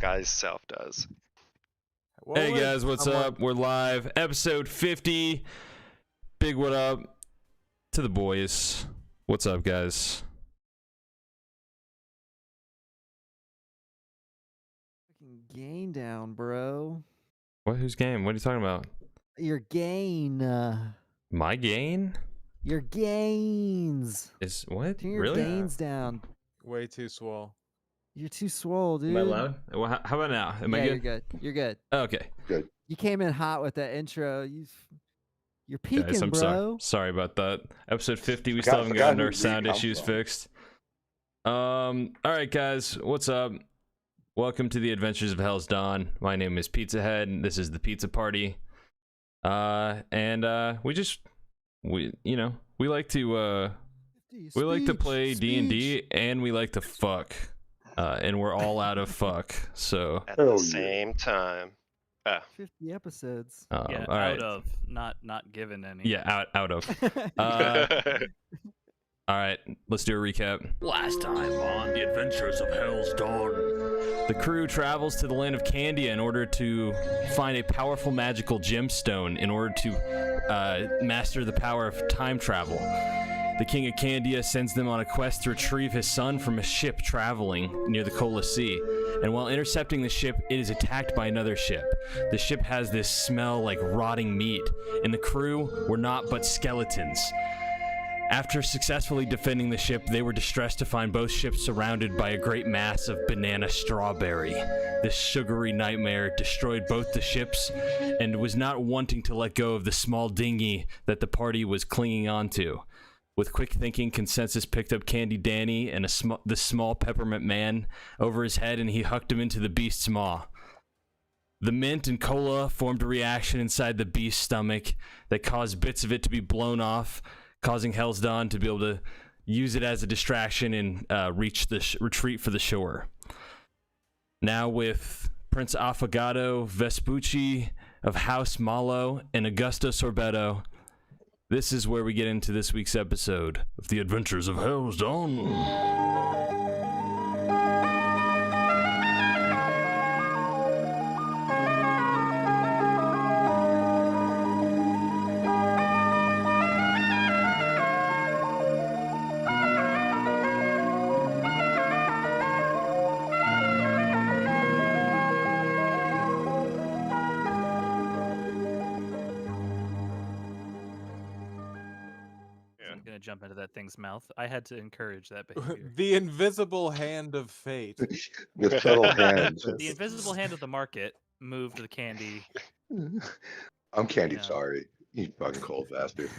guy's self does. Hey guys, what's up? We're live, episode 50. Big what up to the boys. What's up, guys? Gain down, bro. What? Whose game? What are you talking about? Your gain. My gain? Your gains. Is what? Turn your Really? gains down. Way too swole. You're too swole, dude. Am I loud? Well, how about now? Am I good? You're good. You're good. Okay. Good. You came in hot with that intro. You're peaking, Guys, I'm bro. sorry about that. Episode 50. We still haven't gotten our sound issues fixed. All right, guys. What's up? Welcome to the Adventures of Hell's Dawn. My name is Pizzahead, and this is the Pizza Party. We like to play D&D, and we like to fuck. And we're all out of fuck. So At the same time. 50 episodes. Yeah, all right. out of, not given any. Yeah, out of. All right, let's do a recap. Last time on The Adventures of Hell's Dawn. The crew travels to the land of Candia in order to find a powerful magical gemstone in order to master the power of time travel. The king of Candia sends them on a quest to retrieve his son from a ship traveling near the Cola Sea. And while intercepting the ship, it is attacked by another ship. The ship has this smell like rotting meat, and the crew were naught but skeletons. After successfully defending the ship, they were distressed to find both ships surrounded by a great mass of banana strawberry. This sugary nightmare destroyed both the ships and was not wanting to let go of the small dinghy that the party was clinging onto. With quick thinking, Consensus picked up Candy Danny and the small peppermint man over his head, and he hucked him into the beast's maw. The mint and cola formed a reaction inside the beast's stomach that caused bits of it to be blown off, causing Hell's Dawn to be able to use it as a distraction and reach the retreat for the shore. Now with Prince Affogato Vespucci of House Malo and Augusto Sorbetto, this is where we get into this week's episode of The Adventures of Hell's Dawn. Jump into that thing's mouth. I had to encourage that behavior. The invisible hand of fate. With subtle hands. The invisible hand of the market moved the candy. I'm Candy, sorry. You fucking cold bastard.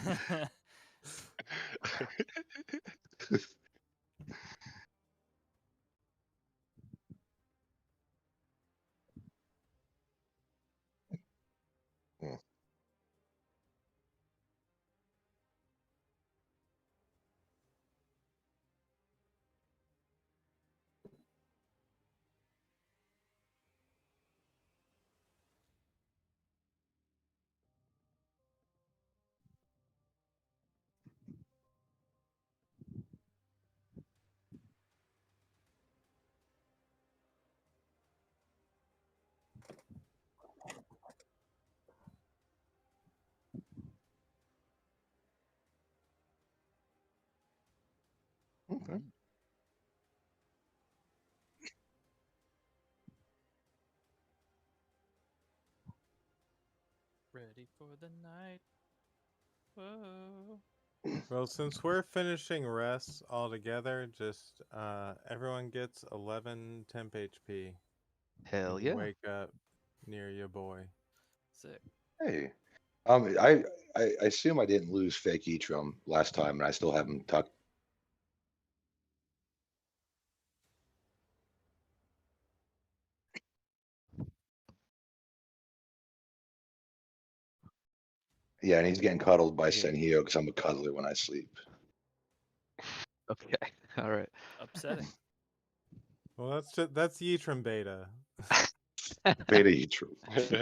Okay. Ready for the night. Whoa. Well, since we're finishing rests all together, just everyone gets 11 temp HP. Hell yeah. Wake up near your boy. Sick. Hey. I assume I didn't lose fake Etrum last time and I still have him tucked. Yeah, and he's getting cuddled by Senhyo because I'm a cuddler when I sleep. Okay. All right. Upsetting. Well, that's Yitram Beta. Beta Etrum.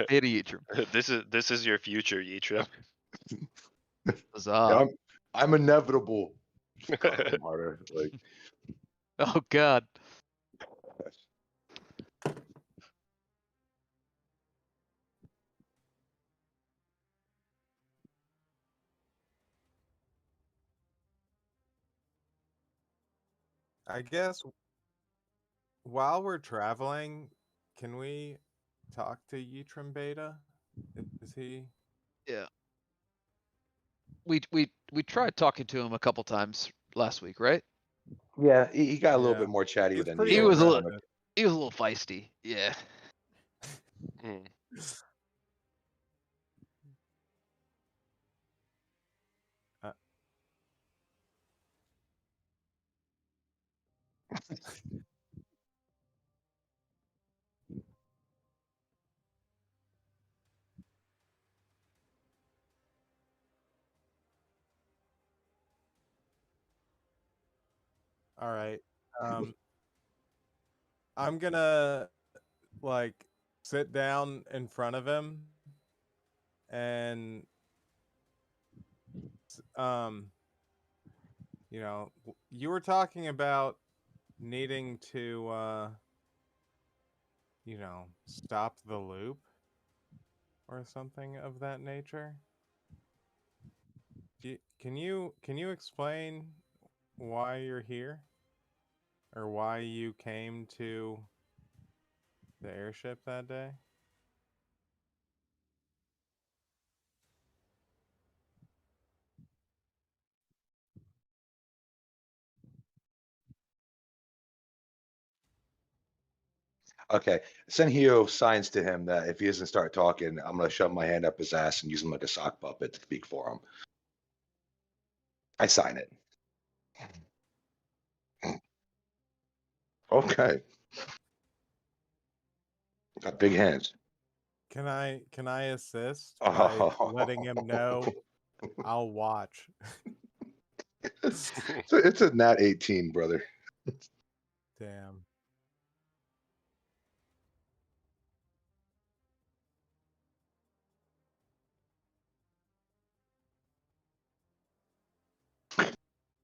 Beta Yitram. This is your future Yitram. Yeah, I'm inevitable. Harder, like. Oh God. I guess while we're traveling, can we talk to Yitram Beta? Is he? Yeah. We tried talking to him a couple times last week, right? Yeah, he got a little Yeah. bit more chattier He's than pretty He you. was a and, little he was a little feisty. Yeah. Mm. Uh, all right. I'm gonna like sit down in front of him and you were talking about needing to stop the loop or something of that nature. Can you explain why you're here or why you came to the airship that day? Okay, Senhyo signs to him that if he doesn't start talking, I'm gonna shove my hand up his ass and use him like a sock puppet to speak for him. I sign it. Okay. Got big hands. Can I assist by letting him know I'll watch? It's a nat 18, brother. Damn.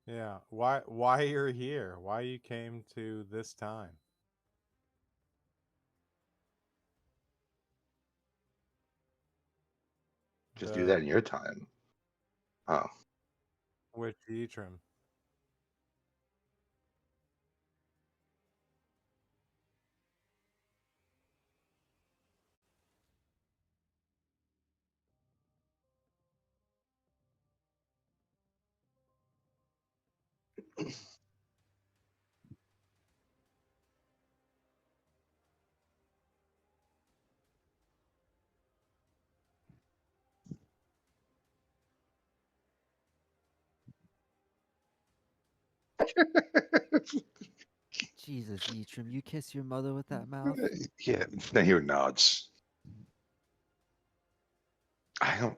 Yeah. Why you're here? Why you came to this time? Just do that in your time. Oh. With Yitram. Jesus, Yitram, you kiss your mother with that mouth? Yeah, Senhyo nods. I don't.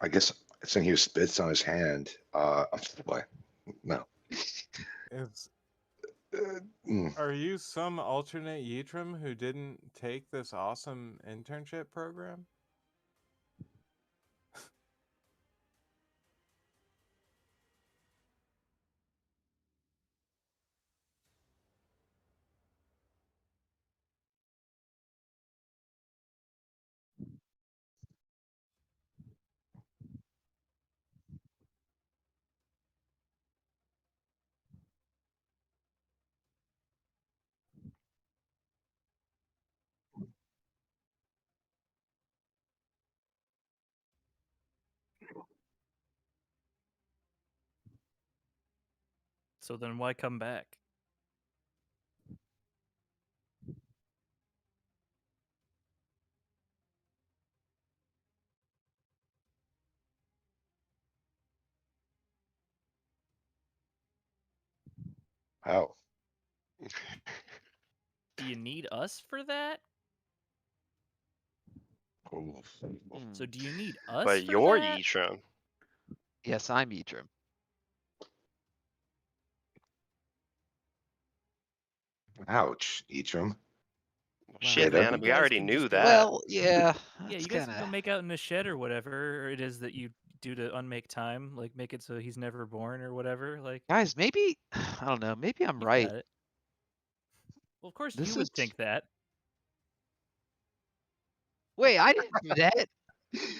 I guess Senhyo spits on his hand. What? No. Is Mm. Are you some alternate Yitram who didn't take this awesome internship program? So then why come back? How? Do you need us for that? Oh. So do you need us But for you're that? Yitram. Yes, I'm Yitram. Ouch, Yitram. Shit, Beta. man. You We guys already can knew just go- that. Well, yeah. Yeah, That's you guys can kinda... go make out in a shed or whatever it is that you do to unmake time, like make it so he's never born or whatever. Like, Guys, maybe I don't know. Maybe I'm you've right. got it. Well, of course This you would is- think that. Wait, I didn't do that.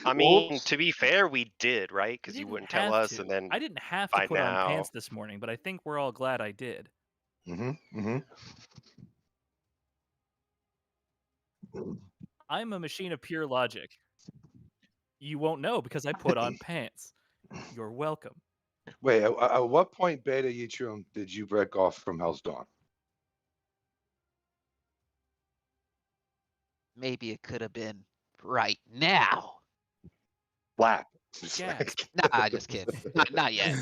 I mean, Whoops. to be fair, we did, right? Because you didn't wouldn't tell have us, to. and then I didn't have to by put on now, pants this morning, but I think we're all glad I did. I'm a machine of pure logic. You won't know because I put on pants. You're welcome. Wait, at what point, Beta Yttrium, did you break off from Hell's Dawn? Maybe it could have been right now. Flap. Gasp. Nah, just kidding. Not yet.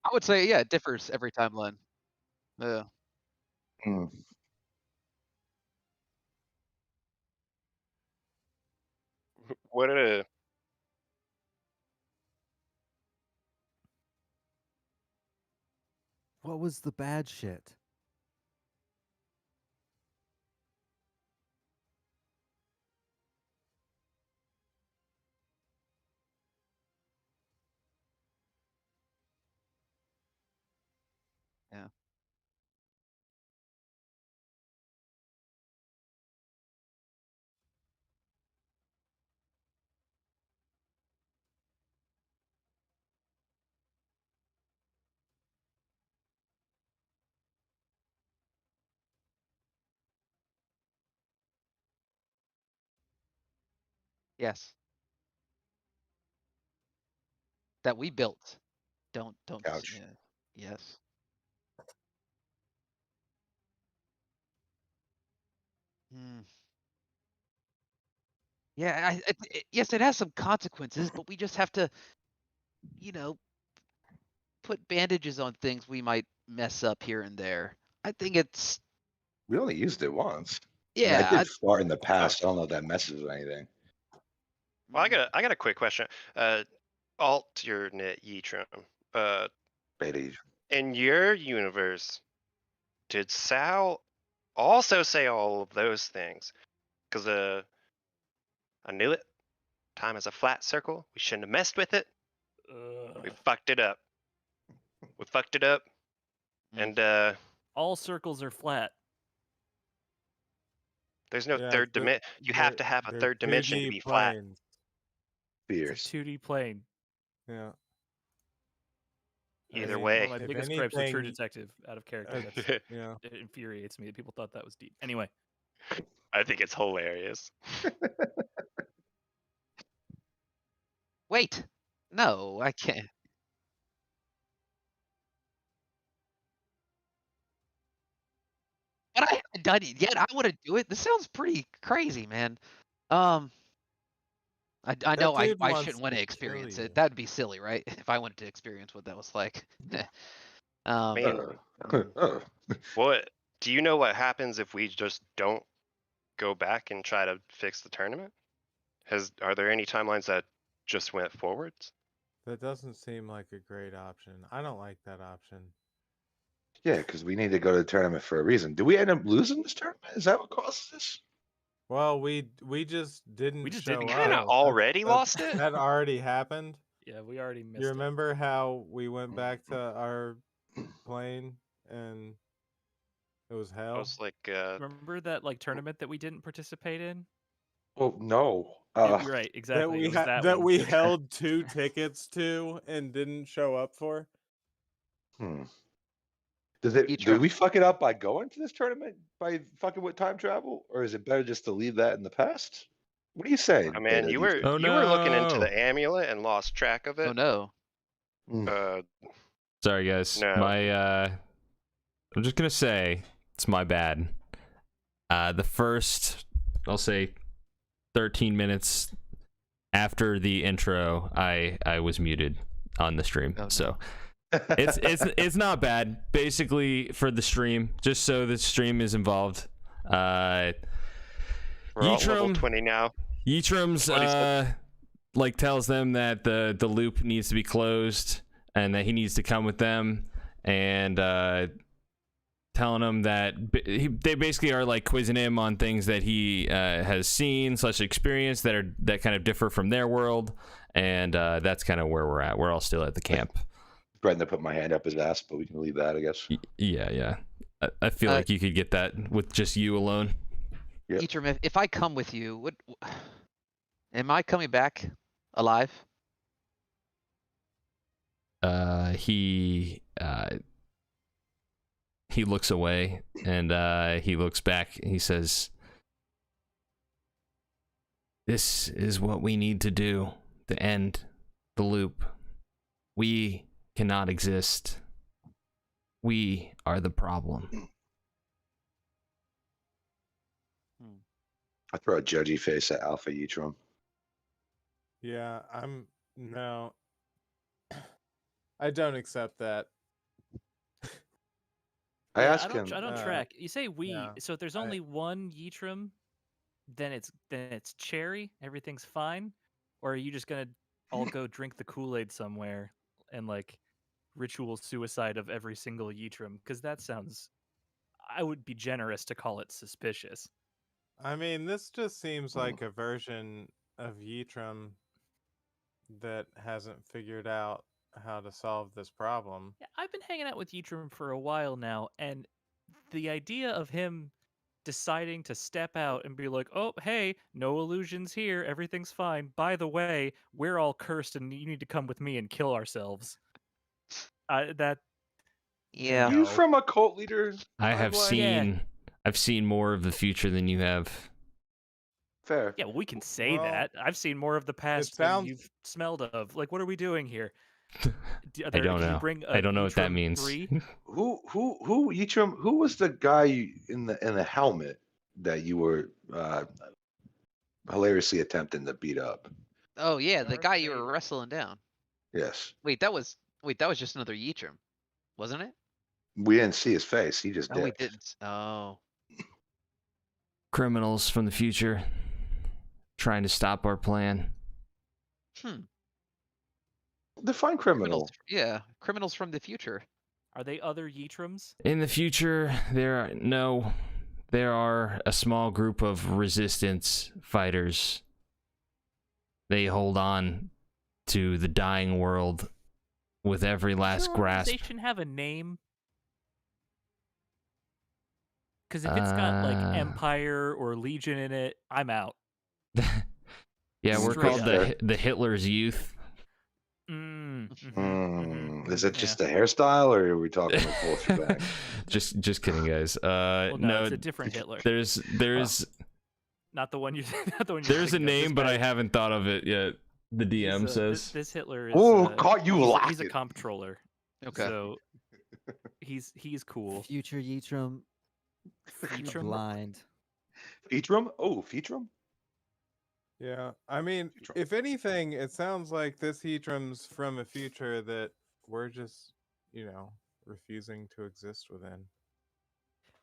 I would say, yeah, it differs every timeline. Yeah. Hmm. what a What was the bad shit? Yeah. Yes. That we built. Don't. Couch. Yeah. Yes. Hmm. Yeah. Yes, it has some consequences, but we just have to, you know, put bandages on things we might mess up here and there. I think it's. We only used it once. I Yeah. did fart in the past. I don't know if that messes with anything. Well, I got a quick question. Alternate Yttrium. Beta Yttrium. In your universe, did Sal also say all of those things? Because I knew it. Time is a flat circle. We shouldn't have messed with it. We fucked it up. We fucked it up. And All circles are flat. there's no Yeah, third dimension. You have to have a they're third dimension to 2D be flat. planes. It's Fears. a 2D plane. Yeah. Either mean, way. One of my If biggest gripes with True anything, Detective out of character. yeah. It infuriates me that people thought that was deep. Anyway, I think it's hilarious. Wait. No, I can't. But I haven't done it yet. I want to do it. This sounds pretty crazy, man. I know That dude I wants shouldn't want to to experience kill you. it. That'd be silly, right? If I wanted to experience what that was like. Man, what do you know what happens if we just don't go back and try to fix the tournament? Are there any timelines that just went forwards? That doesn't seem like a great option. I don't like that option. Yeah, because we need to go to the tournament for a reason. Do we end up losing this tournament? Is that what causes this? Well, we just didn't We just show didn't up. Kind of already lost it. That already happened. yeah, we already missed You it. remember how we went back to our plane and it was I hell? was like, Remember that like tournament that we didn't participate in? Oh no. You're right, That exactly. we it was that that one. we held 2 tickets to and didn't show up for. Do we fuck it up by going to this tournament by fucking with time travel, or is it better just to leave that in the past? What are you saying? oh man, Beta you were Yttrium? Oh, you were looking into no. the amulet and lost track of it. Oh no. Sorry, guys. No. I'm just gonna say it's my bad. The first, I'll say, 13 minutes after the intro, I was muted on the stream. Oh, no. So it's not bad. Basically, for the stream, just so the stream is involved. We're all level 20 now. Yttrium's like tells them that the loop needs to be closed and that he needs to come with them, and telling him that they basically are like quizzing him on things that he has seen / experienced that kind of differ from their world, and that's kind of where we're at. We're all still at the camp. Threatened to put my hand up his ass, but we can leave that, I guess. Yeah. I feel like you could get that with just you alone. Yep. Eatrum, if I come with you, what am I coming back alive? He looks away and he looks back. He says, "This is what we need to do to end the loop. We cannot exist. We are the problem." I throw a judgy face at Alpha Ytrum. Yeah, no. I don't accept that. I Yeah, ask him. I don't track. You say we, yeah, so if there's only one Ytrum, then it's cherry. Everything's fine, or are you just gonna all go drink the Kool-Aid somewhere and like ritual suicide of every single Ytrum? Because that sounds. I would be generous to call it suspicious. I mean, this just seems like a version of Ytrum that hasn't figured out how to solve this problem. Yeah, I've been hanging out with Ytrum for a while now, and the idea of him deciding to step out and be like, "Oh, hey, no illusions here. Everything's fine. By the way, we're all cursed, and you need to come with me and kill ourselves." That Yeah. You No. from a cult leader? I have timeline? seen I've seen more of the future than you have. Fair. Yeah, well, we can say Well, that. I've seen more of the past sounds- than you've smelled of. Like, what are we doing here? I don't know. I don't know what that means. 3? Who Ytrum? Who was the guy in the helmet that you were hilariously attempting to beat up? Oh yeah, the Darth guy you Vader. were wrestling down. Yes. Wait, that was just another Ytrum, wasn't it? We didn't see his face. He just Oh, we dipped. didn't. Oh. Criminals from the future trying to stop our plan. Define criminal. Criminals from the future. Are they other Ytrums? In the future, there are a small group of resistance fighters. They hold on to the dying world with every last Does your grasp. organization have a name? Because if it's got like Empire or Legion in it, I'm out. Yeah, we're Straight called the Hitler's Youth. Is it just a hairstyle, or are we talking the full shebang? Just kidding, guys. Well, no, no, it's a different Hitler. there's Not the one you. Not the one. there's a name, but I haven't thought of it yet. The DM says. This Hitler is. Oh, caught you He's a lacking. comptroller. Okay. So he's cool. Future Ytrum. Ytrum? Blind. Featrum? Oh, Featrum? Yeah, I mean, Ytrum. if anything, it sounds like this Ytrum's from a future that we're just, refusing to exist within.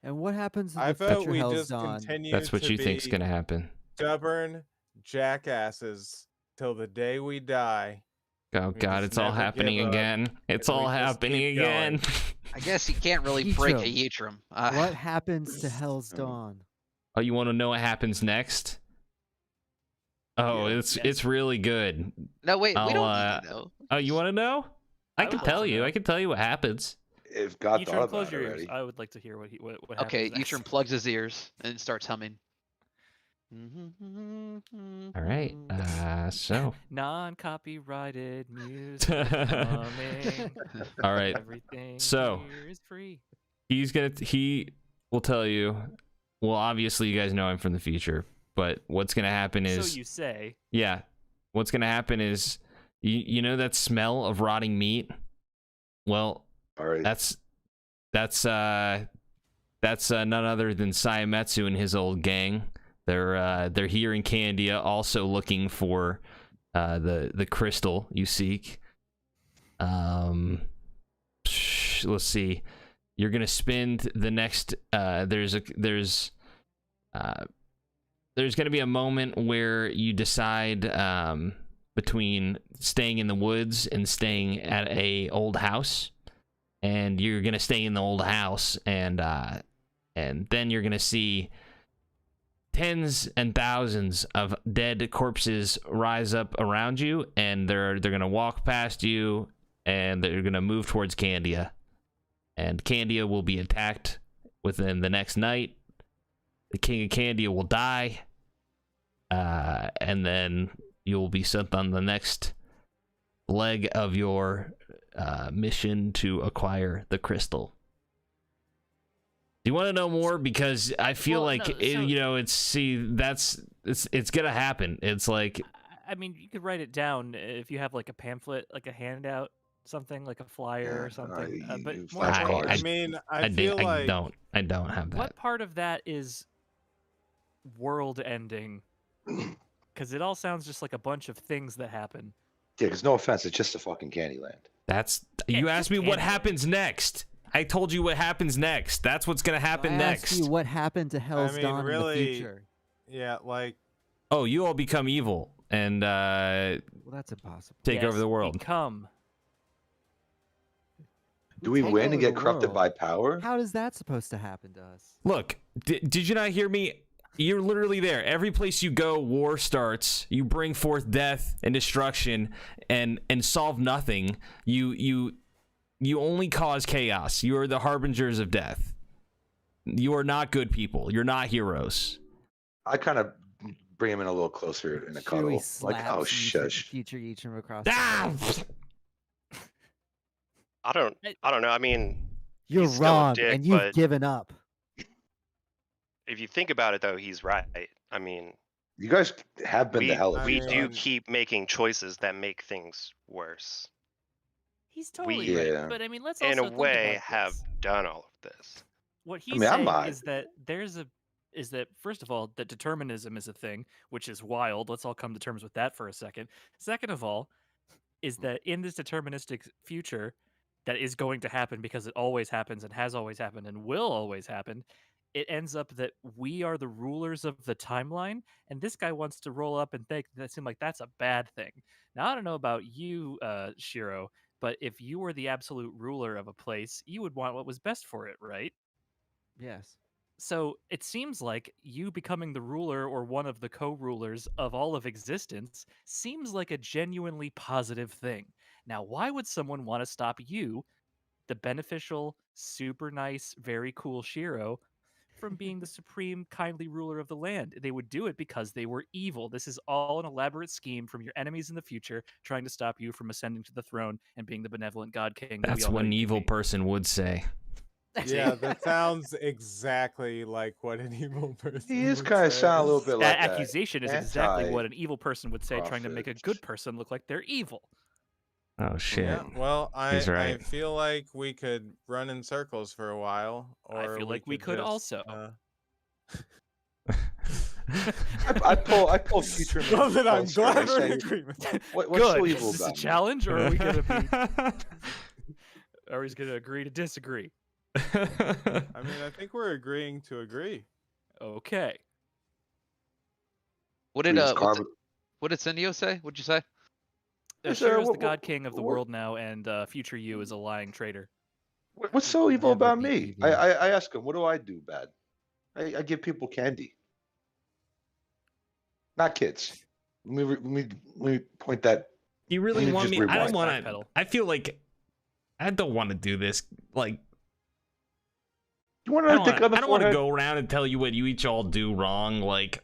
And what happens in I the vote future we Hell's just Dawn? continue. That's what to you think's be gonna happen. Stubborn jackasses till the day we die. Oh We God, just it's all never happening give up, again. It's and we all just happening keep going. again. I guess you can't really break a Ytrum. Ytrum. What happens to Hell's Dawn? Oh, you want to know what happens next? Oh, Yeah. it's really good. No, wait, we don't I'll, need to know. Oh, you want to know? I can would tell love to you. know. I can tell you what happens. If God Ytrum, thought close about it your ears. already. I would like to hear what happens. Okay, next. Ytrum plugs his ears and starts humming. All right. So. Non-copyrighted music coming. All right. Everything So. here is free. He will tell you. Well, obviously you guys know I'm from the future, but what's gonna happen is. So you say. Yeah. What's gonna happen is, you know that smell of rotting meat? Well, All right. that's none other than Saimetsu and his old gang. They're here in Candia, also looking for the crystal you seek. Let's see. You're gonna spend the next. There's gonna be a moment where you decide between staying in the woods and staying at a old house, and you're gonna stay in the old house, and then you're gonna see tens and thousands of dead corpses rise up around you, and they're gonna walk past you and they're gonna move towards Candia. And Candia will be attacked within the next night. The king of Candia will die, and then you will be sent on the next leg of your mission to acquire the crystal. Do you want to know more? Because I feel like it's gonna happen. It's like, I mean, you could write it down if you have like a pamphlet, like a handout, something like a flyer or something. But more importantly, I mean, I feel like I don't have that. what part of that is world ending? Because it all sounds just like a bunch of things that happen. Yeah, because no offense, it's just a fucking Candyland. You asked me what Candyland. happens next. I told you what happens next. That's what's gonna happen I next. asked you what happened to Hell's Dawn in the future. Yeah, like. Oh, you all become evil and Well, that's impossible. take over the world. Become. Do we Take win over and get the corrupted world. by power? How is that supposed to happen to us? Look, did you not hear me? You're literally there. Every place you go, war starts. You bring forth death and destruction, and solve nothing. You only cause chaos. You are the harbingers of death. You are not good people. You're not heroes. I kind of bring him in a little closer in a cuddle. Chewie Like, oh, slaps shush. Future Eacham across. Ah! I don't know. I mean, You're he's still a wrong, dick, and you've but given up. if you think about it, though, he's right. I mean, You guys have been to hell. we I do mean- keep making choices that make things worse. He's totally Yeah. right. But I mean, let's In also a think way, about have this. done all of this. What he's mean, I'm saying not. is that first of all, that determinism is a thing, which is wild. Let's all come to terms with that for a second. Second of all, is that in this deterministic future that is going to happen because it always happens and has always happened and will always happen, it ends up that we are the rulers of the timeline, and this guy wants to roll up and think that seems like that's a bad thing. Now, I don't know about you, Shiro, but if you were the absolute ruler of a place, you would want what was best for it, right? Yes. So it seems like you becoming the ruler or one of the co-rulers of all of existence seems like a genuinely positive thing. Now, why would someone want to stop you, the beneficial, super nice, very cool Shiro, from being the supreme, kindly ruler of the land? They would do it because they were evil. This is all an elaborate scheme from your enemies in the future, trying to stop you from ascending to the throne and being the benevolent god king. that we That's all know what an you to evil be. person would say. Yeah, that sounds exactly like what an evil person. He is would kind of say. sound a little bit That like accusation is exactly what an evil person would say, trying to make a anti-prophet. good person look like they're evil. Oh shit. Yeah, well, I He's right. feel like we could run in circles for a while, or I feel like we could just, also. I pull future. Love it, I'm closer and I glad we're in say, agreement. What's Good. so Is evil this a about me? challenge, or are we gonna be? Are we gonna agree to disagree? I mean, I think we're agreeing to agree. Okay. What did We just what did Senhyo say? What'd you say? Yes, sir, Shiro's the what- god king of the what- world now, and future you is a lying traitor. What's so evil Never about be me? evil. I ask him, what do I do bad? I give people candy. Not kids. Let me point that. You really You want just me? I don't rewind. want to. Backpedal. I feel like I don't want to do this. Like You want I to think on the don't want to forehead? go around and tell you what you each all do wrong. Like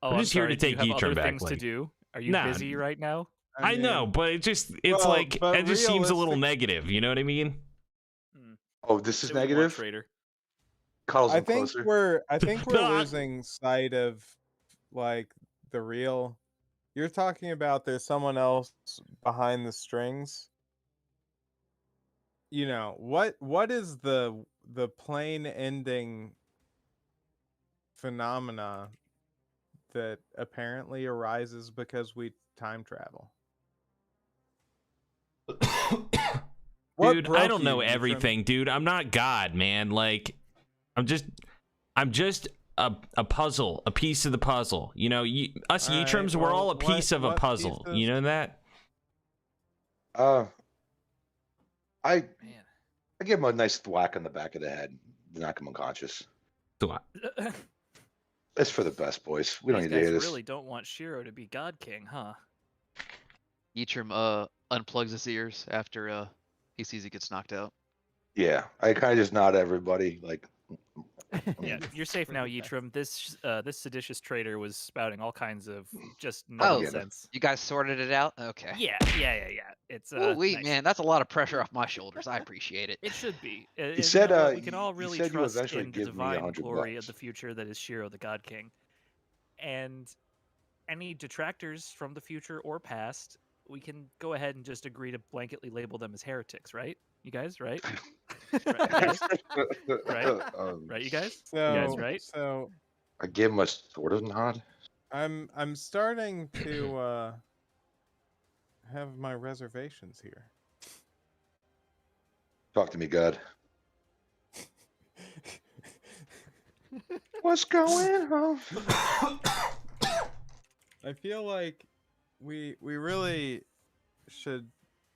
Oh, I'm just here to sorry, do you take have Yitro other back, things to like- do? Are you Nah. busy right now? I know, mean, but it's well, like but it just seems a little realistic- negative. You know what I mean? Oh, this is Say what you want, negative. traitor. Cuddles I him think closer. we're No, losing sight of like the real. You're talking about there's someone else behind the strings. You know what is the plain ending phenomena that apparently arises because we time travel? What Dude, I broke don't know you, Yitrim? everything, dude. I'm not God, man. Like, I'm just a puzzle, a piece of the puzzle. You know, us All right, Yitrams, we're all a well, piece of a what puzzle. pieces? You know that? I Man. give him a nice thwack on the back of the head, knock him unconscious. It's for the best, boys. We don't These need to hear guys this. really don't want Shiro to be God King, huh? Yitram unplugs his ears after he sees he gets knocked out. Yeah, I kind of just nod at everybody like. Yeah, you're safe now, Really fast. Yitram. This seditious traitor was spouting all kinds of just Oh, nonsense. you guys sorted it out? Okay. Yeah. It's Wee, nice. man, that's a lot of pressure off my shoulders. I appreciate it. It should be. He said, you know what? We can you all really said you trust eventually in the give me divine $100 glory of bucks. the future that is Shiro, the God King. And any detractors from the future or past, we can go ahead and just agree to blanketly label them as heretics, right? You guys, right? Right, guys? Right? Right, you guys? You guys, So, right? so I gave him a sort of nod. I'm starting to have my reservations here. Talk to me, God. What's going on? I feel like we really should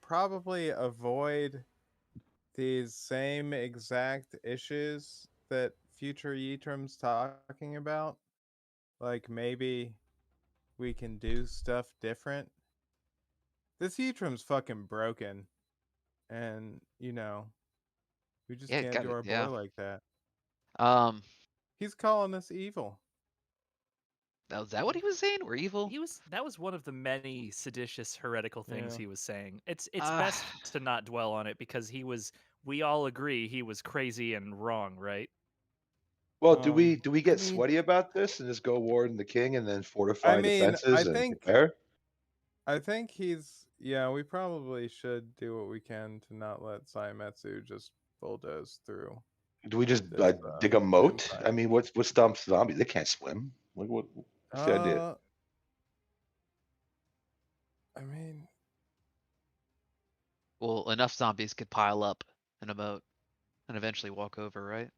probably avoid these same exact issues that future Yitram's talking about. Like maybe we can do stuff different. This Yitram's fucking broken. And, we just Yeah, can't got do it, our yeah. boy like that. Um, He's calling us evil. is that what he was saying? We're evil? That was one of the many seditious heretical things Yeah. he was saying. It's best to not dwell on it because we all agree he was crazy and wrong, right? Well, do we get mean- sweaty about this and just go warn the king and then fortify I mean, defenses I and think- prepare? I think we probably should do what we can to not let Saimetsu just bulldoze through. Do we just This, dig a moat? empire. I mean, what stumps zombies? They can't swim. What's the idea? I mean, Well, enough zombies could pile up in a moat and eventually walk over, right?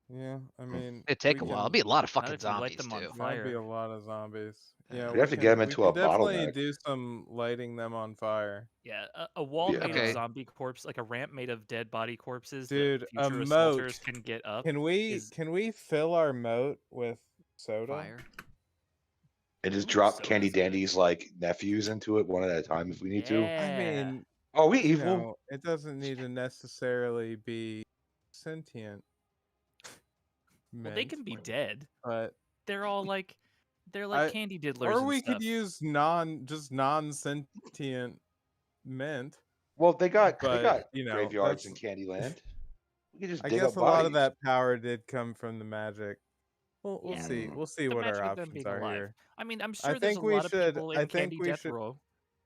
yeah, I mean, It'd take we a while. can- It'd be a lot of Not fucking if you light zombies, them on too. fire. That'd be a lot of zombies. Yeah, We'd have to get 'em we into a can definitely bottleneck. do some lighting them on fire. Yeah, a wall Yeah. made Okay. of zombie corpse, like a ramp made of dead body corpses Dude, that a future moat. assaulters can get up. Can we fill our moat with soda? Fire. And just Ooh, drop soda's Candy good. Dandy's like nephews into it one at a time if we need to. Yeah. I mean, Are we evil? it doesn't need to necessarily be sentient. Well, they can be mint, dead. but They're all like I- candy diddlers. or and we stuff. could use non-sentient mint. Well, they got But, graveyards in that's- Candyland. We can just I dig guess up a lot of bodies. that power did come from the magic. We'll Yeah. see. We'll see The what our magic of them options being are alive. here. I mean, I'm sure there's think a we lot of should- people I in think Candy we Death should- Row.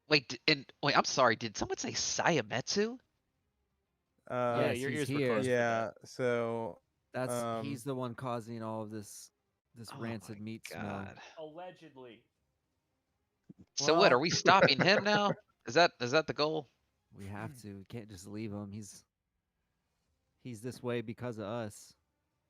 Wait, I'm sorry. Did someone say Sayametsu? Yeah, Yes, your he's ears were here. closed. for Yeah, so That's he's the one causing all of this Oh rancid my meat smell. God. that. Allegedly. So what? Are Well- we stopping him now? Is that the goal? We have to. We can't just leave him. He's this way because of us.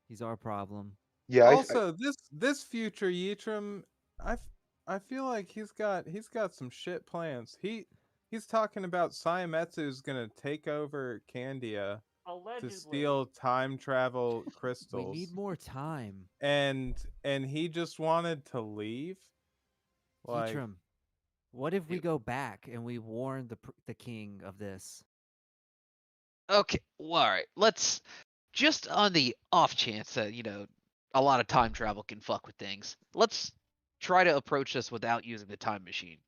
He's our problem. Yeah. also this future Yitram, I feel like he's got some shit plans. He's talking about Saimetsu's gonna take over Candia Allegedly. to steal time travel We crystals. need more time. and he just wanted to leave. Like, Heatram, what if we Ew. go back and we warn the king of this? Okay. Well, all right. Let's just on the off chance that a lot of time travel can fuck with things. Let's try to approach this without using the time machine,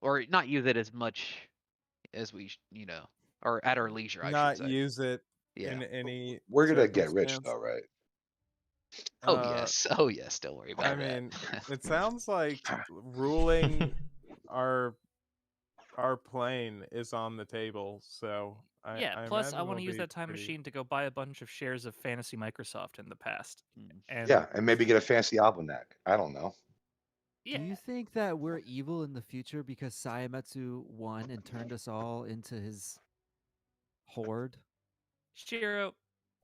or not use it as much as we, or at our leisure. I not should say. use it Yeah. in any. We're gonna get rich circumstance. though, right? Oh yes. Oh yes. Don't worry about I that. mean, it sounds like ruling our plane is on the table. So I plus I imagine want to we'll use be that time pretty- machine to go buy a bunch of shares of Fantasy Microsoft in the past. Mm. And Yeah, and maybe get a fancy almanac. I don't know. yeah, Do you think that we're evil in the future because Saimetsu won and turned us all into his horde? Shiro, if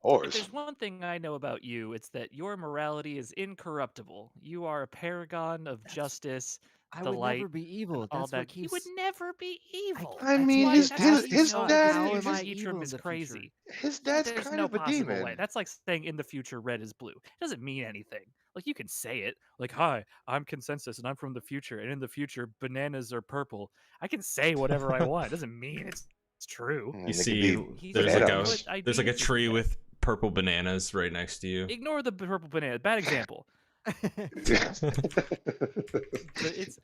Horse. there's one thing I know about you, it's that your morality is incorruptible. You are a paragon of justice. I The would light never be evil. all That's that. what keeps. You would never be evil. I that's mean, why- his- that's his- how you his know dad- how His am I evil Yitram in is the crazy. future? His dad's There's kind no of a possible demon. way. That's like saying in the future red is blue. It doesn't mean anything. Like, you can say it, like, "Hi, I'm Consensus, and I'm from the future, and in the future, bananas are purple." I can say whatever I want. It doesn't mean it's true. You And they could see, be He's there's just like banana a put us. there's like a ideas in tree there. with purple bananas right next to you. Ignore the purple banana. Bad example. But it's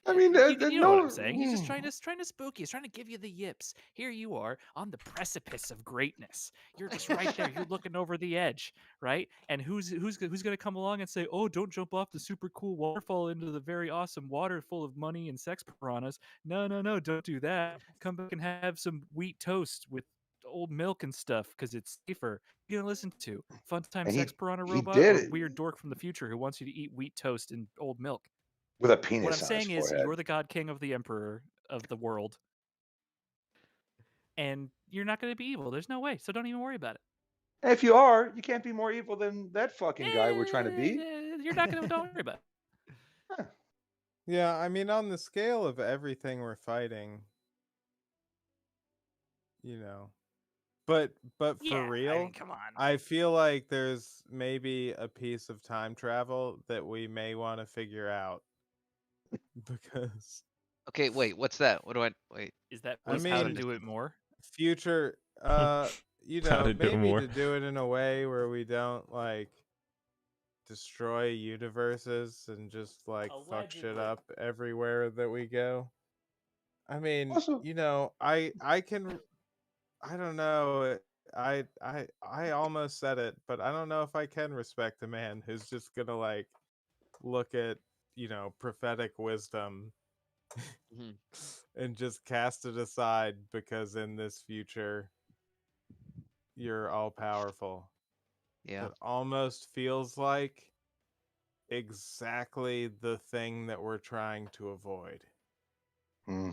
I mean, you know what I'm saying. He's just trying to spook you. He's trying to give you the yips. Here you are on the precipice of greatness. You're just right there. You're looking over the edge, right? And who's gonna come along and say, "Oh, don't jump off the super cool waterfall into the very awesome water full of money and sex piranhas"? No, don't do that. Come back and have some wheat toast with old milk and stuff because it's safer. You're gonna listen to fun time And sex piranha he robot did or it weird dork from the future who wants you to eat wheat toast and old milk. with a What I'm penis on his saying is, forehead. you're the god king of the emperor of the world, and you're not going to be evil. There's no way. So don't even worry about it. And if you are, you can't be more evil than that fucking guy we're trying to beat. You're not going to. Don't worry about it. Huh. Yeah, I mean, on the scale of everything we're fighting, you know, but for Yeah, real, I mean, come on. I feel like there's maybe a piece of time travel that we may want to figure out because Okay, wait, what's that? What do I wait? Is that I piece how to mean- do it more? future, you How know, to do it maybe more. to do it in a way where we don't like destroy universes and just like fuck shit Allegedly. up everywhere that we go. I mean, Also- you know, I don't know. I almost said it, but I don't know if I can respect a man who's just gonna like look at, you know, prophetic wisdom Mhm. and just cast it aside because in this future you're all powerful. Yeah. It almost feels like exactly the thing that we're trying to avoid. Hmm.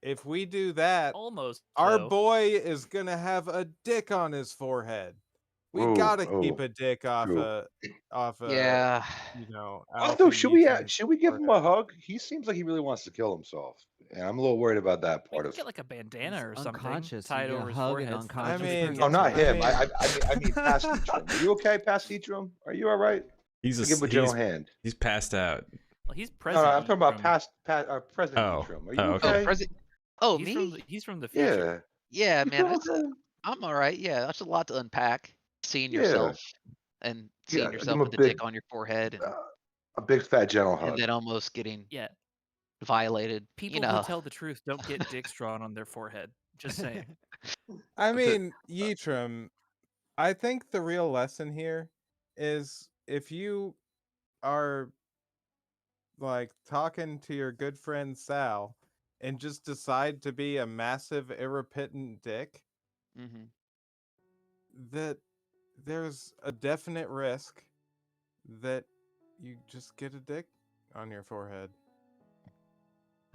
If we do that, Almost. our though. boy is gonna have a dick on his forehead. We Ooh, gotta keep ooh, a dick off true. a Yeah. you know. Although, Alfie should Yeaton's we give him a forehead. hug? He seems like he really wants to kill himself, and I'm a little worried about that We part can of. get like a bandana He's or something unconscious. tied You over get a his hug and forehead. unconscious mean- person. Oh, not him. I I mean, Pastitrum. Are you okay, Pastitrum? Are you all right? He's Give him a gentle he's, hand. he's passed out. Well, he's No, president. I'm talking about from- President Oh. Etrum. Are you Oh, okay. okay? Oh, President. Oh, He's me? he's from the future. Yeah, You man. feel okay? I'm all right. Yeah, that's a lot to unpack. Seeing Yeah. yourself and seeing Yeah, give yourself him a with the big, dick on your forehead and, a big fat gentle hug. and then almost getting Yeah. violated. People you know. who tell the truth don't get dicks drawn on their forehead. Just saying. I mean, Yeatram, I think the real lesson here is if you are like talking to your good friend Sal and just decide to be a massive irrepentant dick, hmm that there's a definite risk that you just get a dick on your forehead.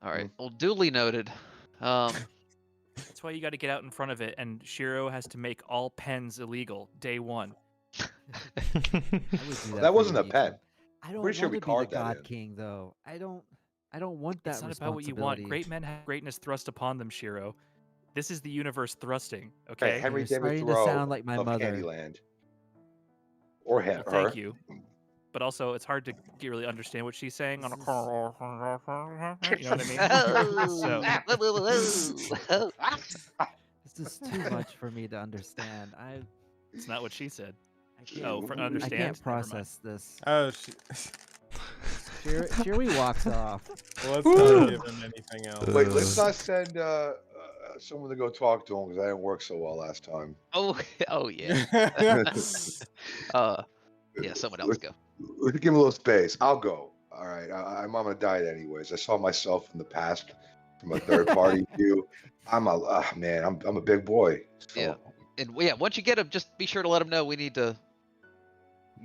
All right. Well, duly noted. That's why you got to get out in front of it, and Shiro has to make all pens illegal day one. I would do That for wasn't you, a pen. Yeatram. I don't Pretty sure want we to be the carved that God in. King though. I don't want that It's not about what you want. responsibility. Great men have greatness thrust upon them, Shiro. This is the universe thrusting, Okay, okay? Henry You're David starting to Thoreau sound like my of mother. Candyland. Or Well, her. thank you. But also, it's hard to really understand what she's saying on a. You know what I mean? This is too much for me to understand. It's not what she said. I can't, Oh, for I understand. can't process this. Oh, Cheery walks off. let's Woo! not give him anything else. Wait, let's not send someone to go talk to him because that didn't work so well last time. oh yeah. Yeah. Someone else go. Let's give him a little space. I'll go. All right. I'm on a diet anyways. I saw myself in the past from a third party view. I'm a big boy. So. Yeah. And yeah, once you get him, just be sure to let him know we need to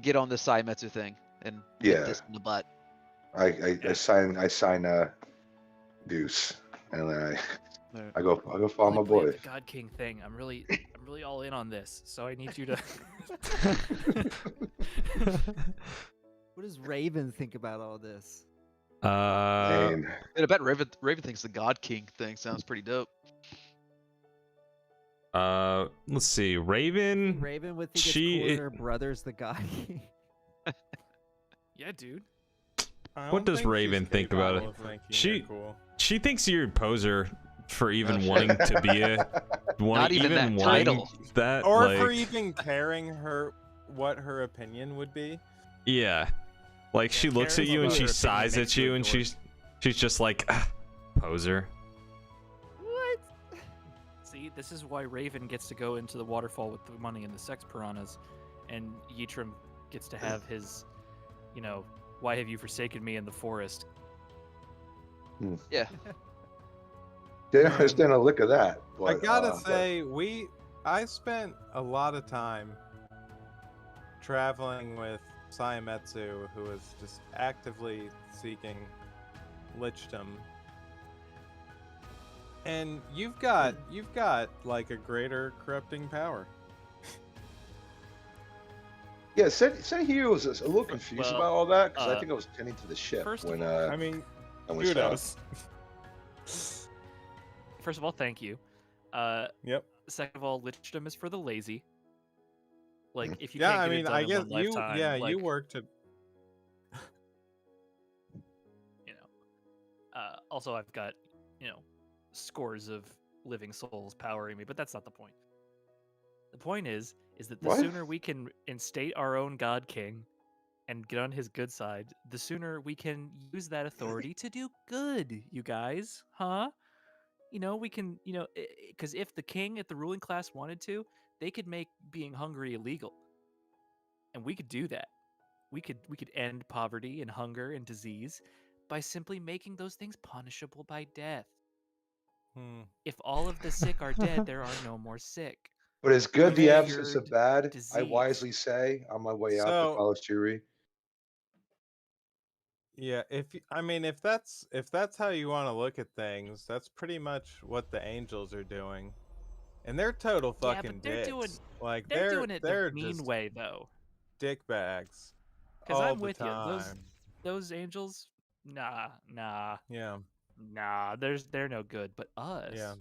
get on this Saimetsu thing and nip this in the butt. I sign Deuce, and then I go follow my Liveplay boy. of the God King thing. I'm really all in on this. So I need you to. What does Raven think about all this? Man. And I bet Raven thinks the God King thing sounds pretty dope. Let's see. Raven. Raven would think she- it's cooler. Brother's the God King. Yeah, dude. I What don't does think she's Raven think about capable it? of thinking She- you're cool. She thinks you're a poser for even shit. wanting to be a Not even that title. that Or like for even caring what her opinion would be. yeah. Like she looks at caring you and about she her opinion sighs makes at you you a and dork. she's just like poser. What? See, this is why Raven gets to go into the waterfall with the money and the sex piranhas, and Yitram gets to have his, why have you forsaken me in the forest? Yeah. Didn't understand a lick of that. But, I gotta say, I spent a lot of time traveling with Sayametsu, who is just actively seeking lichdom. And you've got like a greater corrupting power. Yeah, Senhyo was a little confused Well, about all that because I uh, think I was tending to the ship first of when all, I mean, I went kudos. south. First of all, thank you. Yep. Second of all, lichdom is for the lazy. Like, if you Yeah, can't I get it mean, done I in guess one lifetime, you worked to. Also, I've got, scores of living souls powering me, but that's not the point. The point is that the What? sooner we can instate our own God King and get on his good side, the sooner we can use that authority to do good, you guys. Huh? We can, because if the ruling class wanted to, they could make being hungry illegal. And we could do that. We could end poverty and hunger and disease by simply making those things punishable by death. If all of the sick are dead, there are no more sick. But it's good the We've absence of cured bad. I disease. wisely say on my way out to So- follow Shuri. Yeah, if that's how you want to look at things, that's pretty much what the angels are doing, and they're total Yeah, fucking but they're dicks. doing- like They're doing it they're the mean just way, though. dick bags. Because all I'm the with you. time. Those angels, nah, Yeah, they're no good. But us, yeah.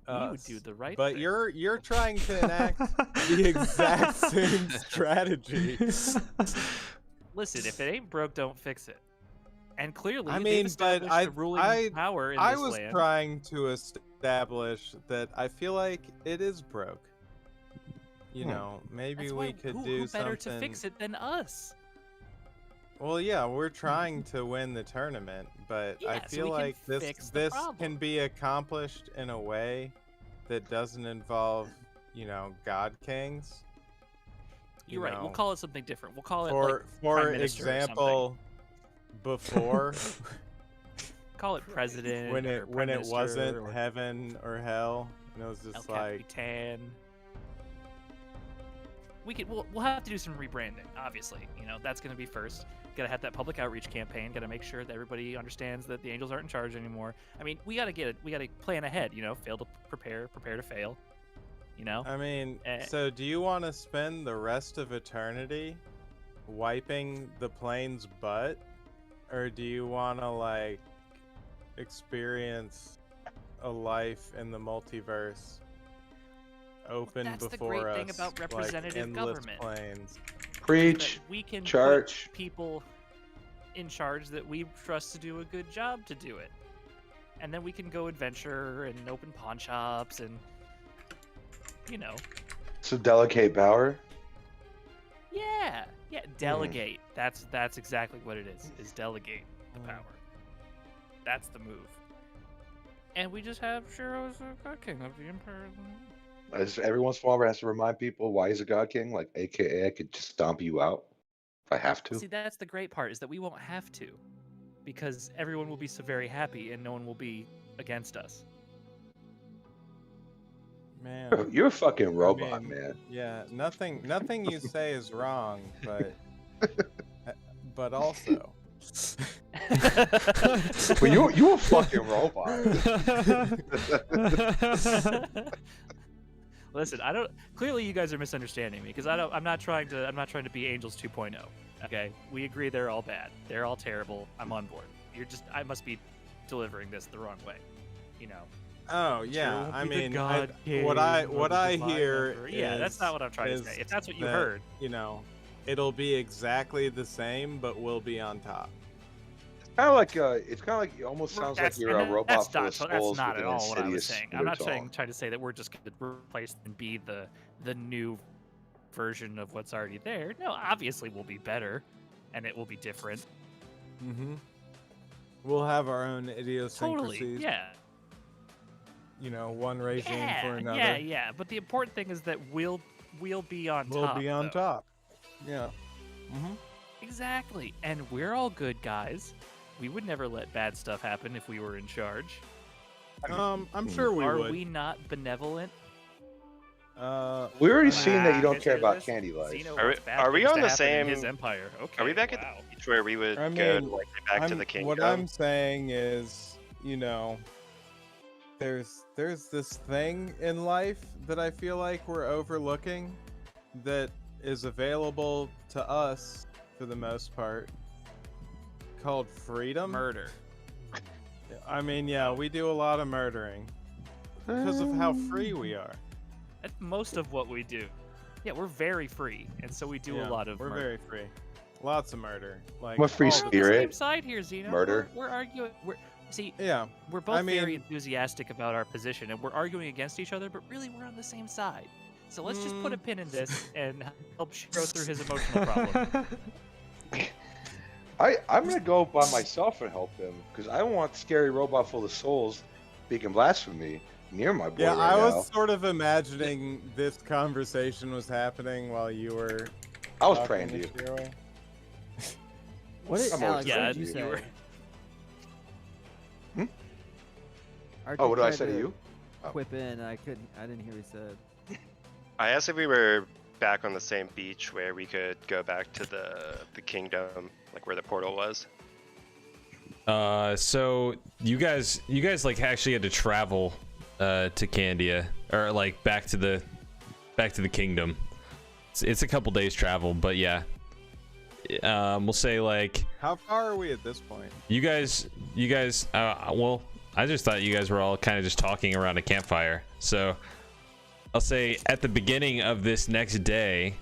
we would do the right But thing. you're trying to enact the exact same strategy. Listen, if it ain't broke, don't fix it. And clearly, I they've mean, but established the ruling power in I this was land. trying to establish that I feel like it is broke. You know, maybe That's we why, could who do better something. to fix it than us? Well, yeah, we're trying to win the tournament, but I Yeah, so feel we can like this fix the this problem. can be accomplished in a way that doesn't involve, God Kings. You're right. We'll know, call it something different. We'll call it For Prime Minister or example, before call it president. when or it Prime it Minister wasn't or heaven or hell, and it was El just like Capitan. We'll have to do some rebranding, obviously. That's going to be first. Got to have that public outreach campaign. Got to make sure that everybody understands that the Angels aren't in charge anymore. I mean, we got to plan ahead. Fail to prepare to fail. I mean, so do you want to spend the rest of eternity wiping the plane's butt, or do you want to experience a life in the multiverse open that's the before great us, thing about representative endless government. planes? Preach. That we can Church. put people in charge that we trust to do a good job to do it, and then we can go adventure and open pawn shops and So delegate power. yeah, delegate. That's exactly what it is delegate the power. That's the move. And we just have Shiro as a god king of the Empire. As every once in a while, I have to remind people why he's a god king. Like, AKA, I could just stomp you out if I have to. See, that's the great part, is that we won't have to, because everyone will be so very happy and no one will be against us. Man, You're a fucking robot, mean, man. yeah, nothing you say is wrong, but also. But you a fucking robot. Listen, clearly you guys are misunderstanding me, because I'm not trying to be Angels 2.0. Okay, we agree they're all bad. They're all terrible. I'm on board. I must be delivering this the wrong way. Oh yeah, Sure, I be the mean, God King what or I the divine hear emperor. Yeah, that's not what I'm trying to is say. If that's what you that, heard. it'll be exactly the same, but we'll be on top. Kind of like it's kind of like it almost sounds like That's- you're a and robot that's full not, of that's souls not with at an all what I was insidious saying. I'm not undertone. trying to say that we're just going to replace and be the new version of what's already there. No, obviously we'll be better, and it will be different. Mm-hmm. We'll have our own idiosyncrasies. Totally, yeah. You know, one regime for another. Yeah. But the important thing is that we'll be on top. We'll be on though. top. Yeah. Mm-hmm. Exactly, and we're all good guys. We would never let bad stuff happen if we were in charge. I'm sure we Are would. we not benevolent? We already seen that you don't care consider about this. candy life. Xeno Are wants we- bad are we things on to the happen in same- his empire? Okay. Are we back wow. at the beach where we would I go mean, like back to the kingdom? What I'm saying is, you know, there's this thing in life that I feel like we're overlooking that is available to us for the most part, called freedom. Murder. I mean, yeah, we do a lot of murdering because of how free we are. That's most of what we do. Yeah, we're very free, and so we do Yeah, a lot of We're murder. very free. Lots of murder. Like I'm a free all the We're on the spirit. same side here, Xeno. Murder. We're arguing. See, Yeah. we're both I mean- very enthusiastic about our position, and we're arguing against each other, but really we're on the same side. So let's just put a pin in this and help go through his emotional problem. I'm gonna go by myself and help him because I don't want scary robot full of souls speaking blasphemy near my boy Yeah, right I now. was sort of imagining this conversation was happening while you were. I was talking praying to you. Shiro. What did I'm always Alex? Yeah, What did you you say? were- Archie Oh, what did I tried say to you? Oh. Quip in. I didn't hear what he said. I asked if we were back on the same beach where we could go back to the kingdom, like where the portal was. So you guys like actually had to travel to Candia, or like back to the kingdom. It's a couple days travel, but yeah. We'll say like How far are we at this point? you guys well, I just thought you guys were all kind of just talking around a campfire. So I'll say at the beginning of this next day,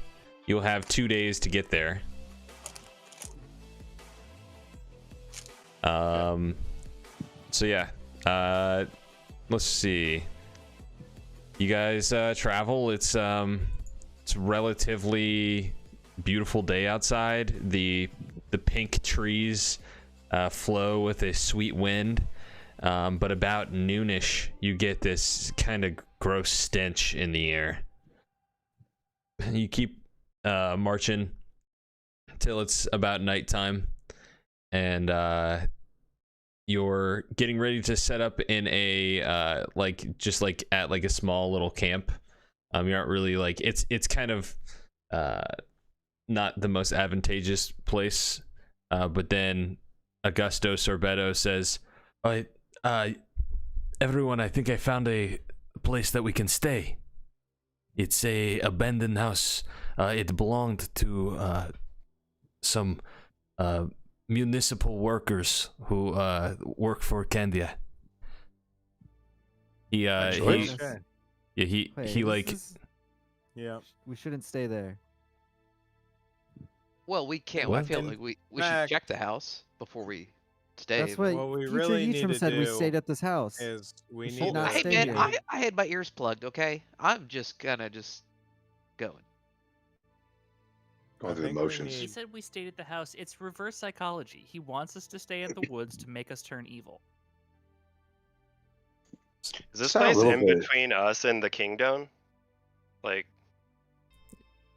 you'll have 2 days to get there. So yeah, let's see. You guys travel. It's relatively beautiful day outside. The pink trees flow with a sweet wind. But about noonish, you get this kind of gross stench in the air. You keep marching till it's about nighttime, and you're getting ready to set up in a just at a small little camp. You aren't really like it's kind of not the most advantageous place, but then Augusto Sorbetto says, everyone, I think I found a place that we can stay. It's a abandoned house. It belonged to some municipal workers who work for Candia. He Okay. he Wait, like this is- Yeah. we shouldn't stay there. Well, we can't. I What? feel In like we should fact- check the house before we stay. That's what What we Future really need Yitram to said. We do stayed at this house. Is we We should need not Hey to. stay man, here. I had my ears plugged. Okay, I'm just gonna going. Going through the think we motions. He need- said we stayed at the house. It's reverse psychology. He wants us to stay at the woods to make us turn evil. Is this Sound a place little in bit- between us and the kingdom? Like,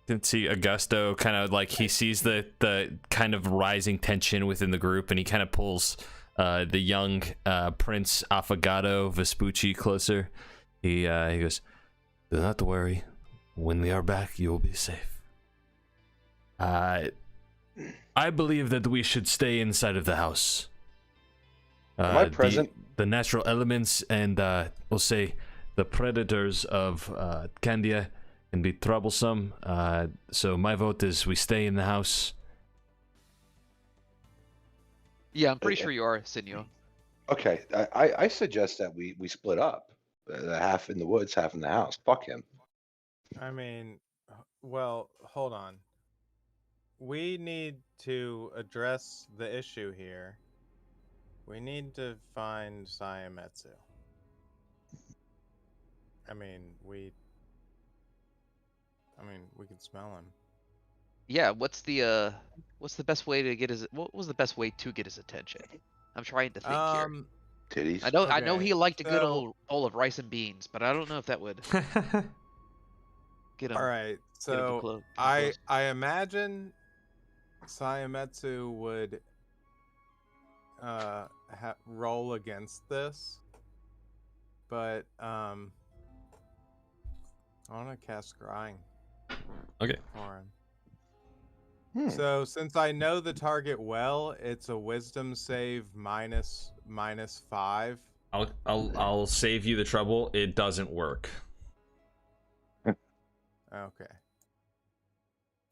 can see Augusto kind of like he sees the kind of rising tension within the group, and he kind of pulls the young Prince Affogato Vespucci closer. He goes, "Do not worry. When we are back, you will be safe. I believe that we should stay inside of the house. Am I present? The natural elements and we'll say the predators of Candia can be troublesome. So my vote is we stay in the house. Yeah, I'm pretty sure you are, Senhyo. Okay, I suggest that we split up. The half in the woods, half in the house. Fuck him. I mean, well, hold on. we need to address the issue here. We need to find Sayametsu. I mean, we can smell him. Yeah, what's the best way to get his? What was the best way to get his attention? I'm trying to think here. Titties. I know okay, he liked a good so- old bowl of rice and beans, but I don't know if that would get him. All right, get him so close. I imagine Sayametsu would roll against this, but I want to cast scrying Okay. for him. So since I know the target well, it's a wisdom save minus 5. I'll save you the trouble. It doesn't work. Okay.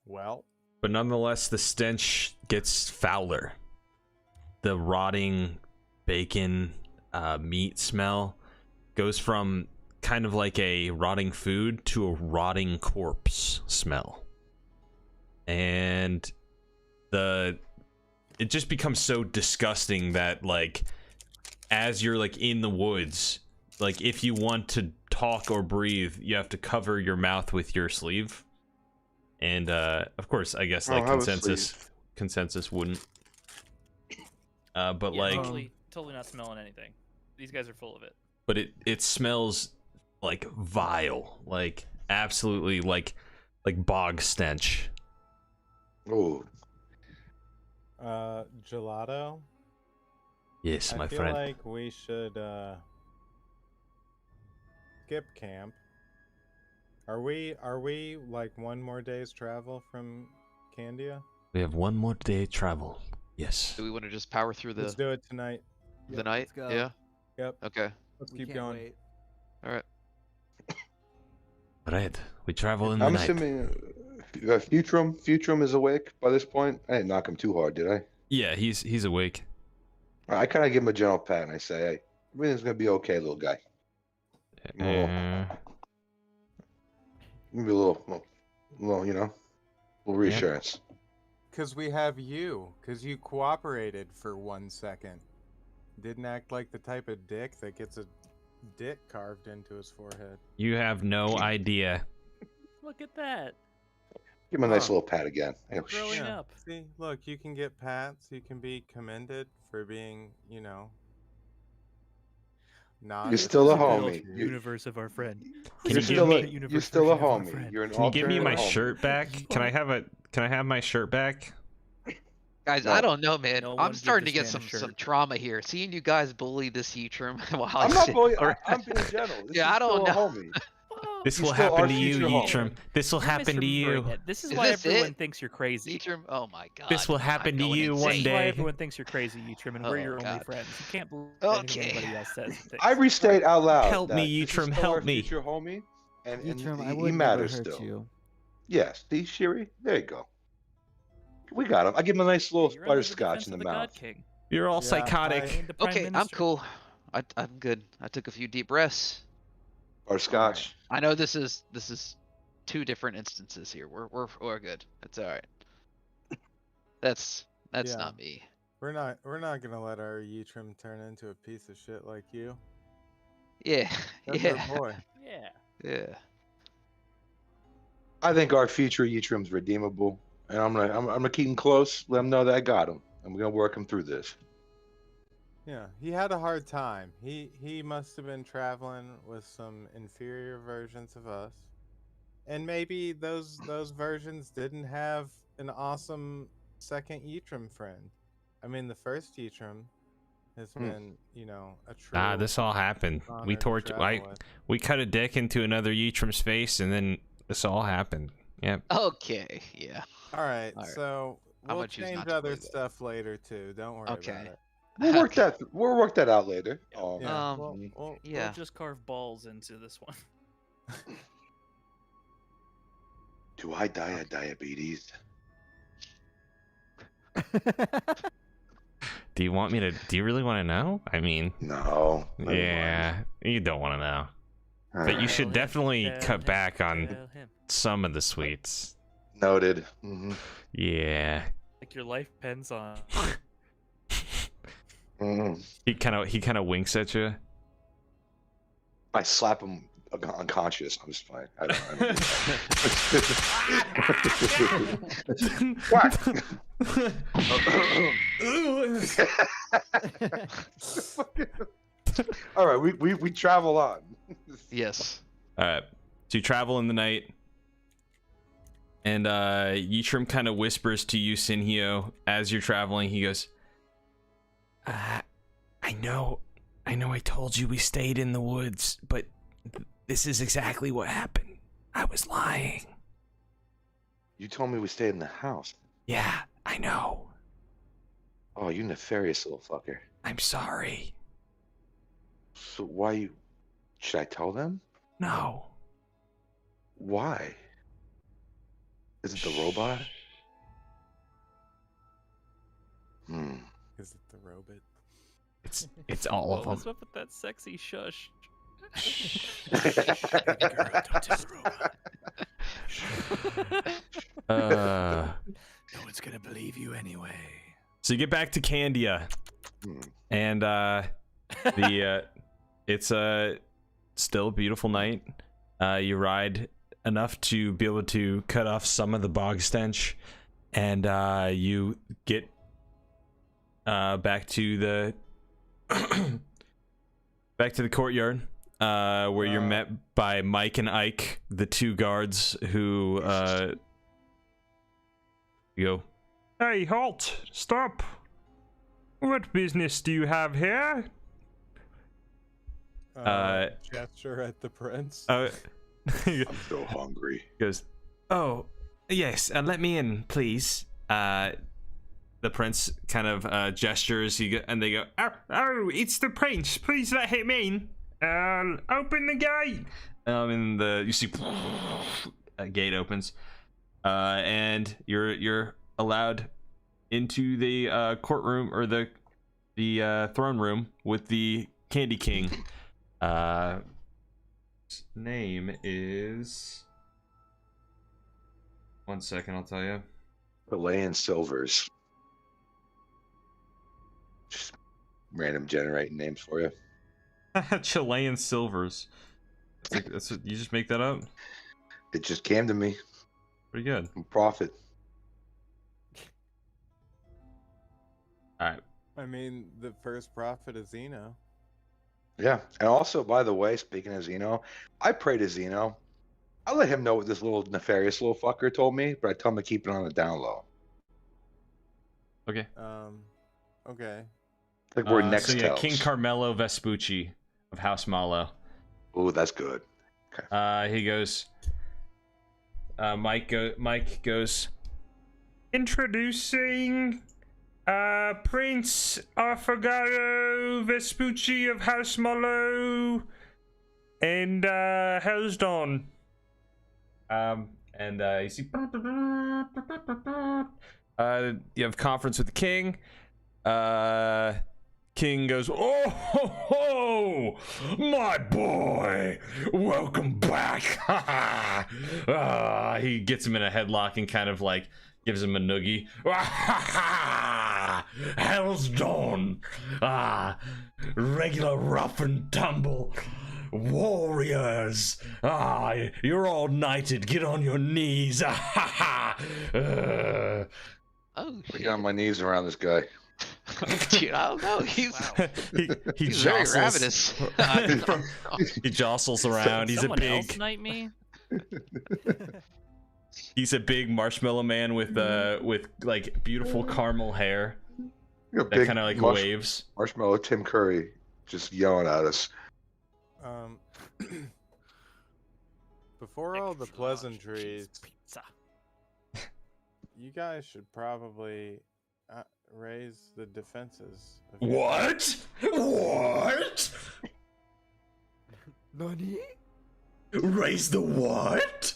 Well, But nonetheless, the stench gets fouler. The rotting bacon meat smell goes from kind of like a rotting food to a rotting corpse smell. And it just becomes so disgusting that, like, as you're like in the woods, like if you want to talk or breathe, you have to cover your mouth with your sleeve. And of course, I guess like consensus wouldn't. But Yeah, like, totally not smelling anything. These guys are full of it. but it smells like vile, like absolutely like bog stench. Oh, gelato. Yes, my I feel friend. like we should skip camp. Are we like one more day's travel from Candia? We have one more day travel. Yes. Do we want to just power through Let's the do it tonight. night? let's go. Yeah. Yep. Okay. Let's We keep can't going. wait. All right. Right. We travel in the I'm night. assuming Futrum is awake by this point. I didn't knock him too hard, did I? Yeah, he's awake. I kind of give him a general pat and I say, "Hey, everything's gonna be okay, little guy." Maybe a little, you know, a little reassurance. Because we have you. Because you cooperated for 1 second. Didn't act like the type of dick that gets a dick carved into his forehead. You have no idea. Look at that. Give him a nice Huh. little pat again. Hey, Growing up. See, look, you can get pats. You can be commended for being, you know, not. You're still a This is the homie. alternate universe of our friend. Can You're you still give a, me- you're still a Universe version of our homie. friend. You're an Can you give me my alternate homie. shirt back? Can I have my shirt back? Guys, No. I don't know, man. No one I'm give starting to this get man a some shirt. trauma here. Seeing you guys bully this Utrum while I'm I not sit bullying. around- I'm being gentle. This Yeah, is I don't still know. a homie. This You will still happen are to you, future homie. Yitram. This will You're happen to you. misremembering it. This is Is why this everyone it? thinks you're crazy. Utrum, oh my god. This will I'm happen to going you insane. one This is why day. everyone thinks you're crazy, Utrim, and we're Oh, your only God. friends. You can't believe anything Okay. anybody else says. and thinks. I restate out loud. Help me, that this is Yitram, still help our me. Future homie, and Yitram, I he would never matters hurt still. you. Yes, see, Shiri, there you go. We got him. I give him a nice little You're under the butterscotch defense in of the God mouth. King. You're all Yeah, psychotic. The Prime Okay, I'm Minister. cool. I'm good. I took a few deep breaths. Butterscotch. I know this is two different instances here. We're good. That's all right. That's Yeah. not me. We're not gonna let our Yitram turn into a piece of shit like you. Yeah. That's Yeah. our boy. Yeah. Yeah. I think our future Yitram's redeemable, and I'm gonna keep him close. Let him know that I got him. I'm gonna work him through this. Yeah, he had a hard time. He must have been traveling with some inferior versions of us, and maybe those versions didn't have an awesome second Yitram friend. I mean, the first Yitram has been, you know, a true. This all happened. honor We to travel with. we cut a dick into another Yitram's face, and then this all happened. Yep. Okay. Yeah. All right, All right. so I'm we'll gonna choose change not to other believe that. stuff later too. Don't worry Okay. about it. We'll work that out later. Oh, Yeah, Um, we'll- Yeah. We'll just carve balls into this one. do I die of diabetes? Do you want me to? Do you really want to know? I mean, No. never mind. yeah, you don't want to know. All But you right. should definitely Tell cut him, back on tell him. some of the sweets. Noted. Mm-hmm. Yeah. Like your life depends on. Mm-hmm. He kind of winks at you. I slap him unconscious. I'm just fine. I don't. All right, we travel on. Yes. All right. So you travel in the night, and Yitrim kind of whispers to you, Senhyo, as you're traveling. He goes, I know I told you we stayed in the woods, but this is exactly what happened. I was lying. You told me we stayed in the house. Yeah, I know. Oh, you nefarious little fucker. I'm sorry. So why you... Should I tell them? No. Why? Is it the robot? Is it the robot? It's all of What's them. up with that sexy shush? Baby girl, don't tell the robot. No one's gonna believe you anyway. So you get back to Candia, and it's still a beautiful night. You ride enough to be able to cut off some of the bog stench, and you get back to the courtyard, where you're met by Mike and Ike, the two guards who go, "Hey, halt! Stop! What business do you have here?" Gesture at the prince. I'm so hungry. He goes, "Oh, yes, let me in, please." The prince kind of gestures, and they go, "Oh, it's the prince. Please let him in. Open the gate." And you see a gate opens, and you're allowed into the courtroom, or the throne room, with the Candy King. His name is... One second, I'll tell you. Chilean silvers. Just random generating names for you. Chilean silvers. That's what, you just make that up? It just came to me. Pretty good. I'm a prophet. Alright. I mean, the first prophet is Zeno. Yeah, and also, by the way, speaking of Zeno, I pray to Zeno. I let him know what this little nefarious little fucker told me, but I tell him to keep it on the down low. Okay. Okay. Like we're next so yeah, tells. King Carmelo Vespucci of House Malo. Ooh, that's good. Okay. He goes... Mike goes... "Introducing... Prince Affogato Vespucci of House Malo and Hellsdawn." And you see, you have conference with the king. King goes, "Oh ho ho, my boy, welcome back." He gets him in a headlock and kind of like gives him a noogie. "Hell's dawn. Regular rough and tumble warriors. You're all knighted. Get on your knees." Oh, I shit. got on my knees around this guy. Dude, I don't know. He's He's very jostles. ravenous. He jostles around. He's Someone a else big. knight me? He's a big marshmallow man with like beautiful caramel hair that kind of like waves. Marshmallow Tim Curry just yelling at us. Before all the pleasantries, Pizza. you guys should probably raise the defenses. What? What? Nani? Raise the what?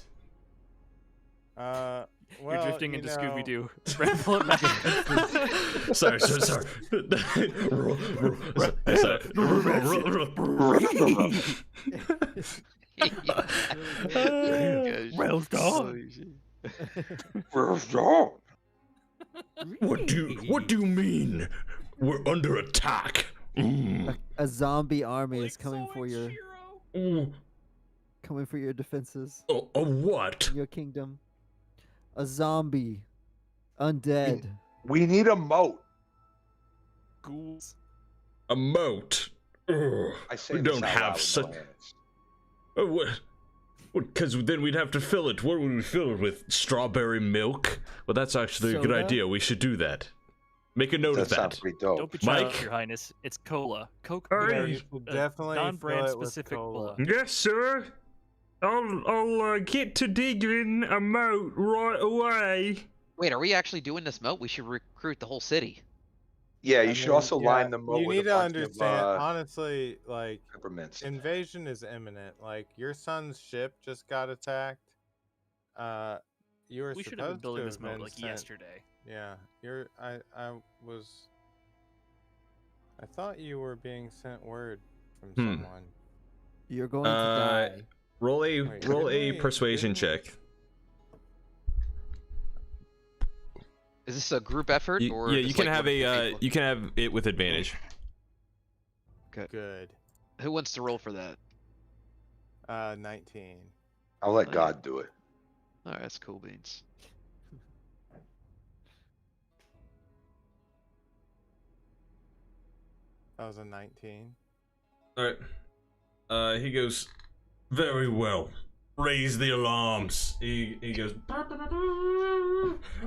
Well, You're drifting into know, Scooby Doo. Ramble it back. Sorry. Well done. Where's John? What do you mean? We're under attack. A zombie army is coming for your Mm, defenses. a what? in your kingdom. A zombie, undead. We need a moat. Ghouls. A moat? Ugh, I say we this don't out have loud with such. no hands. What? Because then we'd have to fill it. What would we fill it with? Strawberry milk? Well, that's actually a good Soda? idea. We should do that. Make a note That of that. sounds pretty dope. Don't be childish, Mike? Your Highness. It's cola. Coke. All right. Yeah, or, you should uh, definitely non-brand fill it with specific cola. cola. Yes, sir. I'll get to digging a moat right away. Wait, are we actually doing this moat? We should recruit the whole city. Yeah, I you should mean, also yeah, line the moat You with need a to bunch understand, of honestly, like, peppermints. invasion is imminent. Like, your son's ship just got attacked. You were We should have been supposed building to this have moat been like sent. yesterday. Yeah, I thought you were being sent word from someone. You're going to die. Roll a Wait, roll didn't a we- persuasion didn't- check. Is this a group effort? Or Yeah, just you can like have one a individual? you can have it with advantage. Good. Who wants to roll for that? 19. I'll let Oh, God do it. All right, that's cool beans. That was a 19. All right. He goes, very well. Raise the alarms. He goes,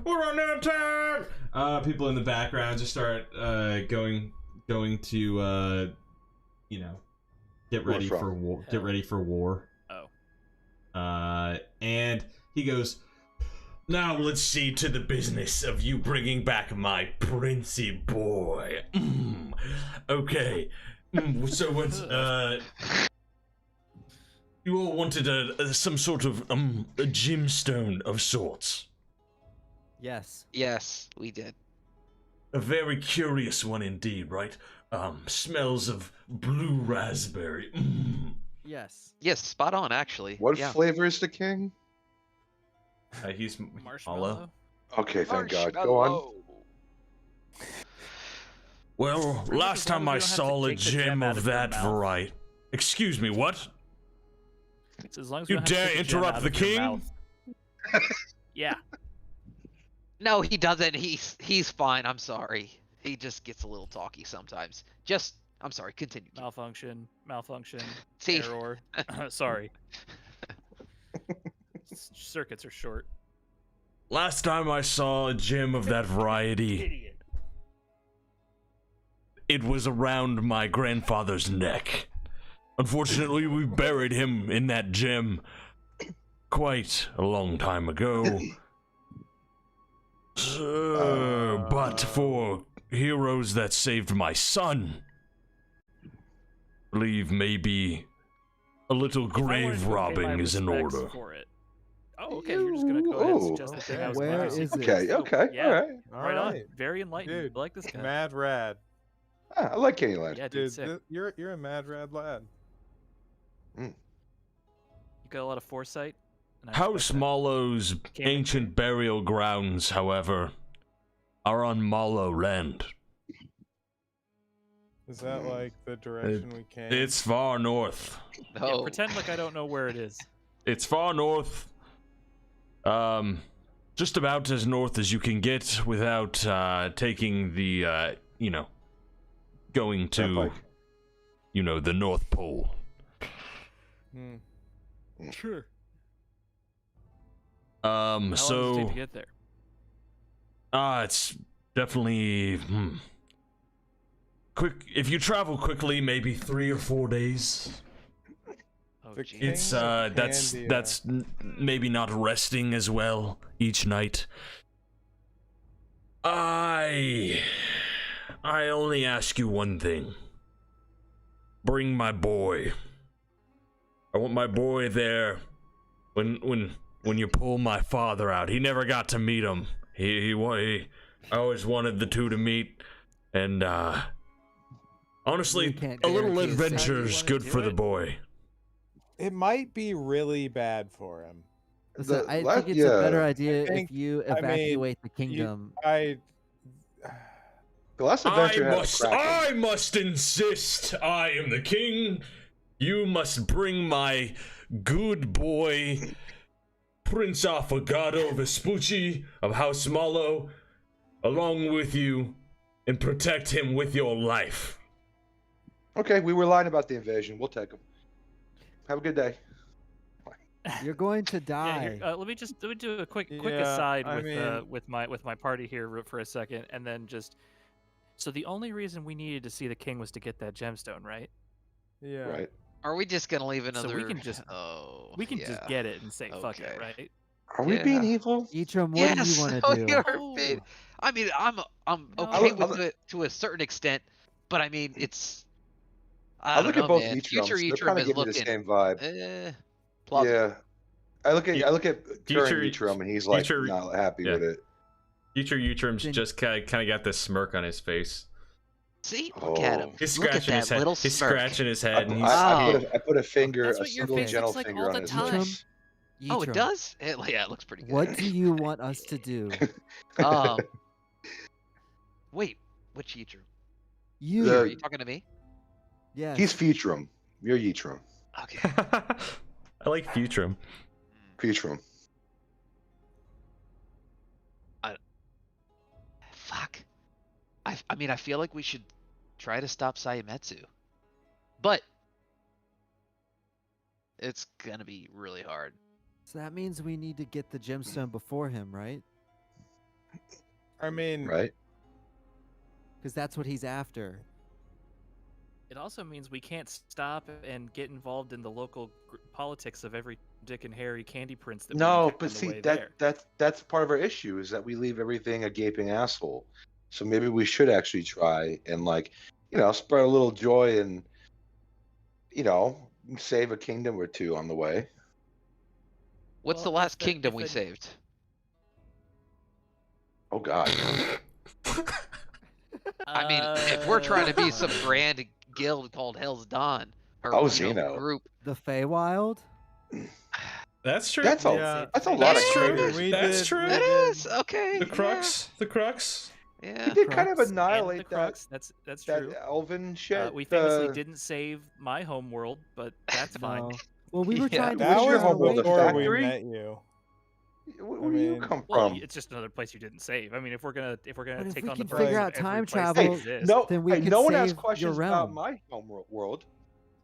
we're under attack. People in the background just start going to get ready from? for war. Get ready for war. Oh. And he goes, now let's see to the business of you bringing back my princey boy. Okay. So what? You all wanted some sort of a gemstone of sorts. Yes. Yes, we did. A very curious one indeed, right? Smells of blue raspberry. Yes. Yes, spot on actually. What yeah. flavor is the king? He's Marshmallow. Okay, thank God. Go on. Marshmallow. Well, Pretty much last as long time as I we don't have to saw a take the gem gem out of of your that mouth. variety. Excuse me, what? It's as long as You we don't have to dare take the gem interrupt out the of your king? mouth. Yeah. No, he doesn't. He's fine. I'm sorry. He just gets a little talky sometimes. I'm sorry. Continue. Malfunction. See, Error. Sorry. Circuits are short. Last time I saw a gem of that variety, Idiot. it was around my grandfather's neck. Unfortunately, we buried him in that gem quite a long time ago. But for heroes that saved my son, I believe maybe a little If I wanted grave to pay my robbing is in respects order. For it. Oh, okay. You're just gonna go ahead and Ooh, suggest the thing I was Where going to. is it? Okay, okay, Yeah. all right. Right on. Alright. Very enlightened. Dude, I like this guy. Mad rad. Ah, I like Candyland. Yeah, dude. Dude, Sick. you're a mad rad lad. You got a lot of foresight. and I House respect that. Mallow's Can't ancient burial grounds, however, are on Mallow land. Is that like the direction we came? It's far north. Yeah, no. pretend like I don't know where it is. It's far north. Just about as north as you can get without taking the going to Sounds like- the North Pole. Hmm. Sure. How long does it take So to get there? it's definitely quick. If you travel quickly, maybe 3 or 4 days. Oh, The geez. It's Kings of that's Candia. maybe not resting as well each night. I only ask you one thing. Bring my boy. I want my boy there when you pull my father out. He never got to meet him. I always wanted the two to meet, and honestly, You can't a little guarantee his adventure safety. is You wanna good do for the it? boy. It might be really bad for him. Listen, I last- think it's a better yeah, idea think- if you I mean, evacuate the kingdom. the last adventure had a kraken. I must insist. I am the king. You must bring my good boy, Prince Affogato Vespucci of House Mallow, along with you, and protect him with your life. Okay, we were lying about the invasion. We'll take him. Have a good day. You're going to Yeah, die. let me do a quick Yeah, aside I with mean- with my party here for a second, and then just so the only reason we needed to see the king was to get that gemstone, right? Yeah. Right. Are we just gonna leave another? So we can just Oh, we can just yeah. get it and say fuck it, Okay. right? Are we being Yeah. evil? Eitram, what Yes, do you want to so do? you're being- I mean, I'm No. okay I'm- with it to a certain extent, but I mean, it's. I don't look know, at both man. Eatrums. Future They're Eatrum kind of is giving me the looking. same vibe. Plausible. Yeah. I look at current Future- Eatrum and he's like future- not happy yeah. with it. Future Utrim's Then- just kind of got this smirk on his face. See, look at him. Oh. He's Look at scratching his that head. little He's smirk. scratching his I, head, and he's. I put a finger, That's a what your single face gentle looks like finger all on the his time. lips. Oh, it Eitram, does. Yeah, it looks pretty good. What do you want us to do? Um. Wait, which Eatrum? You. Are you talking to me? Yes. He's Futrum. You're Eatrum. Okay. I like Futrum. Futrum. Fuck. I mean, I feel like we should try to stop Sayametsu, but it's gonna be really hard. So that means we need to get the gemstone before him, right? I mean, Right? Because that's what he's after. It also means we can't stop and get involved in the local politics of every Dick and Harry candy prince that we No, encounter but on the see way there. that's part of our issue is that we leave everything a gaping asshole. So maybe we should actually try and spread a little joy and save a kingdom or two on the way. What's Well, the last if the- kingdom if we the- saved? Oh God. I mean, if we're trying to be some Uh, grand guild called Hell's Dawn, or Oh, Xeno. group, The Feywild? That's true. That's a Yeah. that's a lot of That's true. traitors. That's true. it is okay. The crux. The crux. Yeah. He did kind of Crux. and annihilate the that crux. That's that true. elven shit. We famously didn't save my home world, but that's fine. No. Well, we were Yeah. trying to That that push was was him your away before from we factory? met you. Where do you mean- come Well, from? it's just another place you didn't save. I mean, if we're gonna But if take we on the can burden figure of out every time place that travel, exists- No, then we hey, could no one save asked your questions about realm. my home world.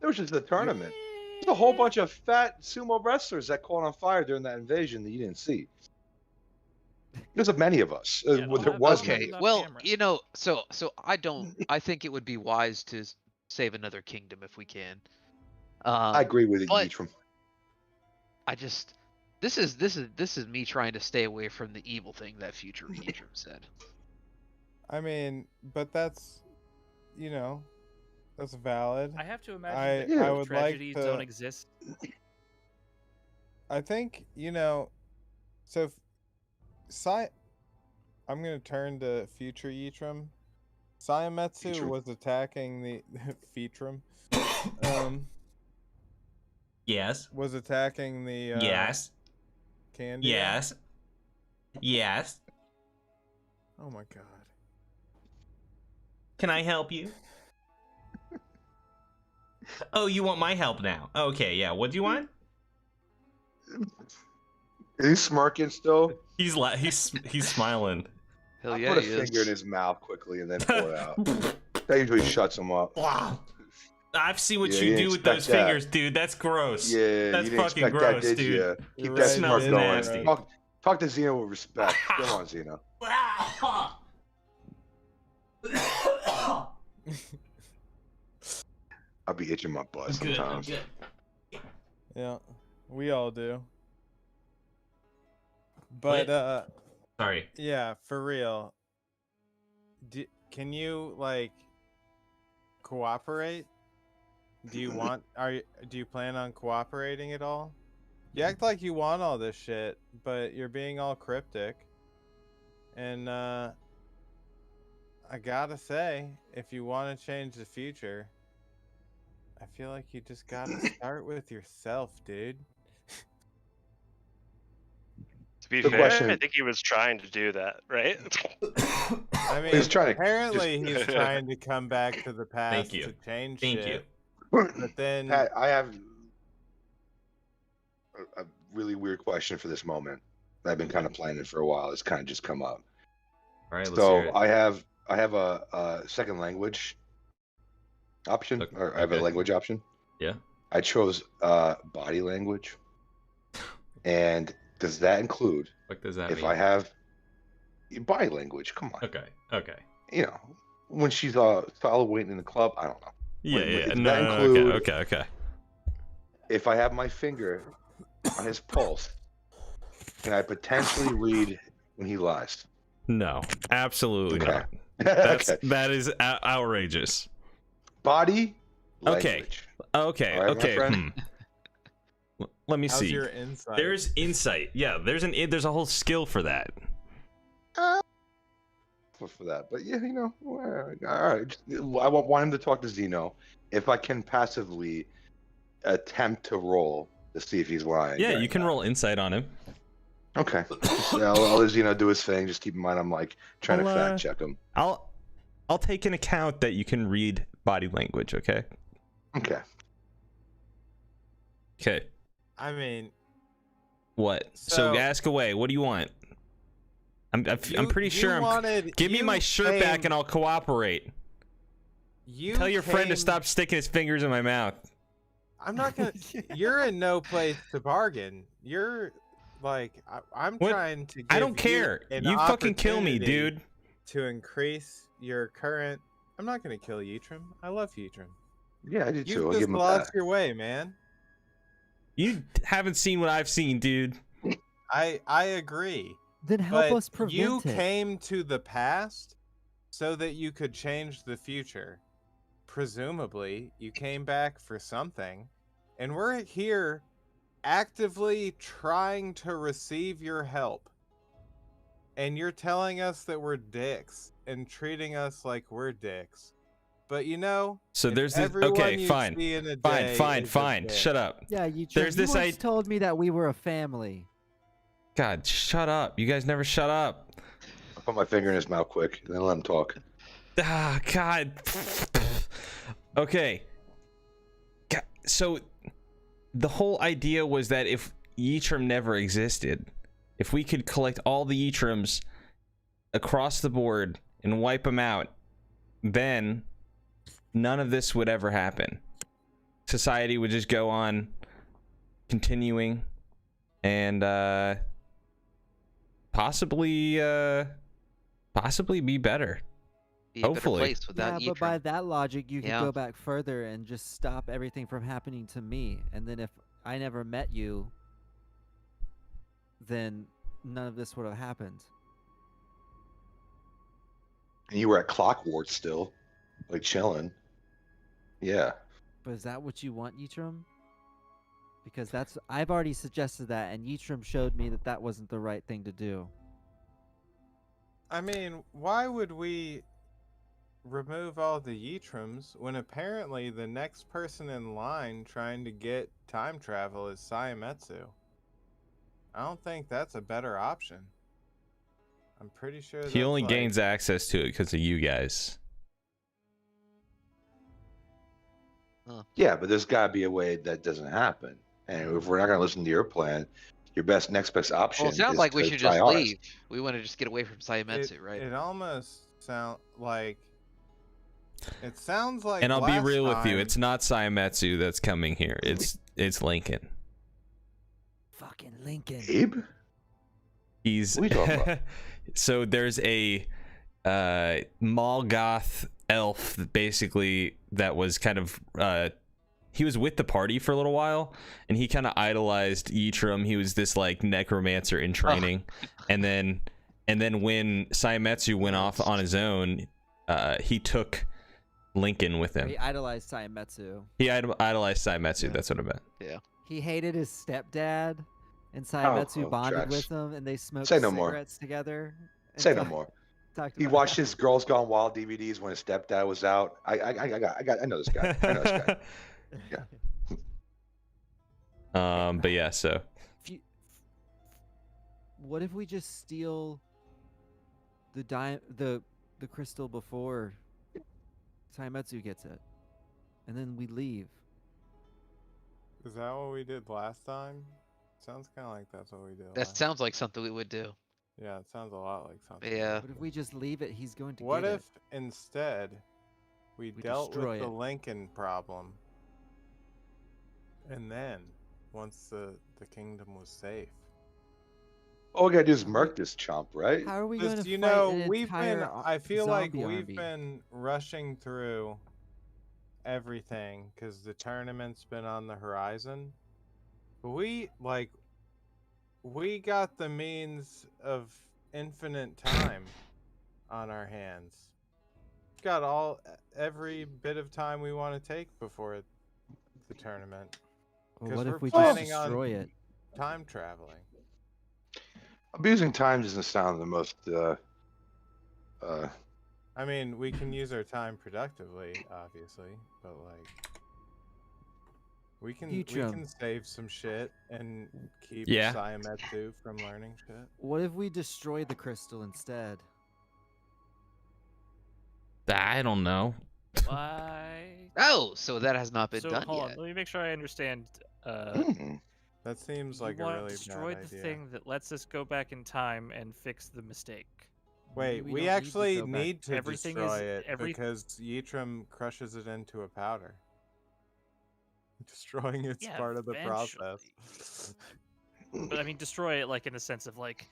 There was just a tournament. There's a whole bunch of fat sumo wrestlers that caught on fire during that invasion that you didn't see. There's many of us. Yeah, Well, there I'll was have many. Okay. off Well, camera. so I don't. I think it would be wise to save another kingdom if we can. I agree with you, but- Eatram. I just. This is me trying to stay away from the evil thing that future Eatrum said. I mean, but that's that's valid. I have to I imagine Yeah. that I those would like tragedies don't to. exist. I think so. I'm gonna turn to future Eatram. Sayametsu Eatram. was attacking the Featrum. Yes. Was attacking the Yes. candy. Yes. Yes. Oh my god. Can I help you? Oh, you want my help now? Okay, yeah. What do you want? Is he smirking still? He's smiling. Hell I yeah, put a he finger is. in his mouth quickly and then pull it out. That usually shuts him up. Wow. I've seen what Yeah, you you do didn't with those expect that. fingers, dude. That's gross. Yeah, That's you didn't fucking expect gross, that, did dude. you? You're Keep right, that it smirk smells going. nasty. Talk to Xeno with respect. Come on, Xeno. I'll be itching my butt sometimes. Yeah, we all do. But Sorry. yeah, for real. Can you cooperate? Do you plan on cooperating at all? You act like you want all this shit, but you're being all cryptic. And I gotta say, if you want to change the future, I feel like you just gotta start with yourself, dude. To be The fair, question- I think he was trying to do that, right? I mean, He's trying to apparently he's trying to come back to the past you. to change Thank shit. you. But then Pat, I have a really weird question for this moment. I've been kind of planning for a while. It's kind of just come up. All right, let's So hear it. I have a second language option, Okay. or I have a language option. Yeah. I chose body language. And does that include What does that if mean? I have body language? Come on. Okay. Okay. You know, when she's solid waiting in the club, I don't know. Yeah, Does yeah. that No, include- okay. If I have my finger on his pulse, can I potentially read when he lies? No, absolutely Okay. not. That's Okay. that is outrageous. Body Okay. language. Okay, All right, my okay. friend? Let me how's see. your insight? There's insight. Yeah, there's a whole skill for that. For that, but yeah, you know, all right. I want him to talk to Zeno. If I can passively attempt to roll to see if he's lying. Yeah, during you can that. roll insight on him. Okay. I'll let Zeno do his thing. Just keep in mind, I'm like trying to I'll, fact check him. I'll take an account that you can read body language. Okay. Okay. Okay. I mean, What? So So- ask away. What do you want? I'm pretty you sure. Give me you my shirt back came- and I'll cooperate. You Tell your friend to came- stop sticking his fingers in my mouth. I'm not gonna. You're in no place to bargain. You're like I'm What? trying to. Give I don't care. an You fucking kill me, opportunity dude. To increase your current. I'm not gonna kill Yitrim. I love Yitrim. Yeah, I do You too. I'll give just him a lost pat. your way, man. You haven't seen what I've seen, dude. I agree. Then help But us prevent you it. came to the past so that you could change the future. Presumably, you came back for something, and we're here actively trying to receive your help. And you're telling us that we're dicks and treating us like we're dicks. But you know, So if there's this. everyone Okay, you fine, see in a fine, day fine, is a fine. dick. Shut up. Yeah, you. There's you this once told me that we were a family. God, shut up. You guys never shut up. I'll put my finger in his mouth quick and then let him talk. Ah, God. Okay. So the whole idea was that if Yitrim never existed, if we could collect all the Yitrims across the board and wipe them out, then none of this would ever happen. Society would just go on continuing and possibly be better. Be a better Hopefully. place without Yeah, but by Yitrim. that logic, you could Yeah. go back further and just stop everything from happening to me. And then if I never met you, then none of this would have happened. And you were at Clockwart still, like chilling. Yeah. But is that what you want, Yitrim? Because I've already suggested that, and Yitrim showed me that that wasn't the right thing to do. I mean, why would we remove all the Yitrims when apparently the next person in line trying to get time travel is Sayametsu? I don't think that's a better option. I'm pretty sure He that's only like- gains access to it because of you guys. Yeah, but there's got to be a way that doesn't happen. And if we're not going to listen to your plan, your next best option. Well, it sounds is like we to should try just ours. leave. We want to just get away from Sayametsu, right? It almost sounds like. It sounds like. And I'll be last real with you, time- it's not Sayametsu that's coming here. It's Lincoln. Fucking Lincoln. Abe? He's What are you talking about? So there's a Malgoth elf basically that was kind of he was with the party for a little while, and he kind of idolized Yitrim. He was this like necromancer in training, and then when Sayametsu went off on his own, he took Lincoln with him. He idolized Sayametsu. He idolized Sayametsu. Yeah. That's what I meant. He hated his stepdad, and Sayametsu bonded tracks. with him, and they smoked Say no more. cigarettes together. and Say no talked- more. talked He about watched how- his Girls Gone Wild DVDs when his stepdad was out. I know this guy. I know this guy. But yeah, so Fu- What if we just steal the crystal before Taimetsu gets it, and then we leave? Is that what we did last time? Sounds kind of like that's what we did. That last. sounds like something we would do. Yeah, it sounds a lot like something. Yeah. What if we just leave it? He's going to What get if instead we dealt destroy with the it. Lincoln problem, and then once the kingdom was safe? All we gotta do is murk this chump, right? it. How are we going Because to you fight know an we've been. entire I feel like zombie we've army? been rushing through everything because the tournament's been on the horizon. But we got the means of infinite time on our hands. We've got every bit of time we want to take before the tournament. Well, 'Cause what we're if we just planning on destroy it? time traveling. Abusing time doesn't sound the most. I mean, we can use our time productively, obviously, but like we can save some shit and keep Yeah. Sayametsu from learning shit. What if we destroy the crystal instead? I don't know. Why? Oh, so that has not been So done hold yet. on, let me make sure I understand. That seems You like a want to really destroy bad the idea. thing that lets us go back in time and fix the mistake. Wait, Maybe we don't need to actually go back. need to Everything destroy is- it because Yitram crushes it into a powder. Destroying it's Yeah, part of the process. eventually. But I mean, destroy it like in the sense of like,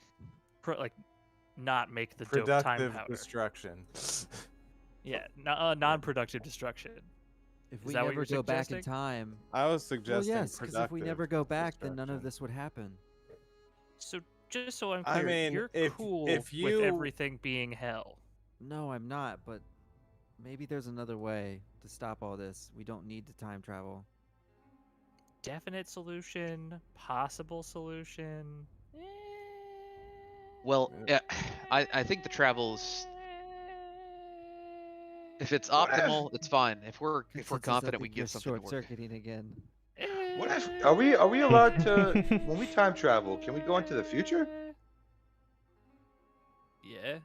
not make the dope time Productive powder. destruction. Yeah, non-productive destruction. If Is we that what never you're go back in suggesting? time, I was well, suggesting yes, because if we never go back, then none of this would happen. So just so I'm I clear, mean, you're if cool you- with everything being hell. No, I'm not. But maybe there's another way to stop all this. We don't need to time travel. Definite solution, possible solution. Well, yeah, I think the travels. If it's optimal, it's fine. If we're Consensus, I confident we think can you're get something to work. short-circuiting again. What if, are we allowed to when we time travel? Can we go into the future? Yeah.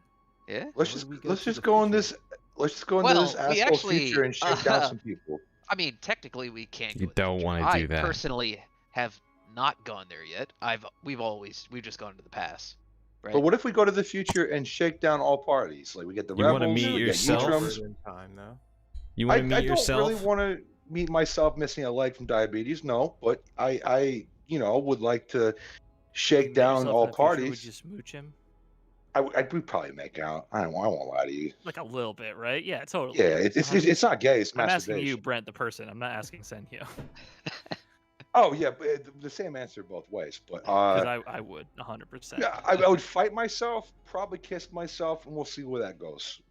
Yeah. Let's Where do we go let's to just the go in future? this. Let's just go into this Well, we asshole actually, future and shake down some people. I mean, technically we can't. You go in the don't future. wanna do I that. personally have not gone there yet. We've just gone to the past. Right. But what if we go to the future and shake down all parties? Like we get the You rebels, wanna meet we get yourself? Yittrams. in time, though. You want I to meet don't yourself? really want to meet myself missing a leg from diabetes, no. But I would like to shake Meet down yourself in all the future, parties. Would you smooch him? We'd probably make out. I won't lie to you. Like a little bit, right? Yeah, totally. Yeah, it's not gay. It's I'm asking masturbation. you, Brent, the person. I'm not asking Senhyo. Oh yeah, but the same answer both ways. But Because I would 100%. yeah, I would fight myself, probably kiss myself, and we'll see where that goes.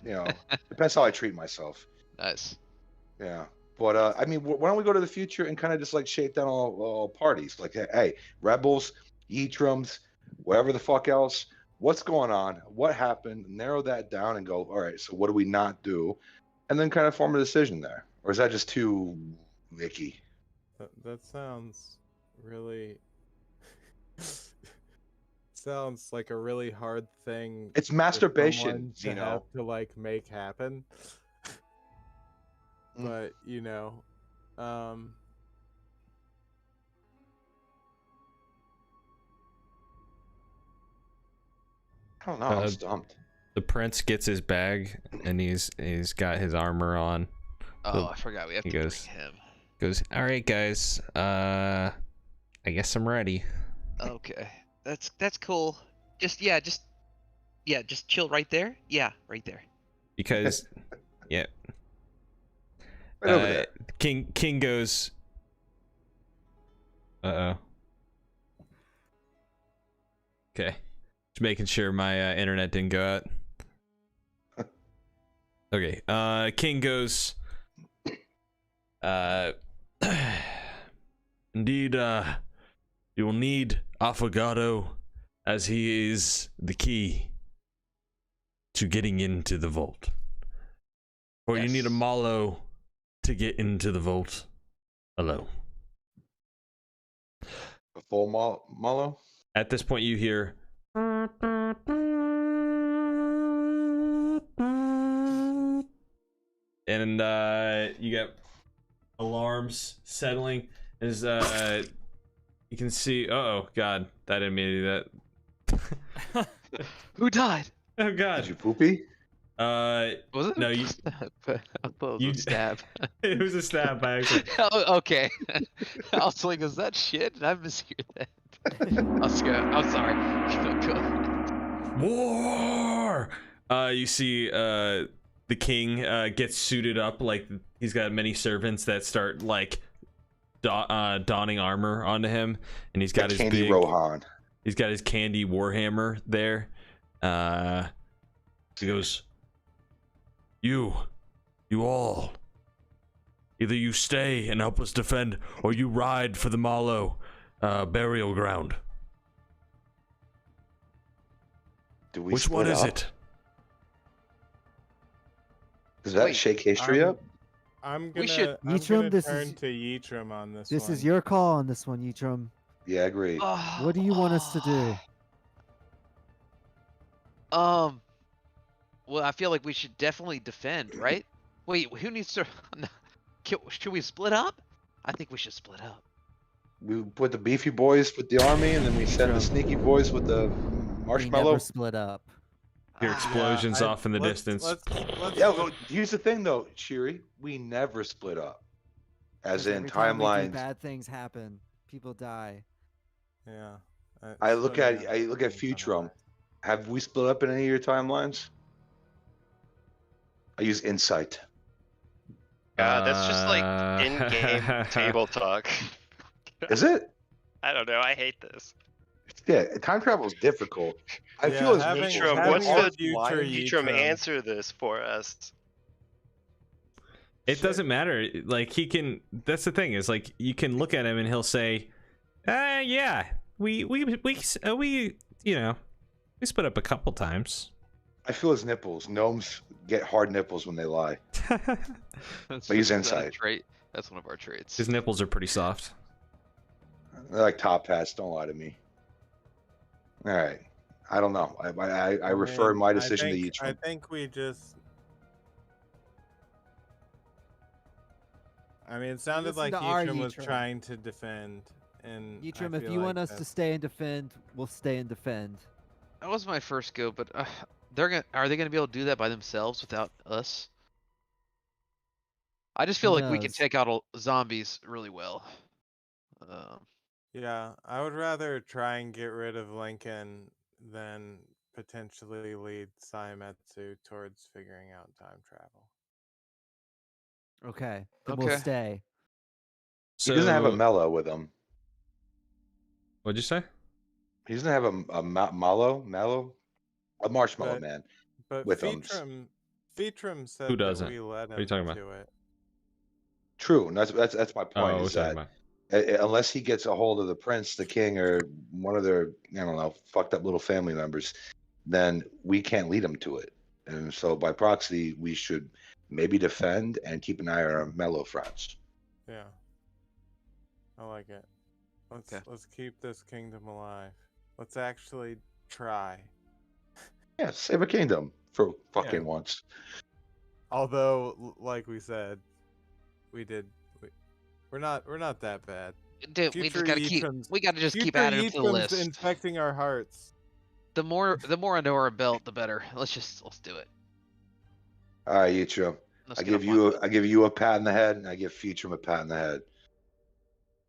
You know, depends how I treat myself. Nice. Yeah, but I mean, why don't we go to the future and kind of just like shake down all parties? Like, hey, rebels, Yittrams, whatever the fuck else. What's going on? What happened? Narrow that down and go. All right, so what do we not do? And then kind of form a decision there. Or is that just too icky? That sounds really. Sounds like a really hard thing. It's for masturbation, someone to have to like make happen. But I don't know. I'm stumped. The prince gets his bag and he's got his armor on. Oh, I forgot. We have to bring him. Goes, all right, guys. I guess I'm ready. Okay, that's cool. Just chill right there. Yeah, right there. Because, yeah. Right over there. King goes. Uh-oh. Okay. Just making sure my internet didn't go out. Okay. King goes. Indeed, you will need Affogato, as he is the key to getting into the vault. Or you need a Malo to get into the vault alone. A full Malo? At this point, you hear And you get alarms settling as you can see. Oh God, that didn't mean to do that. Who died? Oh Did God. you poopy? Was it? No, you. I thought it was a stab. It was a stab by accident. Oh, okay. I was like, is that shit? Did I mishear that? I'm sorry. Go ahead. War. You see, the king gets suited up like he's got many servants that start like donning armor onto him, and he's got his Candy big, Rohan. he's got his candy warhammer there. He goes, you all, either you stay and help us defend, or you ride for the Malo burial ground. Do we Which one split is up? it? Does that Wait, shake history up? I'm We gonna, should- I'm Yitram, gonna this turn is- to Yitram on this This one. is your call on this one, Yitram. Yeah, I agree. What do you want us to do? Well, I feel like we should definitely defend, right? Wait, who needs to? Should we split up? I think we should split up. We put the beefy boys with the army, and then we send the sneaky boys with the We marshmallow. never split up. Hear explosions off in the distance. Let's Yeah, well, here's the thing, though, Shiri. We never split up. As 'Cause in every time we do, timelines. bad things happen. People die. Yeah. I look at things Futrum. Have we split up in any of your timelines? I use insight. God, that's just like in-game table talk. Is it? I don't know. I hate this. Yeah, time travel is difficult. I Yeah, feel as having- Yitram, having what's a the future Yitram Yitram. answer this for us? It doesn't matter. Like he can. That's the thing. Is like you can look at him and he'll say, yeah, we you know, we split up a couple times." I feel his nipples. Gnomes get hard nipples when they lie. That's But he's is that a inside. trait? That's one of our traits. His nipples are pretty soft. They're like top hats. Don't lie to me. All right. I don't know. I refer mean, my decision I to think, I Yitram. think we just. I mean, it sounded Listen like to our Yitram was Yitram. trying to defend, and I Yitram, if feel you like want us to that's- stay and defend, we'll stay and defend. That was my first go, but are they gonna be able to do that by themselves without us? I just feel Who like we can knows? take out zombies really well. Yeah, I would rather try and get rid of Lincoln than potentially lead Saimetsu towards figuring out time travel. Okay, then Okay. we'll stay. He doesn't have a mellow with him. What'd you say? He doesn't have a mallow, a marshmallow But- man. But With Featrum said Who that doesn't? we let him What are you talking about? do it. True, and that's my Oh, point. we're Is talking that about. unless he gets a hold of the prince, the king, or one of their fucked up little family members, then we can't lead him to it. And so by proxy, we should maybe defend and keep an eye on our mellow friends. Yeah. I like it. Let's keep this kingdom alive. Let's actually try. Yeah, save a kingdom for fucking once. Although, like we said, we're not that bad. Dude, we Future just gotta Yitram's- we gotta just keep Future adding them to the Yitram's list. infecting our hearts. The more under our belt, the better. Let's do it. All right, Yitram. Let's I get give up on you a pat in the head, and I give Featurum a pat in the head.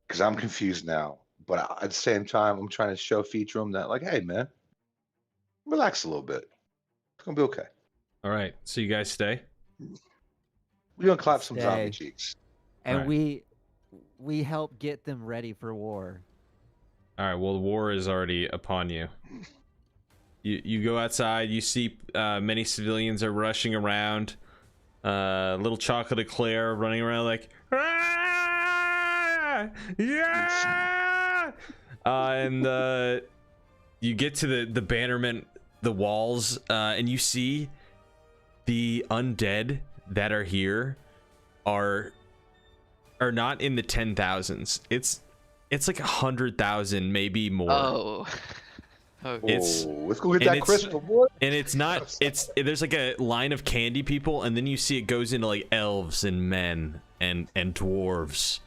Because I'm confused now. But at the same time, I'm trying to show Featurum that, like, hey, man, relax a little bit. It's going to be okay. All right, so you guys stay. We're going to clap some zombie Stay. cheeks. And Alright. we help get them ready for war. All right. Well, the war is already upon you. You go outside. You see many civilians are rushing around. Little chocolate eclair running around like, "Ah! Yeah!" And you get to the bannerment, the walls, and you see the undead that are here are not in the 10,000s. It's like 100,000, maybe more. Oh. Oh, It's- let's go get and that it's- crystal, boy. And it's not. There's like a line of candy people, and then you see it goes into like elves and men and dwarves,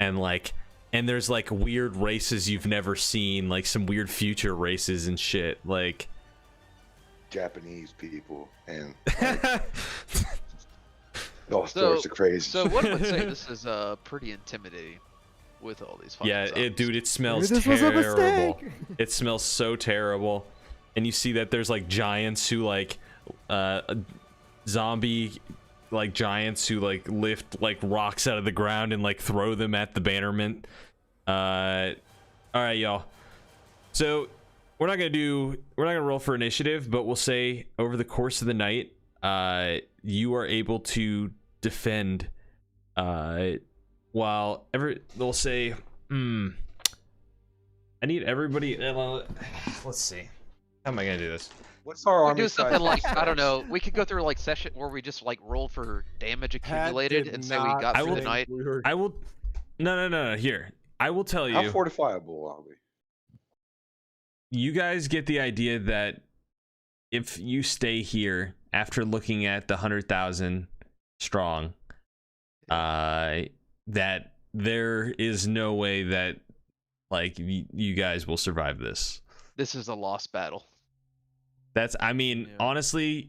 and there's like weird races you've never seen, like some weird future races and shit. Like Japanese people and all sorts of crazy. So one would say this is pretty intimidating with all these. yeah, zombies. dude, it smells This was a terrible. mistake. It smells so terrible, and you see that there's like giants who like zombie like giants who like lift like rocks out of the ground and like throw them at the bannerman. All right, y'all. So we're not gonna roll for initiative, but we'll say over the course of the night, you are able to defend. While they'll say, I need everybody. Let's see. How am I gonna do this? What's our We army do something size? like I don't know. We could go through like session where we just like roll for damage accumulated did and say we not got through the think night. we were- I will. No. Here, I will tell How you. fortifiable are we? You guys get the idea that if you stay here after looking at the 100,000 strong, that there is no way that like you guys will survive this. This is a lost battle. That's, I mean, Yeah. honestly,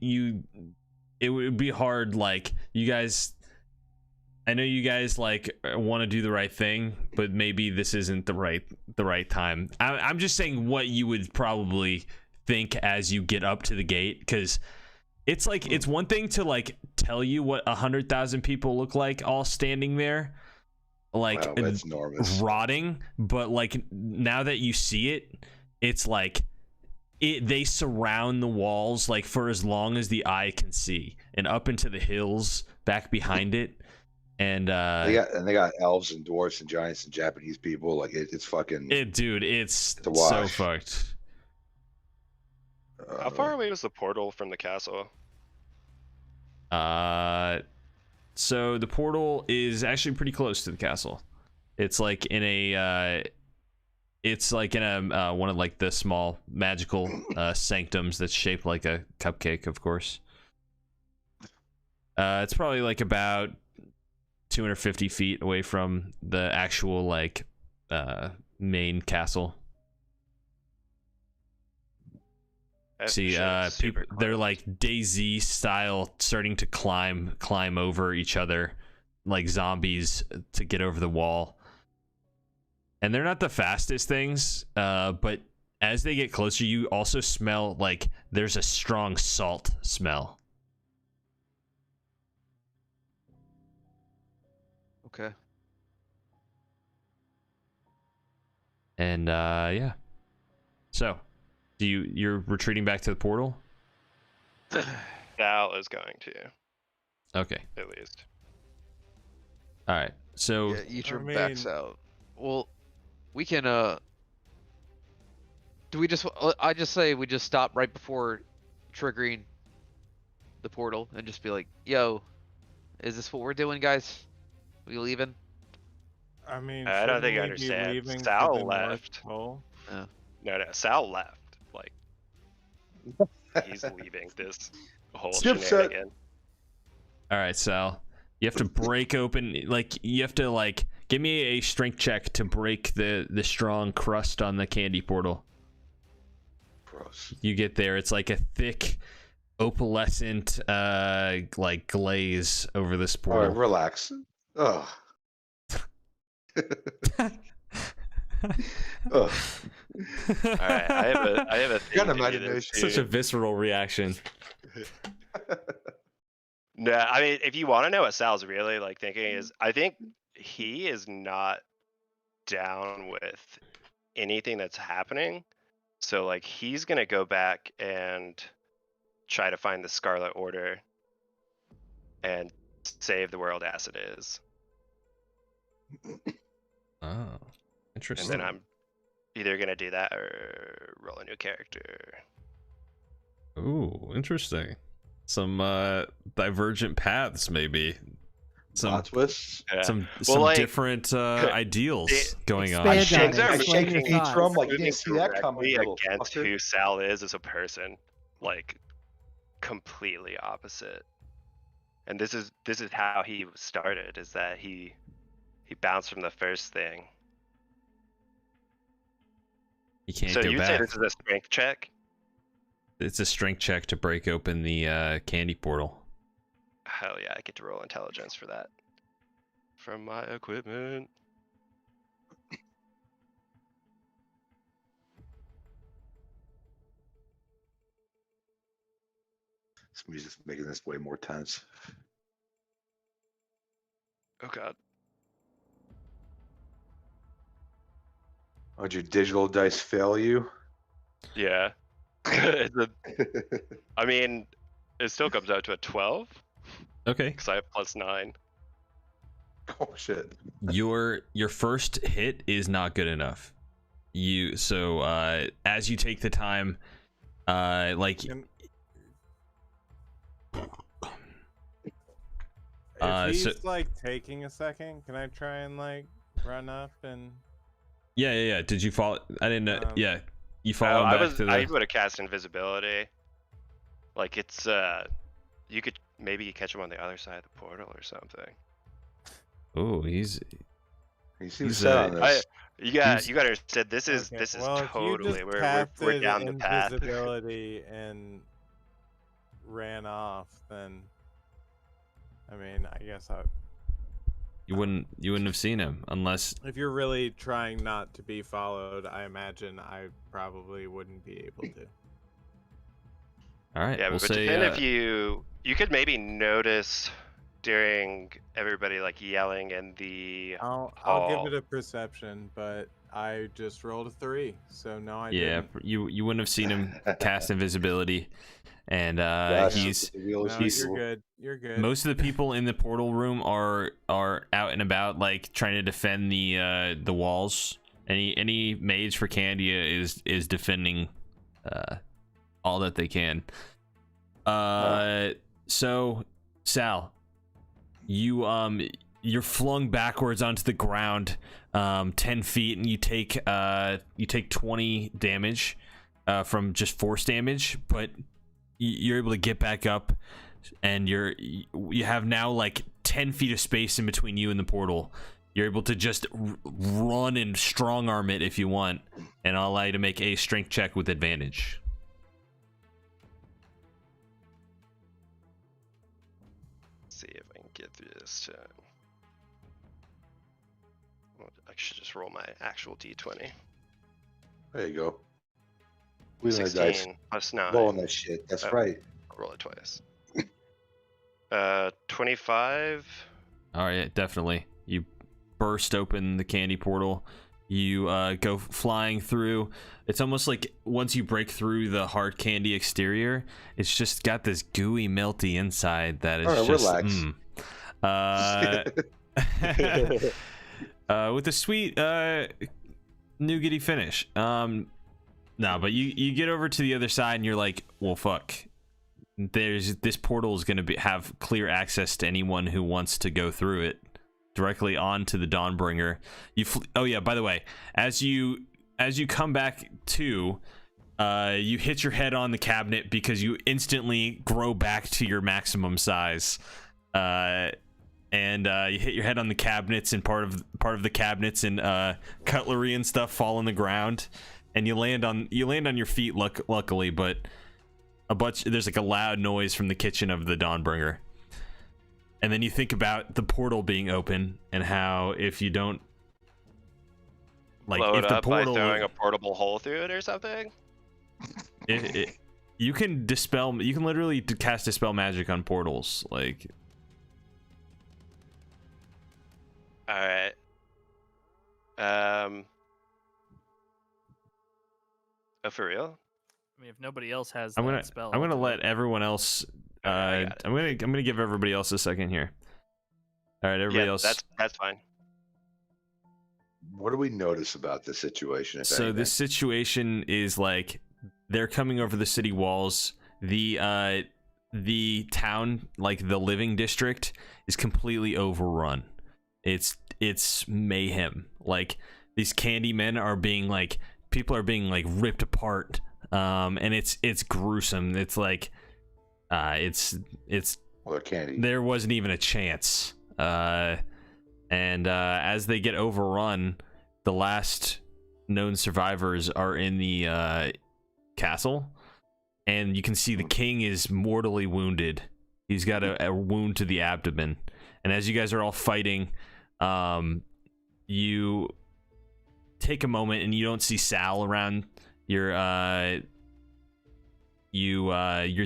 it would be hard. Like, you guys, I know you guys like want to do the right thing, but maybe this isn't the right time. I'm just saying what you would probably think as you get up to the gate, because it's like, it's one thing to like tell you what 100,000 people look like all standing there, like Wow, that's enormous. rotting, but like now that you see it, it's like they surround the walls like for as long as the eye can see, and up into the hills back behind it, and They got elves and dwarfs and giants and Japanese people. Like it's fucking. dude, it's To so watch. fucked. How far away was the portal from the castle? So the portal is actually pretty close to the castle. It's like in a one of like the small magical sanctums that's shaped like a cupcake, of course. It's probably like about 250 feet away from the actual like main castle. That See, shit is super people, they're close. like DayZ style, starting to climb over each other like zombies to get over the wall. And they're not the fastest things, but as they get closer, you also smell like there's a strong salt smell. Okay. And yeah. So, you're retreating back to the portal? Val is going to, Okay. at least. All right. So, Yeah, Eatrum I backs mean- out. Well, we can do we just I just say we just stop right before triggering the portal and just be like, "Yo, is this what we're doing, guys? We leaving?" I mean, I don't think you shouldn't we be understand. leaving for Sal the North left. Pole? No, Sal left. Like, he's leaving this whole Skip set. shenanigan. all right, Sal. You have to break open, like, you have to, like, give me a strength check to break the strong crust on the candy portal. Gross. You get there, it's like a thick, opalescent, like, glaze over this All right, portal. relax. Ugh. Ugh. All right, I have a thing Got to do this, imagination. Such a dude. visceral reaction. No, I mean, if you want to know what Sal's really like thinking is, I think he is not down with anything that's happening. So like he's gonna go back and try to find the Scarlet Order and save the world as it is. Oh, And interesting. then I'm either gonna do that or roll a new character. Ooh, interesting. Some divergent paths, maybe. Plot twists. Yeah. some like, different ideals going on. Expand on it. Things are Explain your moving- thoughts. Trump, like, you moving didn't see that coming, directly little against fucker. who Sal is as a person, like completely opposite. And this is how he started, is that he bounced from the first thing. You can't So go you say back. this is a strength check? It's a strength check to break open the candy portal. Hell yeah, I get to roll intelligence for that. From my equipment. This music's making this way more tense. Oh god. Would your digital dice fail you? Yeah. I mean, it still comes out to a 12 Okay. because I have +9. Oh shit. Your first hit is not good enough. As you take the time, If he's like taking a second, can I try and like run up and? yeah. Did you follow? I didn't know. Yeah, you follow him back to the. I would have cast invisibility. Like it's you could maybe catch him on the other side of the portal or something. Oh, He seems He's, set on this. You got to understand. This is Okay, well, if you totally just we're casted down the path. invisibility and ran off, then I mean, I guess you wouldn't have seen him unless. if you're really trying not to be followed, I imagine I probably wouldn't be able to. All right. Yeah, we'll but say. depend if you could maybe notice during everybody like yelling in the I'll hall. give it a perception, but I just rolled a 3, so no, I Yeah, didn't. you wouldn't have seen him cast invisibility, and That's he's the real No, he's- you're good. You're good. most of the people in the portal room are out and about, like trying to defend the walls. Any mage for Candia is defending all that they can. So Sal, you're flung backwards onto the ground 10 feet, and you take 20 damage from just force damage, but you're able to get back up, and you have now like 10 feet of space in between you and the portal. You're able to just run and strong arm it if you want, and I'll allow you to make a strength check with advantage. See if I can get through this time. Well, I should just roll my actual d20. There you go. Wheeling the dice. 16 plus 9. Rolling that shit. That's Oh. right. I'll roll it twice. 25. All right, definitely. You burst open the candy portal. You go flying through. It's almost like once you break through the hard candy exterior, it's just got this gooey, melty inside that is All right, just relax. with a sweet nougaty finish. No, but you get over to the other side and you're like, well, fuck. This portal is going to have clear access to anyone who wants to go through it directly onto the Dawnbringer. Oh yeah, by the way, as you come back to, you hit your head on the cabinet because you instantly grow back to your maximum size, and you hit your head on the cabinets, and part of the cabinets and cutlery and stuff fall on the ground, and you land on your feet. Luckily, but there's like a loud noise from the kitchen of the Dawnbringer. And then you think about the portal being open and how if you don't Blow if it the up by portal, throwing a portable hole through it or something. you can literally cast dispel magic on portals. Like, All right. Oh, for real? I mean, if nobody else has I'm that gonna spell, I'm I'll gonna do let it. everyone else. I got it. I'm gonna give everybody else a second here. All right, everybody Yeah, else. that's fine. What do we notice about this situation? If So anything? this situation is like they're coming over the city walls. The the town, like the living district, is completely overrun. It's mayhem. Like these candy men are being like, people are being like ripped apart, and it's gruesome. It's like it's Well, they're candy. there wasn't even a chance. And as they get overrun, the last known survivors are in the castle, and you can see the king is mortally wounded. He's got a wound to the abdomen, and as you guys are all fighting, you take a moment and you don't see Sal around. You're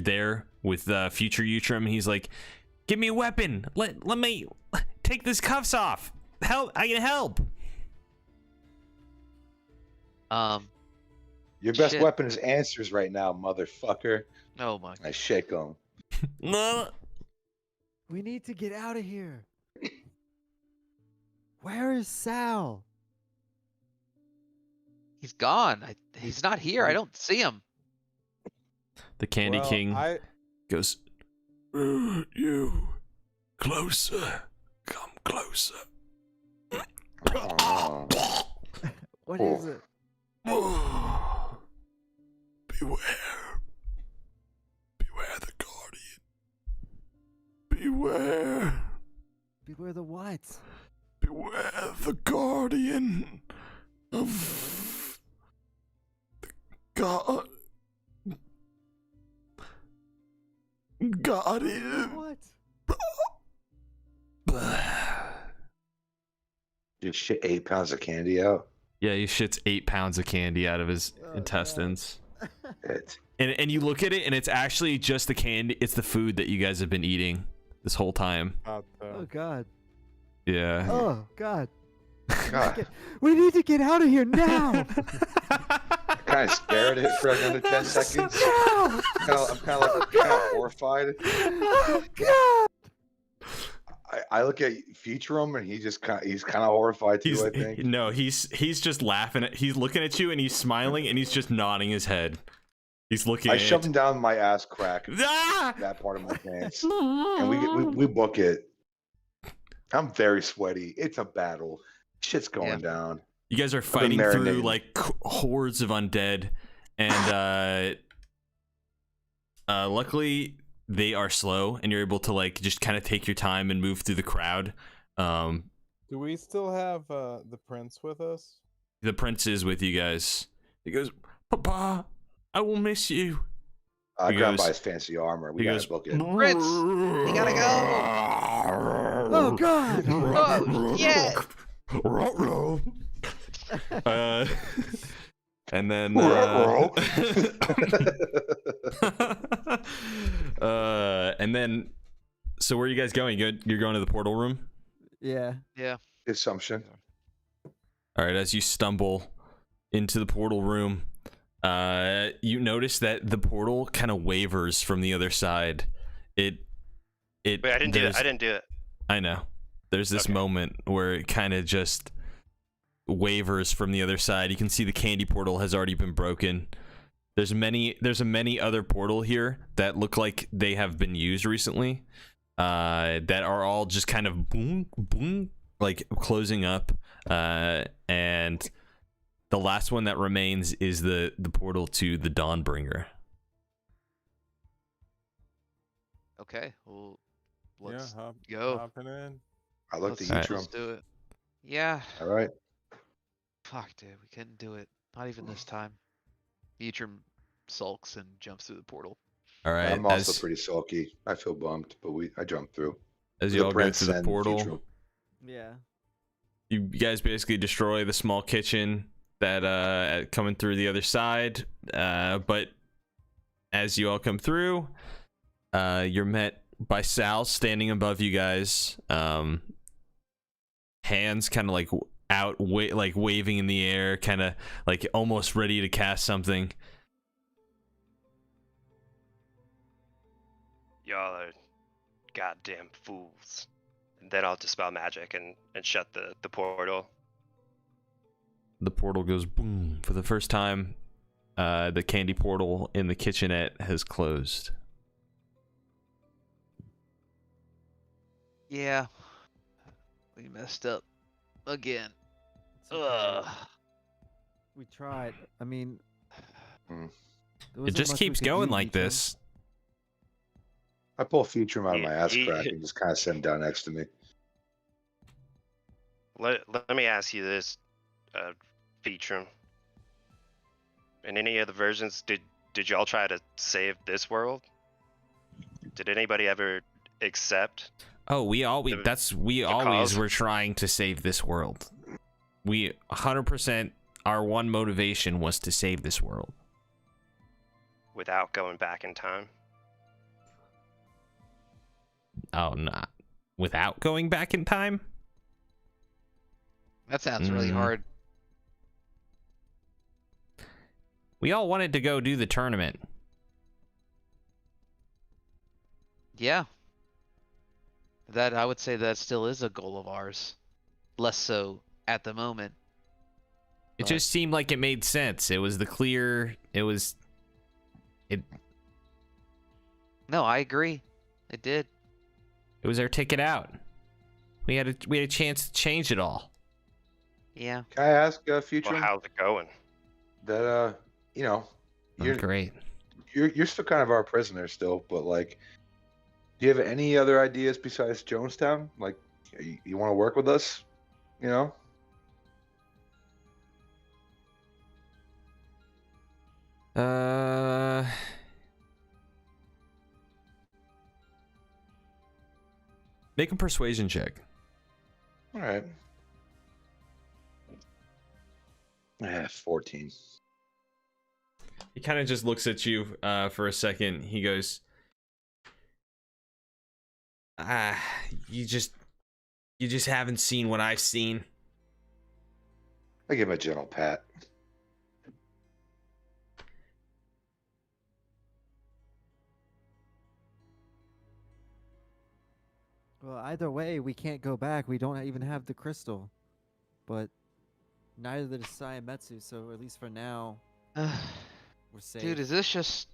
there with future Utrum. He's like, "Give me a weapon. Let me take these cuffs off. Help! I can help." Your best Shit. weapon is answers right now, motherfucker. Oh my. I shake him. No. We need to get out of here. Where is Sal? He's gone. He's not here. I don't see him. The Candy Well, King goes, "You closer. Come closer." Oh, What is it? Beware. Beware the Guardian. Beware. Beware the what? Beware the Guardian of the God. Guardian. What? you shit 8 pounds of candy out. Yeah, he shits 8 pounds of candy out of his Oh, intestines. It. And you look at it, and it's actually just the candy. It's the food that you guys have been eating this whole time. Oh God. Yeah. Oh God. God, We need to get out of here now. kind of stared at it for another 10 seconds. No! I'm kind of horrified. Oh God. I look at Futurum and he's kind of horrified too. I think. No, he's just laughing. He's looking at you and he's smiling and he's just nodding his head. He's looking. I at shoved him down my ass crack. Ah! That part of my pants, and we book it. I'm very sweaty. It's a battle. Shit's going down. You guys are fighting through marinating. like hordes of undead, and luckily they are slow, and you're able to like just kind of take your time and move through the crowd. Do we still have the prince with us? The prince is with you guys. He goes, "Papa, I will miss you." I He grabbed goes- by his fancy armor. We he gotta goes, book it. Prince, you gotta go. Oh God. Oh yeah. And then and then so where are you guys going? You're going to the portal room? Yeah. Yeah. Assumption. All right, as you stumble into the portal room, you notice that the portal kind of wavers from the other side. Wait, I didn't do it. I didn't do it. I know. There's this Okay. moment where it kind of just wavers from the other side. You can see the candy portal has already been broken. There's a many other portal here that look like they have been used recently, that are all just kind of boom, boom, like closing up. And the last one that remains is the portal to the Dawnbringer. Okay. Well, let's Yeah, go. hopping in. I looked at Let's Utrum. do it. Yeah. All right. Fuck, dude. We couldn't do it. Not even this time. Beatram sulks and jumps through the portal. All right, I'm also as, pretty sulky. I feel bummed, but I jumped through. as The you all go prince through the and portal, Futrum. Yeah. you guys basically destroy the small kitchen that coming through the other side. But as you all come through, you're met by Sal standing above you guys, hands kind of like out, like waving in the air, kind of like almost ready to cast something. Y'all are goddamn fools. And then I'll dispel magic and shut the portal. The portal goes boom. For the first time, the candy portal in the kitchenette has closed. Yeah, we messed up again. It's okay. We tried. I mean, Mm. there It wasn't just much we keeps could going do, like Yitram. this. I pull Featurum out of He, my ass crack he, and just kind of sit him down next to me. let me ask you this, Featurum. In any of the versions, did y'all try to save this world? Did anybody ever accept? Oh, we always cause? were trying to save this world. We 100%, our one motivation was to save this world. Without going back in time? Oh, not without going back in time? That sounds really hard. We all wanted to go do the tournament. Yeah. That I would say that still is a goal of ours. Less so at the moment. It But- just seemed like it made sense. It was No, I agree. It did. It was our ticket out. We had a chance to change it all. Yeah. Can I ask Well, Featurum how's it going? that you know, Not great. you're still kind of our prisoner still, but like, do you have any other ideas besides Jonestown? Like, you want to work with us? You know? Make a persuasion check. All right. 14. He kind of just looks at you for a second. He goes, you just haven't seen what I've seen. I give him a gentle pat. Well, either way, we can't go back. We don't even have the crystal. But neither does Sayametsu, so at least for now, we're safe. Dude, is this just...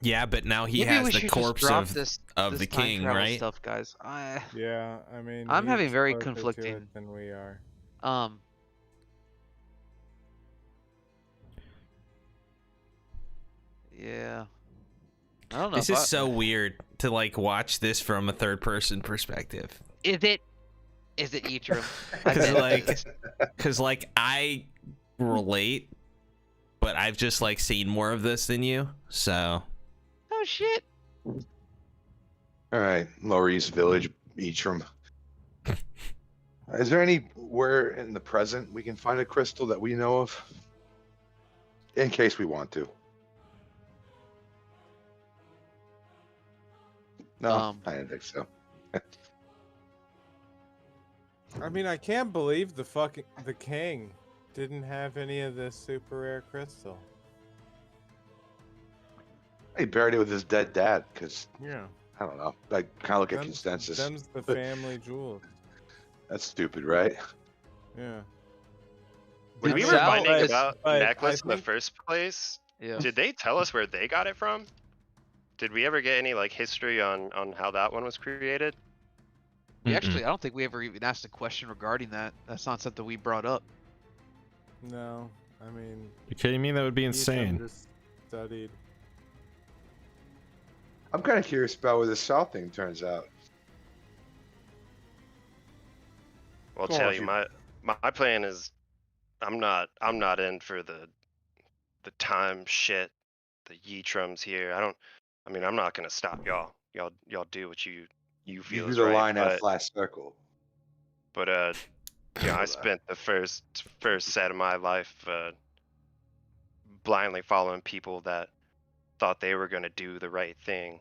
Yeah, but now he Maybe has we the should corpse just drop of this the time king, travel right? stuff, guys. Yeah, I mean, I'm having he's very closer to conflicting- it than we are. Yeah. I don't know. This is so weird to like watch this from a third person perspective. Is it Yitram? Cause like I relate, but I've just like seen more of this than you, so. Oh shit. All right, Lower East Village, Eachram. Is there anywhere in the present we can find a crystal that we know of? In case we want to. No, I didn't think so. I mean, I can't believe the king didn't have any of this super rare crystal. He buried it with his dead dad, because, Yeah. I don't know. I kind of look at consensus. Them's the family jewels. That's stupid, right? Yeah. When we Did were Sal- finding but- about but the I necklace in the think- first place, Yeah. did they tell us where they got it from? Did we ever get any like history on how that one was created? We actually, I don't think we ever even asked a question regarding that. That's not something we brought up. No, I mean, You kidding me? That would be Yitram insane. just studied. I'm kind of curious about where this South thing turns out. Well, I'll Go on, tell if you, you- my plan is, I'm not in for the time shit. The Yitrums here. I'm not gonna stop y'all. Y'all do what you You feel do is the right. line at but, flat circle. but I spent the first set of my life blindly following people that thought they were gonna do the right thing.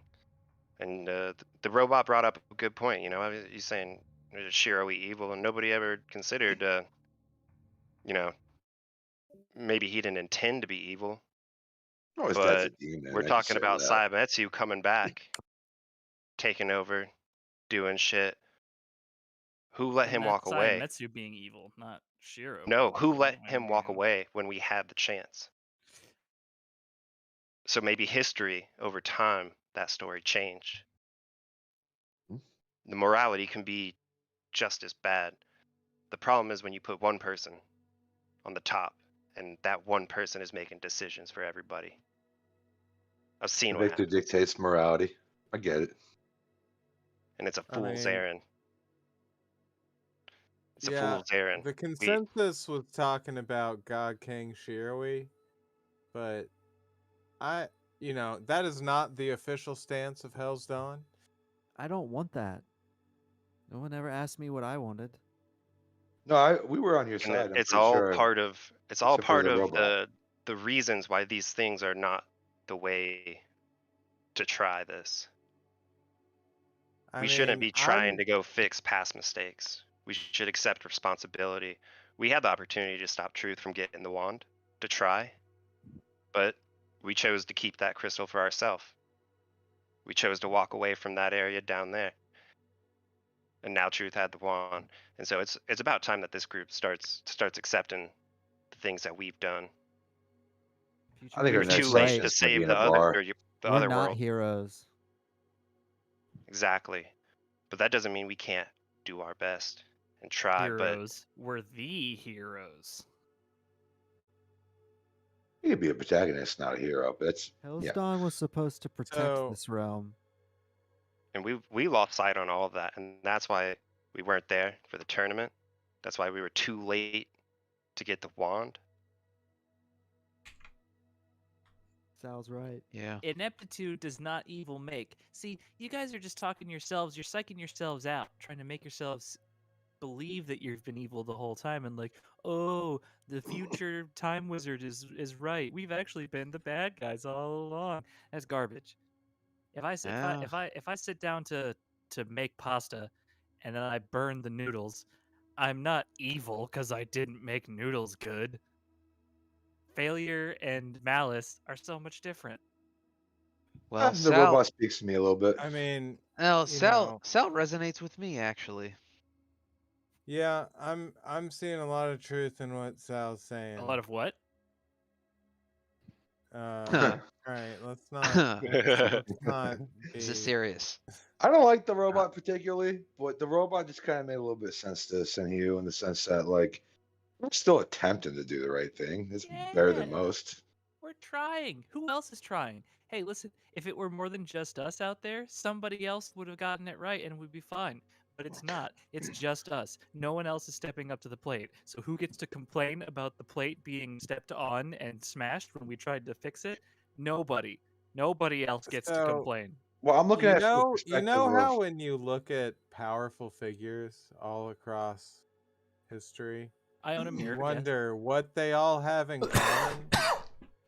And the robot brought up a good point. You know, he's saying Shiro evil, and nobody ever considered, maybe he didn't intend to be evil. Oh, his dad's a But demon. we're I can talking say about that. Sayametsu coming back, taking over, doing shit. Who let him walk away? Metsu being evil, not Shiro. No, who let I him mean, walk away when we had the chance? So maybe history over time, that story changed. the morality can be just as bad. The problem is when you put one person on the top, and that one person is making decisions for everybody. I've seen what Victor happens, dictates morality. I get it. and it's a I fool's mean, errand. It's a yeah, fool's errand. the consensus was talking about God King Shiroi, but that is not the official stance of Hell's Dawn. I don't want that. No one ever asked me what I wanted. No, we were on your And side. I'm it's pretty all sure. part of except for the robot. the reasons why these things are not the way to try this. We shouldn't be trying to go fix past mistakes. We should accept responsibility. We had the opportunity to stop Truth from getting the wand to try, but we chose to keep that crystal for ourselves. We chose to walk away from that area down there. And now Truth had the wand. And so it's about time that this group starts accepting the things that we've done. I think We our were next too late session to is gonna be save in the a bar. We're other not world. heroes. Exactly. But that doesn't mean we can't do our best and try. Heroes were the heroes. He could be a protagonist, not a hero. But that's Hell's Dawn was supposed to protect So- this realm. And we lost sight on all of that, and that's why we weren't there for the tournament. That's why we were too late to get the wand. Sal's right. Yeah. Ineptitude does not evil make. See, you guys are just talking yourselves, you're psyching yourselves out, trying to make yourselves believe that you've been evil the whole time and like, oh, the future time wizard is right. We've actually been the bad guys all along. That's garbage. If I sit down to make pasta and then I burn the noodles, I'm not evil because I didn't make noodles good. Failure and malice are so much different. Well, the Sal. robot speaks to me a little bit. I mean, No, you Sal. know. Sal resonates with me actually. yeah, I'm seeing a lot of truth in what Sal's saying. A lot of what? All right, let's not. Let's not be... This is serious. I don't like the robot particularly, but the robot just kind of made a little bit of sense to Senhyo in the sense that like we're still attempting to do the right thing. It's better than Yeah. most. We're trying. Who else is trying? Hey, listen, if it were more than just us out there, somebody else would have gotten it right and we'd be fine. But it's not. It's just us. No one else is stepping up to the plate. So who gets to complain about the plate being stepped on and smashed when we tried to fix it? Nobody. Nobody else gets to So- complain. Well, I'm looking at it from the you perspective know how of- when you look at powerful figures all across history, I own a mirror. you yes. wonder what they all have in common,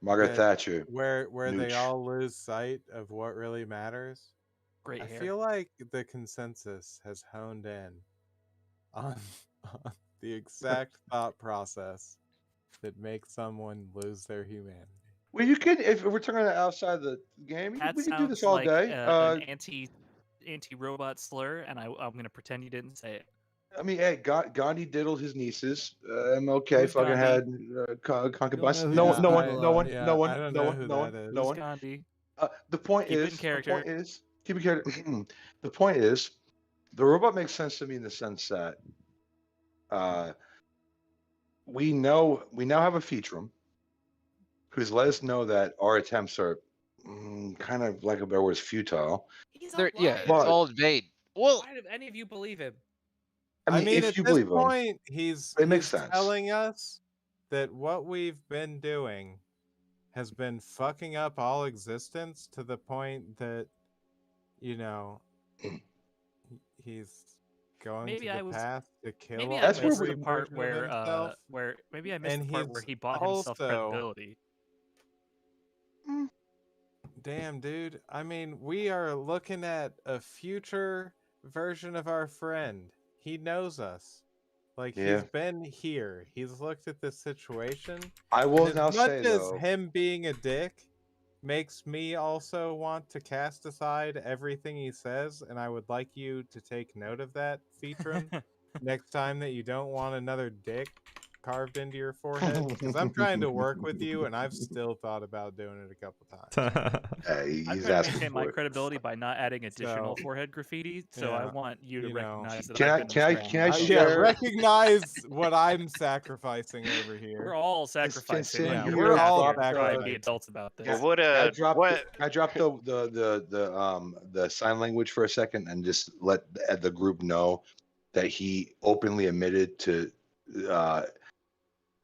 Margaret that- Thatcher. where they Nooch. all lose sight of what really matters. Great I hair. feel like the consensus has honed in on the exact thought process that makes someone lose their humanity. Well, you could if we're talking outside the game. That We can do this sounds all like day. an anti-robot slur, and I'm gonna pretend you didn't say it. I mean, hey, Gandhi diddled his nieces. MLK Who's fucking Gandhi? had concubines. know who No, that no is. one, no one, Yeah, no one, I don't no know one, who no one, that is. no Who's one. Gandhi? The point Keep it in is, character. keep it character. The point is, the robot makes sense to me in the sense that we now have a featurum who's let us know that our attempts are kind of, like a better word, futile. He's There, a yeah, liar. it's But- all in vain. Well, Why do any of you believe him? I mean, at if you this believe him, point, he's makes sense. telling us that what we've been doing has been fucking up all existence to the point that, he's going Maybe to I the was- path to kill Maybe I That's where missed we- the part version of himself. where maybe I missed And the part where he's he bought himself also- credibility. Damn, dude. I mean, we are looking at a future version of our friend. He knows us. Like, Yeah. he's been here. He's looked at this situation. I And will as now much say as though, him being a dick makes me also want to cast aside everything he says, and I would like you to take note of that, Featrum, next time that you don't want another dick carved into your forehead? Because I'm trying to work with you, and I've still thought about doing it a couple times. He's I'm trying to asking maintain my for it. credibility by not adding additional So, forehead graffiti. So I yeah, want you to you know. recognize that Can I've I- been can I- mistaken. can I Yeah, share- recognize what I'm sacrificing over We're here. all sacrificing. Senhyo and we're we have all to try and be sacrificing. adults about this. Well, what Can I a drop what can I drop the sign language for a second and just let the group know that he openly admitted to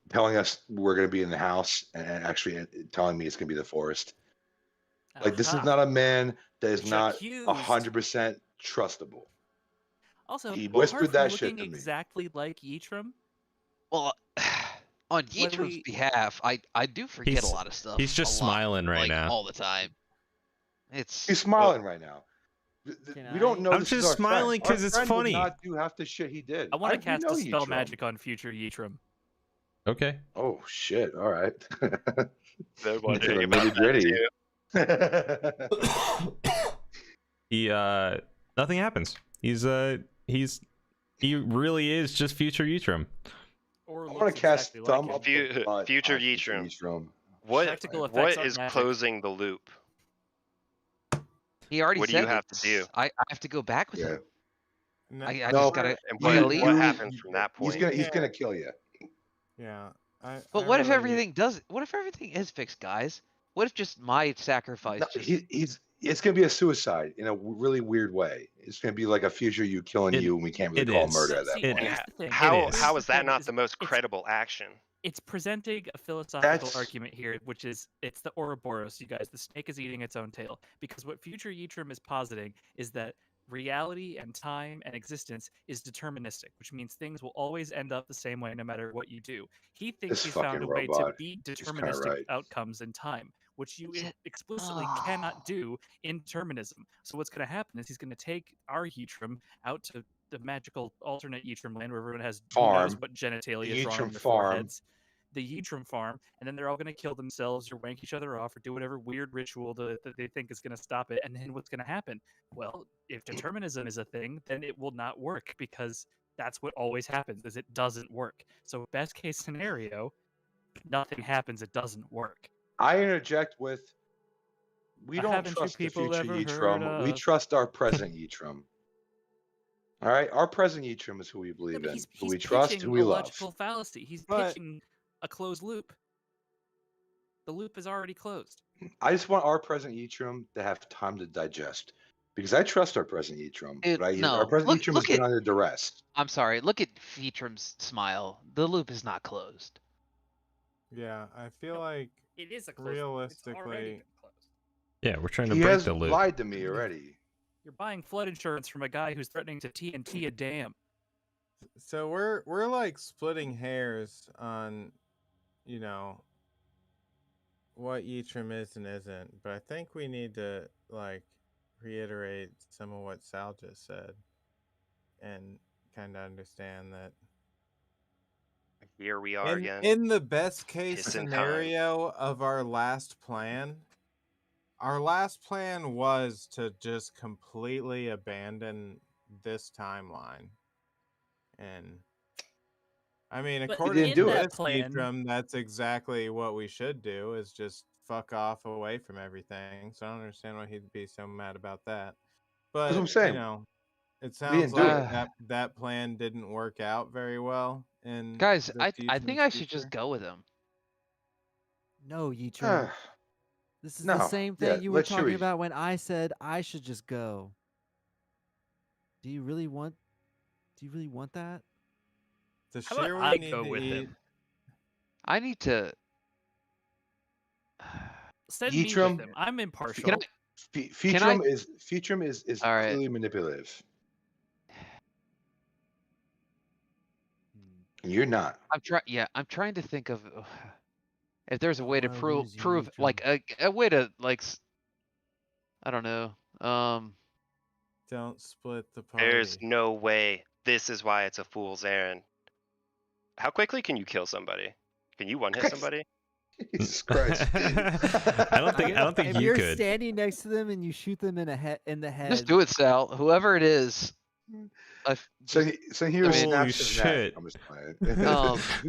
telling us we're going to be in the house and actually telling me it's going to be the forest. Like, this is Aha. not a man that is Which not accused- 100% trustable. Also, He apart whispered from that shit looking to me. exactly like Yitram, Well, on When Yitram's we- behalf, I do forget He's- a lot of stuff. he's just a lot, smiling right like, now. all the time. It's He's smiling right now. Can We don't I- know. I'm this is just our friend. smiling 'cause Our it's friend did funny. not do half the shit he did. I want to we cast know a spell Yitram. magic on future Yitram. Okay. Oh shit! All right. They're To wondering the about that nitty-gritty. too. He nothing happens. He really is just future Yitram. Or I want to looks cast exactly thumb like up him. the butt Future on Yitram. Yitram. What Tactical effects what aren't is magic. closing the loop? he already What do said you have to it's- do? I have to go back with Yeah. him. No, I No, just gotta. And you what, gotta leave. what happens from that point? He's gonna kill you. yeah. But what if everything does? What if everything is fixed, guys? What if just my sacrifice? No, just... it's gonna be a suicide in a really weird way. It's gonna be like a future you killing It- you, and we can't really it call is. murder at that See, It- point. here's the thing. How is. how is that thing not the most it's- credible action? It's presenting a philosophical That's- argument here, which is it's the Ouroboros, you guys. The snake is eating its own tail. Because what future Yitram is positing is that reality and time and existence is deterministic, which means things will always end up the same way no matter what you do. He thinks This he's found fucking a way to robot. beat kinda deterministic right. outcomes in time, which you Is it- explicitly cannot do in determinism. So what's going to happen is he's going to take our Yitram out to the magical alternate Yitram land where everyone has who knows Farm. what genitalia drawn Yitram on their farm. foreheads. The Yitram farm, and then they're all going to kill themselves or wank each other off or do whatever weird ritual that they think is going to stop it. And then what's going to happen? Well, if determinism is a thing, then it will not work because that's what always happens is it doesn't work. So best case scenario, nothing happens, it doesn't work. I interject with, we don't Haven't you trust the people future ever heard Yitram. We of- trust our present Yitram. All right, our present Yitram is who we Yeah, believe but in, he's who we trust, pitching who we a love. logical fallacy. He's But- pitching a closed loop. The loop is already closed. I just want our present Yitram to have time to digest, because I trust our present Yitram. Dude, Right? no, Our present look- Yitram has look been at- under duress. I'm sorry. Look at Yitram's smile. The loop is not closed. Yeah, I feel like It is a closed loop. It's already realistically, been closed. Yeah, we're trying to He break has the loop. lied to me already. You're buying flood insurance from a guy who's threatening to TNT a dam. so we're like splitting hairs on, you know, what Yitram is and isn't. But I think we need to like reiterate some of what Sal just said, and kind of understand that Here we are in, again. in the best case Pissing time. scenario of our last plan was to just completely abandon this timeline. And I mean, But according didn't to do it. this plan- Yitram, that's exactly what we should do, is just fuck off away from everything. So I don't understand why he'd be so mad about that. But what I'm saying. you know, it didn't sounds do like it. that plan didn't work out very well. And Guys, I think I should just go with him. No, Yitram. Ah, This is no, the same yeah, thing you were let talking Chewie- about when I said I should just go. Do you really want that? The How about share I we need go to with eat. him? I need to. Send me Yitram- with him. I'm impartial. Can I, Featurum is All right. clearly manipulative. And you're not. I'm trying to think of if there's a way to Oh, prove losing prove Yitram. like a way to like I don't know. Don't split the party. There's no way. This is why it's a fool's errand. How quickly can you kill somebody? Can you one hit somebody? Jesus Christ. I don't think if you you're could. standing next to them and you shoot them in the head, Just do it, Sal. Whoever it is, So here I mean- snaps Holy his neck. shit. I'm just playing.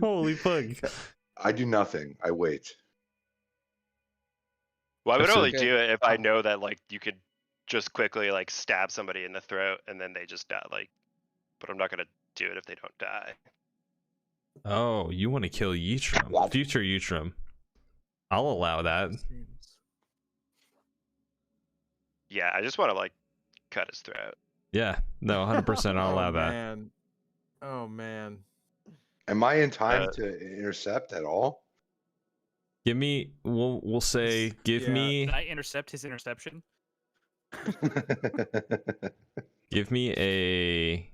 Holy fuck. I do nothing. I wait. Well, I would That's only okay. do it if I know that like you could just quickly like stab somebody in the throat and then they just die. Like, but I'm not gonna do it if they don't die. Oh, you want to kill Yitram? Future Yitram. I'll allow that. Yeah, I just want to like cut his throat. Yeah, no, 100%. I'll allow that. Man. Oh man. Am I in time to intercept at all? Give me. We'll say. Give Yeah. me. Can I intercept his interception? Give me a.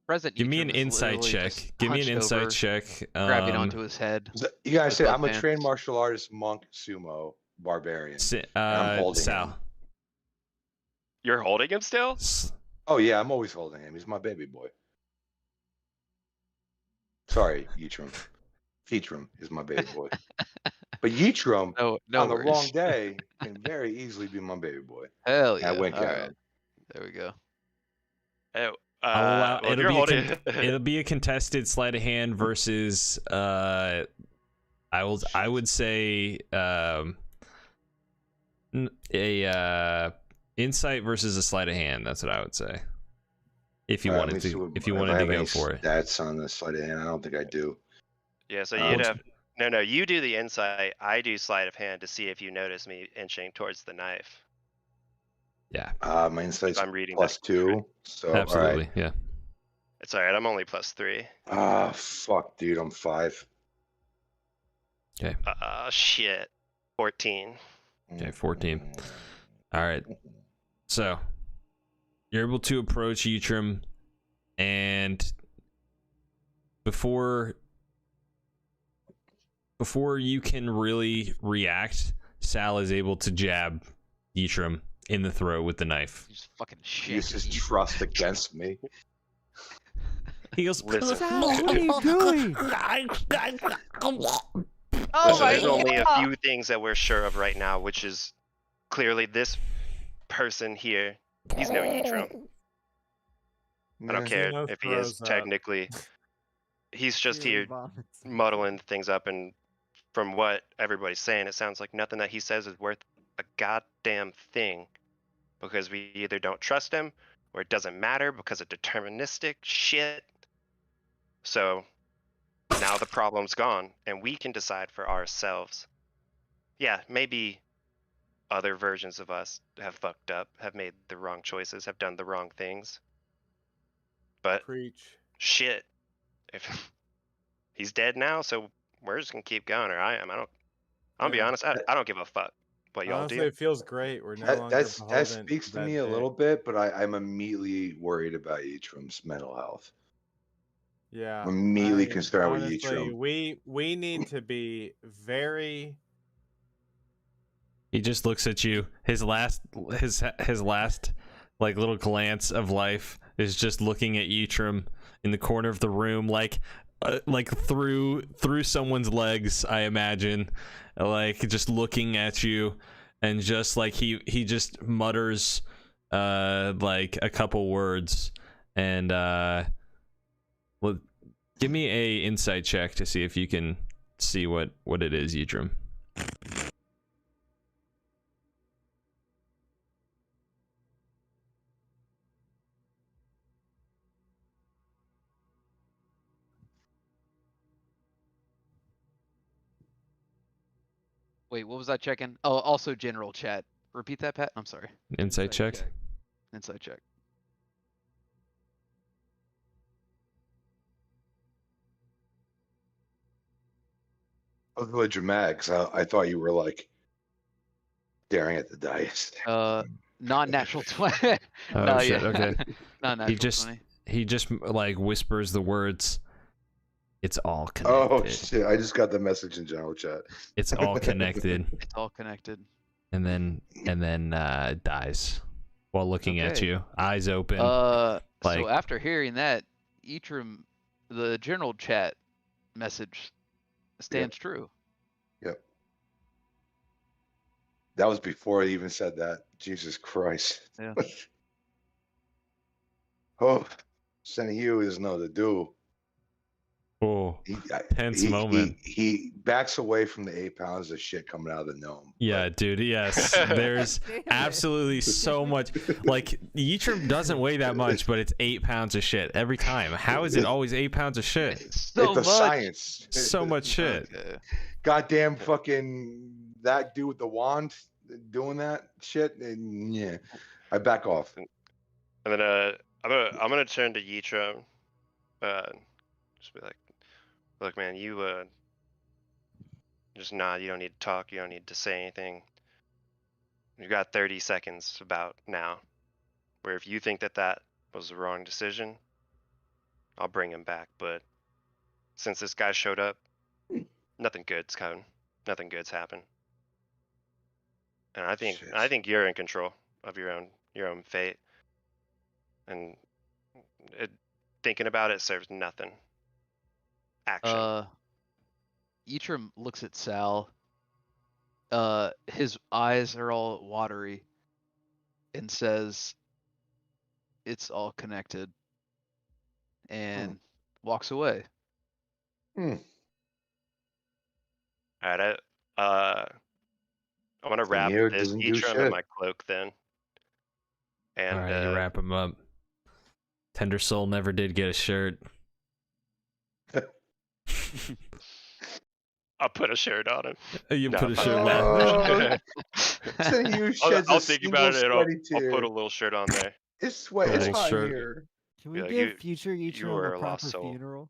Present Give me an Yitram is insight literally check. just Give me an hunched insight over, check. grabbing onto his head. You gotta with say, both I'm a hands. trained martial artist, monk, sumo, barbarian. I'm holding Sal. him. You're holding him still? Oh yeah, I'm always holding him. He's my baby boy. Sorry, Yitram. Yitram is my baby boy. But Yitram, No on the worries. wrong day, can very easily be my baby boy. Hell And yeah! I wink All at right, him. there we go. Oh, I'll allow. well, It'll you're be holding. it'll be a contested sleight of hand versus. I would say a insight versus a sleight of hand. That's what I would say. If you wanted to, if you wanted to go for it. That's on the sleight of hand. I don't think I do. Yeah, so you'd have. No, you do the insight. I do sleight of hand to see if you notice me inching towards the knife. Yeah. My insight's I'm reading +2. So Absolutely. all right. Yeah. It's alright. I'm only +3. Ah, fuck, dude. I'm 5. Okay. Shit. 14. Okay. 14. All right. So you're able to approach Yitram, and before you can really react, Sal is able to jab Yitram in the throat with the knife. You just fucking Use shit. his trust against me. He goes, Listen. Sal, what are you doing? Listen, there's only a few things that we're sure of right now, which is clearly this person here. He's no Yitram. I don't care Xeno if he is throws up. technically. He's just here Vomits. muddling things up, and from what everybody's saying, it sounds like nothing that he says is worth a goddamn thing, because we either don't trust him or it doesn't matter because of deterministic shit. So now the problem's gone and we can decide for ourselves. Yeah, maybe other versions of us have fucked up, have made the wrong choices, have done the wrong things. But Preach. shit, if he's dead now, so we're just gonna keep going, or I am. I'll be Yeah. honest, I don't give a fuck what y'all Honestly, do. it feels great. We're no That, longer that beholden speaks to that me a day. little bit, but I'm immediately worried about Yitram's mental health. Yeah. I'm immediately concerned with honestly, Yitram. we need to be very. he just looks at you. His last like little glance of life is just looking at Yitram in the corner of the room, like through someone's legs, I imagine, like just looking at you, and just like he just mutters like a couple words, and well, give me a insight check to see if you can see what it is, Yitram. Wait, what was I checking? Oh, also general chat. Repeat that, Pat. I'm sorry. Insight check. Inside check. I was really dramatic because I thought you were like staring at the dice. Non-natural 20. Oh No, shit. yeah. Okay. Non-natural 20. He just like whispers the words. It's all connected. Oh shit! I just got the message in general chat. It's all connected. It's all connected. And then dies while looking at Okay. you, eyes open. So like- after hearing that, Yitram, the general chat message stands true. Yep. That was before I even said that. Jesus Christ. Yeah. Oh, Senhyo doesn't know what to do. Oh, He, tense moment. he backs away from the 8 pounds of shit coming out of the gnome. Yeah, dude. Yes, there's Damn it. absolutely so much. Like Yitrim doesn't weigh that much, but it's 8 pounds of shit every time. How is it always 8 pounds of shit? So it's a much. science. So much shit. Okay. Goddamn fucking that dude with the wand doing that shit. And yeah, I back off. And then I'm gonna turn to Yitro. Just be like, look, man, you just nod. You don't need to talk. You don't need to say anything. You've got 30 seconds about now. Where if you think that that was the wrong decision, I'll bring him back. But since this guy showed up, nothing good's coming. Nothing good's happened. And I think you're in control of your own fate. And thinking about it serves nothing. Action. Yitrim looks at Sal. His eyes are all watery, and says, "It's all connected," and walks away. All right, I'm gonna wrap Senhyo this doesn't do Yitrim in shit. my cloak then. And All right, you wrap him up. Tender Soul never did get a shirt. I'll put a shirt on him. You No, put a fuck shirt that. on. Senhyo sheds I'll a think single about it. sweaty I'll tear. put a little shirt on there. It's sweat. It's Little hot shirt. here. Can we Yeah, give you- future you Yitrim are a a lost proper soul. funeral?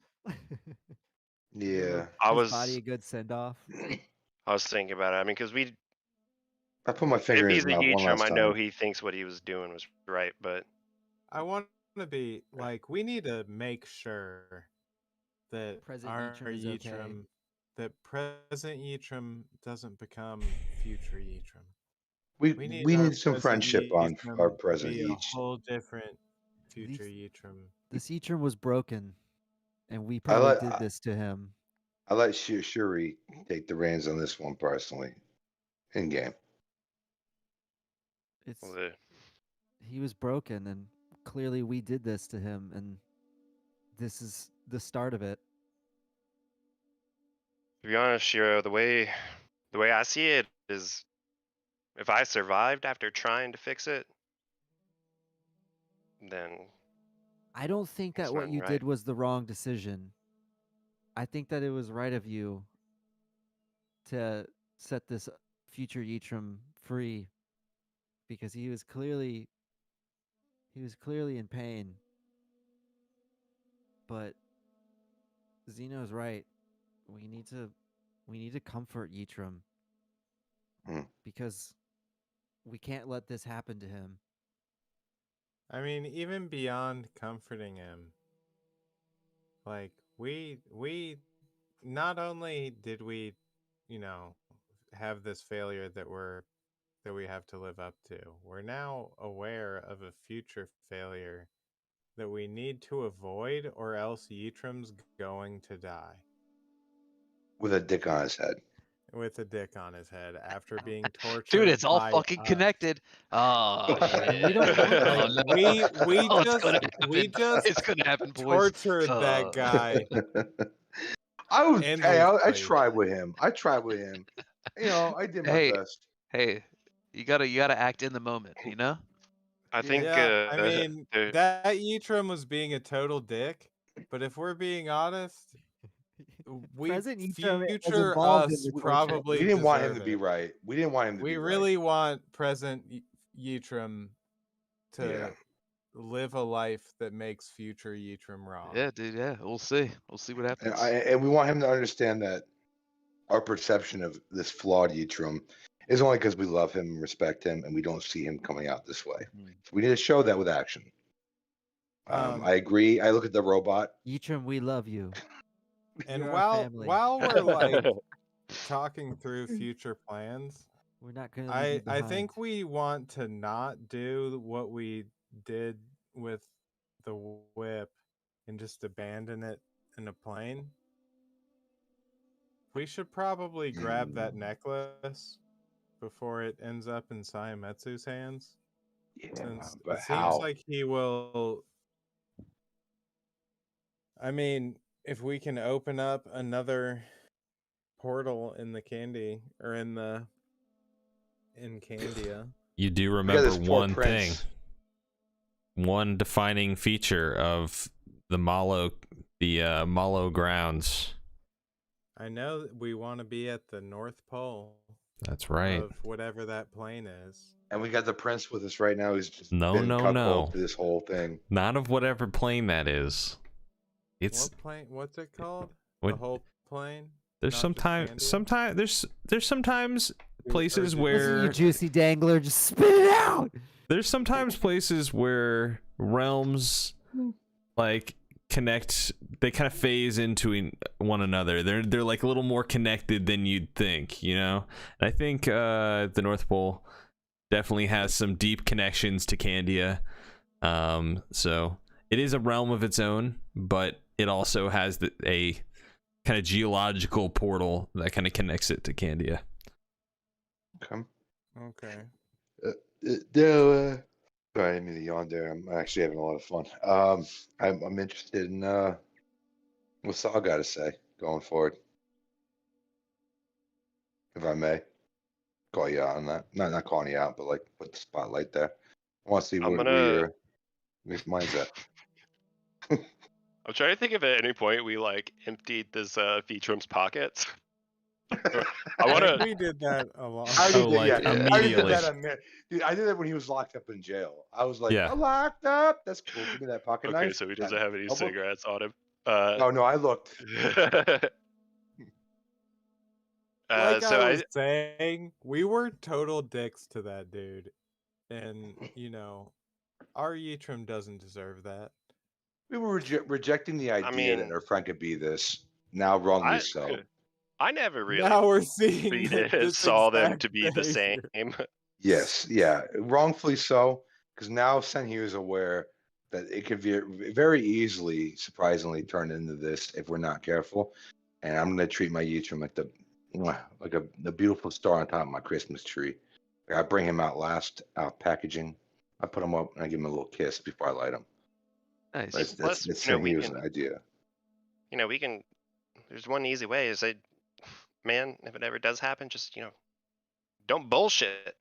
Yeah. I His body was a good send off. thinking about it. I mean, because I put my if finger in he's his a mouth one Yitrim, last I know time. he thinks what he was doing was right. But I want to be like, we need to make sure that Present our Yitrim is okay. Yitrim, that present Yitrim doesn't become future Yitrim. We our need some present friendship on Yitrim our to present be a each. whole different future These- Yitrim. This Yitrim was broken, and we I probably let did this to him. I let Shuri take the reins on this one personally. In game. It's the, he was broken, and clearly we did this to him, and this is the start of it. to be honest, Shiro, the way I see it is, if I survived after trying to fix it, then I don't think It's that what not you right. did was the wrong decision. I think that it was right of you to set this future Yitrim free, because he was clearly in pain. But Zeno's right. We need to comfort Yitrim, because we can't let this happen to him. I mean, even beyond comforting him, like we not only did we, have this failure that we have to live up to, we're now aware of a future failure that we need to avoid, or else Yitrim's going to die With a dick on his head. with a dick on his head after being tortured. Dude, it's all by fucking us. connected. Oh shit! We don't want Oh, that. no. we just It's gonna happen, boys. tortured that guy. I tried with him. I did my Hey. best. Hey, you gotta act in the moment, you know? I think Yeah, I mean, there- that Yitrim was being a total dick, but if we're being honest, Present Yitrim is future involved in us the torture. probably We didn't want him to deserve be it. right. We didn't want him to We be really want present Yitrim to Yeah. live a life that makes future Yitrim wrong. Yeah, dude. Yeah, we'll see. We'll see what right. happens. And we want him to understand that our perception of this flawed Yitrim is only because we love him and respect him, and we don't see him coming out this way. So we need to show that with action. I agree. I look at the robot. Yitrim, we love you. And You're our family. while we're like talking through future plans, We're not gonna leave you I think behind. we want to not do what we did with the whip and just abandon it in a plane. We should probably grab that necklace before it ends up in Sayametsu's hands. Yeah, Since but it seems how? like he will I mean, if we can open up another portal in the Candy or in Candia. You do We got remember this poor one thing, prince. one defining feature of the Malo grounds. I know that we want to be at the North Pole That's right. of whatever that plane is. And we got the prince with us right now. He's just No, been no, cuckold no. to this whole thing. Not of whatever plane that is. It's What plane? What's it called? what, The whole plane? there's Not just Candia? there's sometimes places Or Listen, you where juicy dangler, just spit it out. there's sometimes places where realms like connect. They kind of phase into one another. They're like a little more connected than you'd think, you know. And I think the North Pole definitely has some deep connections to Candia. So it is a realm of its own, but it also has a kind of geological portal that kind of connects it to Candia. Okay. Okay. Sorry, I didn't mean to yawn there. I'm actually having a lot of fun. I'm interested in what Saul got to say going forward. If I may call you out on that. Not calling you out, but like put the spotlight there. I want to see I'm where gonna. your mind's at. I'm trying to think if at any point we like emptied this Featrum's pockets. I want think to. we did that a lot. I already Oh, did, like, yeah. I already did immediately. that. Dude, I did that when he was locked up in jail. I was like, Yeah. I'm locked up. That's cool. Give me that pocket knife. Okay, so he doesn't Got have any notebook. cigarettes on him. No, I looked. Like So I was saying, we were total dicks to that dude. And, you know, our Yitrim doesn't deserve that. We were rejecting the idea mean, that our friend could be this. Now, wrongly so. I never really Now we're seeing treated this saw them exact to be the same. behavior. Yes, yeah, wrongfully so. Because now Senhyo is aware that it could be very easily, surprisingly, turn into this if we're not careful. And I'm gonna treat my Yitrim like the beautiful star on top of my Christmas tree. I bring him out last, out packaging. I put him up and I give him a little kiss before I light him. Nice. That's Plus, Senhyo's idea. we can. There's one easy way: is man, if it ever does happen, just don't bullshit.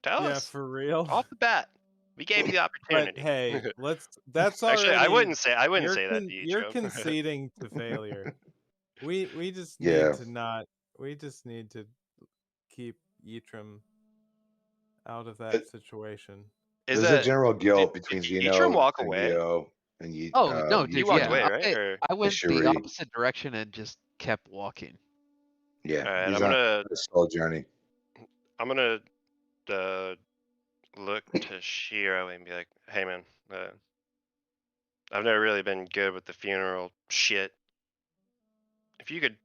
Tell Yeah, us for real. off the bat. We gave you the But opportunity. hey, that's already. Actually, I wouldn't say you're that to you, You're Joe. conceding to failure. We just Yeah. need to not. We just need to keep Yitrim out of that situation. Is There's a that general guilt did between Yitrim Zeno, walk away? Senhyo, and Oh no, He dude, walked yeah. away, right? Or I went the Shuri. opposite direction and just kept walking. Yeah, all right, he's I'm on gonna a slow journey. look to Shiro and be like, "Hey, man, I've never really been good with the funeral shit. If you could,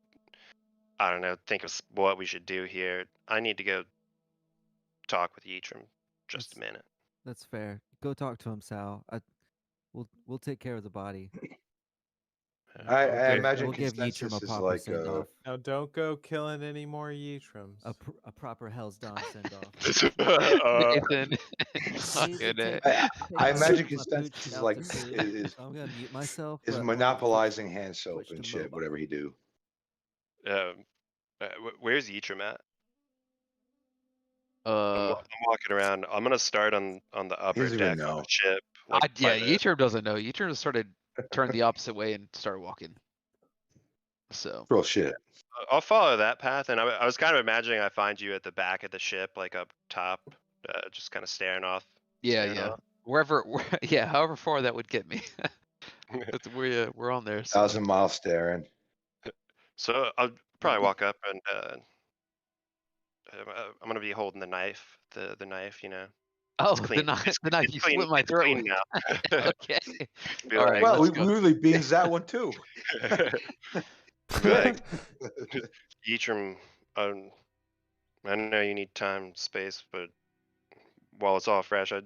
I don't know, think of what we should do here. I need to go talk with Yitrim just a minute." That's fair. Go talk to him, Sal. We'll take care of the body. I imagine we'll give Yitrim consensus a is proper like send off. Now, don't go killing any more Yitrims. A proper Hell's Dawn send off. Nathan, fucking A. I imagine my consensus pooch is out like to sea. is I'm gonna mute myself. is but I'll monopolizing hand soap switch and to shit. mobile. Whatever he do. Where's Yitrim at? Uh, I'm walking around. I'm gonna start on the upper doesn't even deck of know. the ship. yeah, Yitrim doesn't know. Yitrim started turned the opposite way and started walking. So Real shit. I'll follow that path, and I was kind of imagining I find you at the back of the ship, like up top, just kind of staring off. staring yeah, off. wherever, yeah, however far that would get me. We're on there. So. 1,000 miles staring. So I'll probably walk up and I'm gonna be holding the knife, the knife, Oh, It's clean. the knife! It's- The knife! it's You clean- split my it's throat. clean with- now. Okay. Be All like, right. Well, we let's go. really beans that one too. Be like, Yitrim, I know you need time, space, but while it's all fresh, I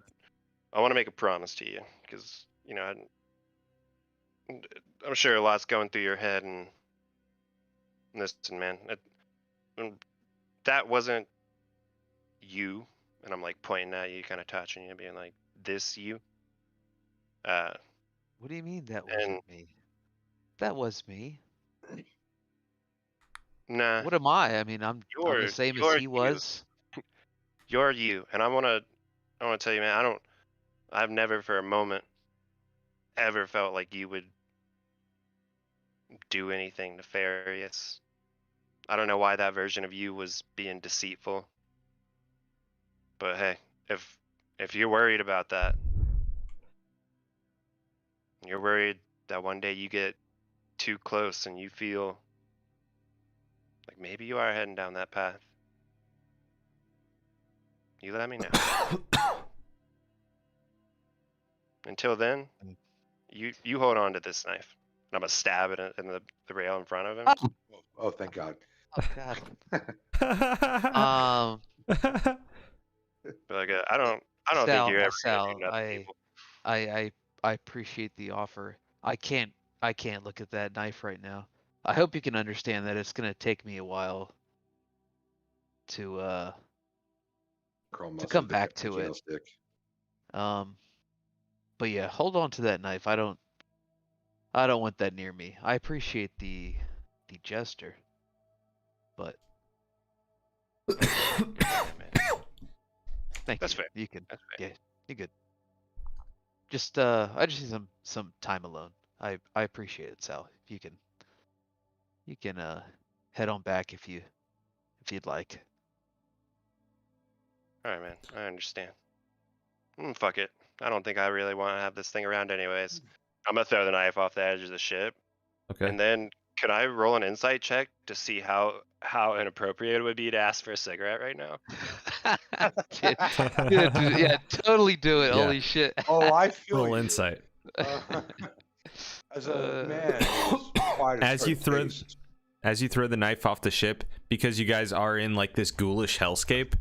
want to make a promise to you, because I'm sure a lot's going through your head, and listen, man, that wasn't you, and I'm like pointing at you, kind of touching you, being like, this you. What do you mean that wasn't me? That was me. Nah, What am I? I mean, I'm the same as he you. was. You're you, and I wanna tell you, man. I've never for a moment ever felt like you would do anything nefarious. I don't know why that version of you was being deceitful. But hey, if you're worried about that, you're worried that one day you get too close and you feel like maybe you are heading down that path, you let me know. Until then, you hold on to this knife. And I'm gonna stab it in the rail in front of him. Oh, thank God. Oh God. But like, I don't think Sal, you're ever Sal, gonna do nothing evil. I appreciate the offer. I can't look at that knife right now. I hope you can understand that it's gonna take me a while to come back to it. Stick. But yeah, hold on to that knife. I don't want that near me. I appreciate the gesture, but thank That's you. fair. You can, That's fair. yeah, you're good. Just I just need some time alone. I appreciate it, Sal. If you can head on back if you'd like. All right, man. I understand. Fuck it. I don't think I really want to have this thing around anyways. I'm gonna throw the knife off the edge of the ship. Okay. And then could I roll an insight check to see how inappropriate it would be to ask for a cigarette right now? Yeah, totally do it. Yeah. Holy shit. Oh, I feel Roll you. insight. As a man, who's quite a As you certain throw taste. as you throw the knife off the ship, because you guys are in like this ghoulish hellscape,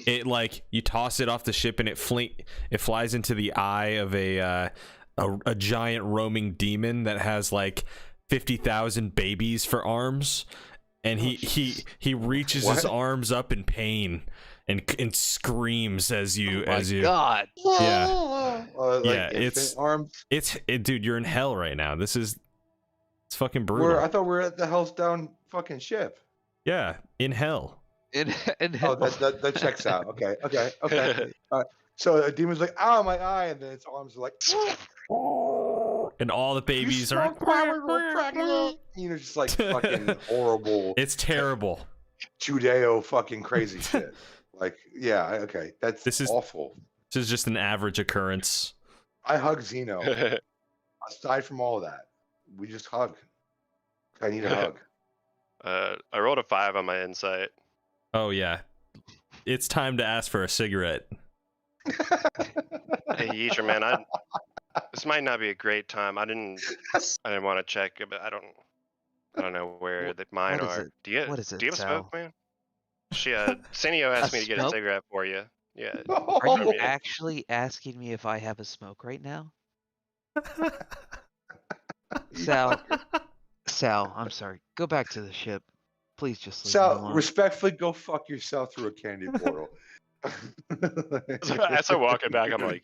it like you toss it off the ship and it flies into the eye of a giant roaming demon that has like 50,000 babies for arms, and he reaches his arms up in pain and screams as you God. Yeah. Like Yeah, infant arms. Dude, you're in hell right now. It's fucking brutal. I thought we were at the Hell's Down fucking ship. Yeah, in hell. Oh, that checks out. Okay. So a demon's like, "Ow, my eye," and then its arms are like, And all the babies are just like fucking horrible. It's terrible. Judeo fucking crazy shit. Like, yeah, okay, this is awful. This is just an average occurrence. I hug Zeno. Aside from all of that, we just hug. I need a hug. I rolled a 5 on my insight. Oh yeah, it's time to ask for a cigarette. Hey, Yeecher, man, this might not be a great time. I didn't want to check, but I don't know where mine what is are. it? Do you What is it, do you have a Sal? smoke, man? Senhyo asked me to get a smoke? cigarette for you. Yeah. Are you Yeah. actually asking me if I have a smoke right now? Sal, I'm sorry. Go back to the ship. Please just leave me Sal, alone. respectfully, go fuck yourself through a candy portal. As I walk it back, I'm like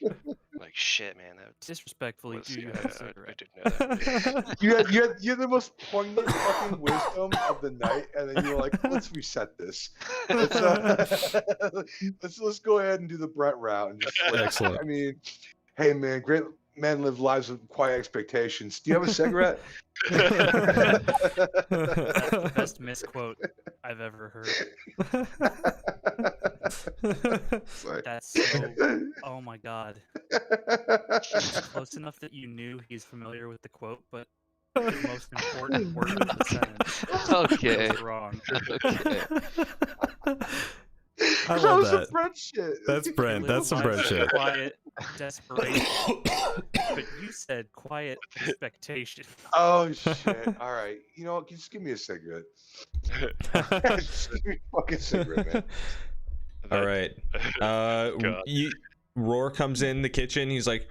shit, man. That Disrespectfully, was, do you have a cigarette? I didn't know that. you had the most poignant fucking wisdom of the night, and then you're like, let's reset this. Let's go ahead and do the Brent route. And just, like, Excellent. I mean, hey man, great men live lives with quiet expectations. Do you have a cigarette? That's the best misquote I've ever heard. That's so. Oh my god. It's close enough that you knew he's familiar with the quote, but the most important word of the sentence Okay. was wrong. Okay. I That love was some that. Brent shit. That's Brent. That's some Brent shit. Quiet desperation. But you said quiet expectation. Oh shit! All right, you know what? Just give me a cigarette. Just give me a fucking cigarette, man. All right. God. Roar comes in the kitchen. He's like,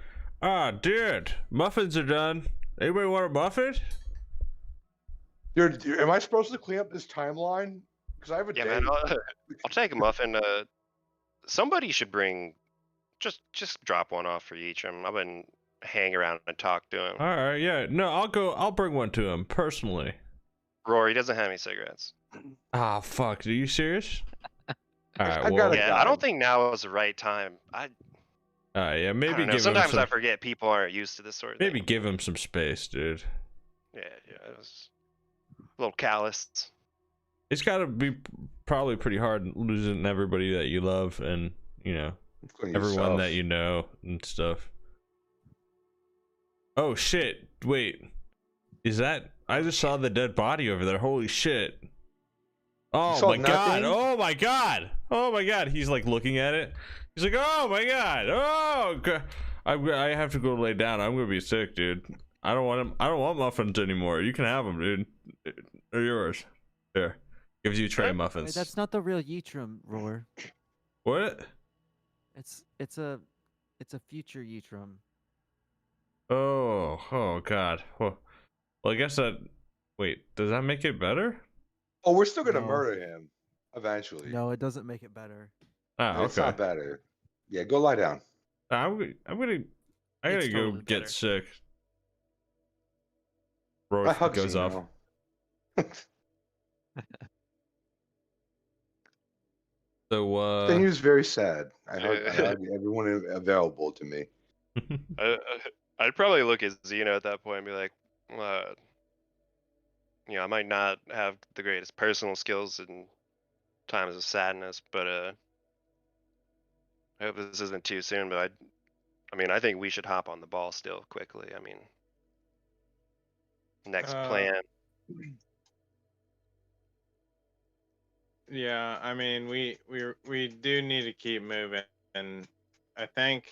dude, muffins are done. Anybody want a muffin? Dude, am I supposed to clean up this timeline? Because I have a Yeah, date. man. I'll take a muffin. Somebody should bring. Just drop one off for each. I've been hang around and talk to him. All right, yeah. No, I'll bring one to him personally. Rory doesn't have any cigarettes. Ah, fuck. Are you serious? All right, I well, got a Yeah, guy. I don't think now is the right time. yeah, I maybe don't know. give Sometimes him some, I forget people aren't used to this sort of maybe thing. give him some space, dude. Yeah, it was a little calloused. It's got to be probably pretty hard losing everybody that you love and, Including everyone yourself. that you know and stuff. Oh shit, wait. Is that I just saw the dead body over there. Holy shit. Oh saw my god. nothing? Oh my god. Oh my god. He's like looking at it. He's like, "Oh my god. Oh god. I have to go lay down. I'm going to be sick, dude. I don't want him. I don't want muffins anymore. You can have them, dude. They're yours." Here. Gives you a tray of muffins. Wait, that's not the real Yitram, Roar. What? It's a future Yitram. Oh god. Well, I guess that. Wait, does that make it better? Oh, we're still gonna No. murder him eventually. No, it doesn't make it better. Ah, It's okay. not better. Yeah, go lie down. I gotta It's go totally get better. sick. I Roar hug goes off. Senhyo. So Senhyo's very sad. I hug everyone available to me. I'd probably look at Xeno at that point and be like, I might not have the greatest personal skills in times of sadness, but I hope this isn't too soon. But I think we should hop on the ball still quickly. Next plan. Yeah, we do need to keep moving, and I think,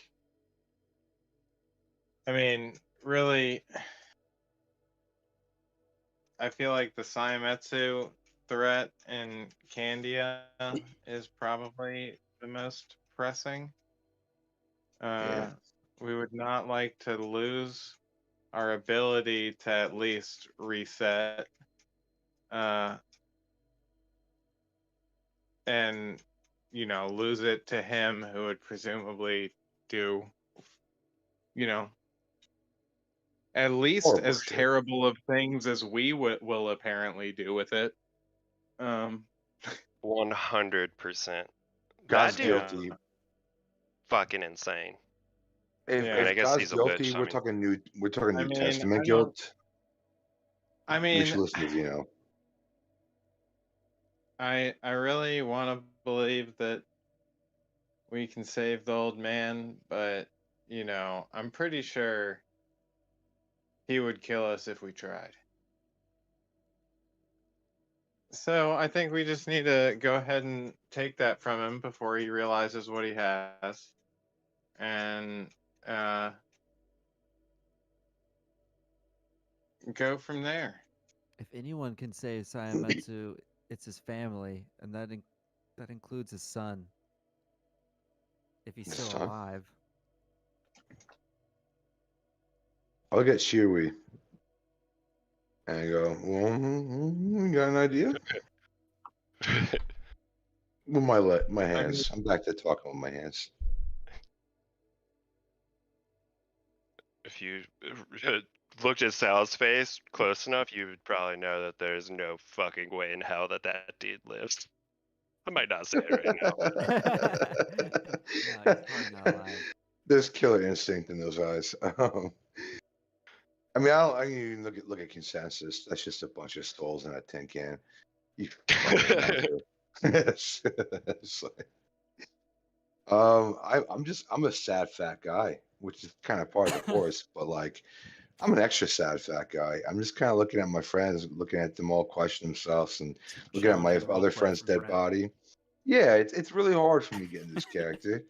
really, I feel like the Saiyametsu threat in Candia is probably the most pressing. Yeah. We would not like to lose our ability to at least reset. And lose it to him, who would presumably do at least Horrible as shit. terrible of things as we will apparently do with it. 100%. God's That dude, guilty. fucking insane. If, Yeah. I if guess God's he's a guilty, witch, we're talking New Testament I guilt. I We mean, should listen to Xeno. I really want to believe that we can save the old man, but I'm pretty sure he would kill us if we tried. So I think we just need to go ahead and take that from him before he realizes what he has, and go from there. If anyone can save Saiyametsu, it's his family, and that includes his son. If he's His still son? alive. I'll get Shirui. And I go, well, you got an idea? With my hands. I'm back to talking with my hands. If you looked at Sal's face close enough, you would probably know that there's no fucking way in hell that dude lives. I might not say it right now. No, he's probably not alive. There's killer instinct in those eyes. I don't even look at consensus. That's just a bunch of skulls in a tin can. You it's like, I'm a sad fat guy, which is kind of part of the course, but like I'm an extra sad fat guy. I'm just kind of looking at my friends, looking at them all question themselves, and looking at my Challenging other roleplay friend's from dead Brent. body. Yeah, it's really hard for me to get into this character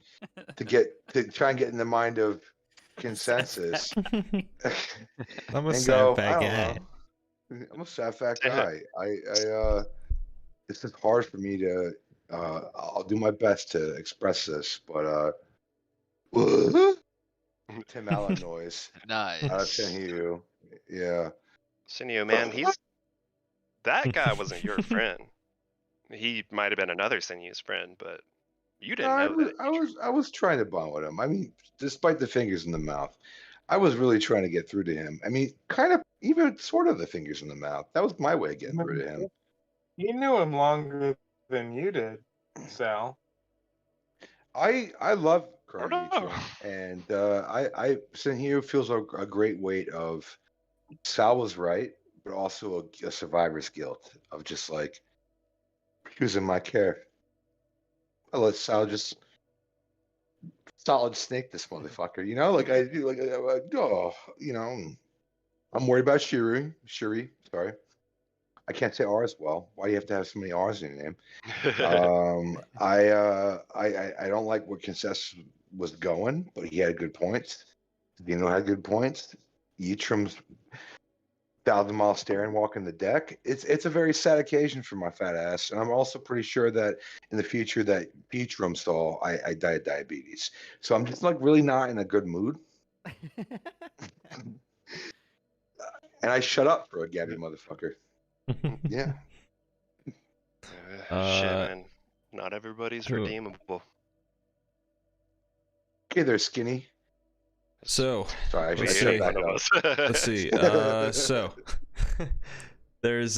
to try and get in the mind of consensus. I'm a and sad go, fat I don't guy. know. I'm a sad fat guy. It's just hard for me to. I'll do my best to express this, but Tim Allen noise Nice. out of Senhyo. Yeah. Senhyo, man, that guy wasn't your friend. He might have been another Senhyo's friend, but you didn't know that. I was trying to bond with him. I mean, despite the fingers in the mouth, I was really trying to get through to him. I mean, kind of, even sort of the fingers in the mouth. That was my way of getting through to him. You knew him longer than you did, Sal. I love Oh, Colonel no. Yitro, and I Senhyo feels a great weight of Sal was right, but also a survivor's guilt of just like he was in my care. I let Sal just solid snake this motherfucker, you know, like I do, like oh, you know, I'm worried about Shuri, sorry. I can't say R as well. Why do you have to have so many R's in your name? I don't like where Concess was going, but he had good points. Dino had good points. Yitram's 1,000-mile staring walking the deck. It's a very sad occasion for my fat ass, and I'm also pretty sure that in the future that Yitram saw I died of diabetes. So I'm just like really not in a good mood, and I shut up for a Gabby motherfucker. Yeah. Shit, man. Not everybody's who- redeemable. Okay, they're skinny. So Sorry, I Let's should see. shut back One of up. us. let's see. So there's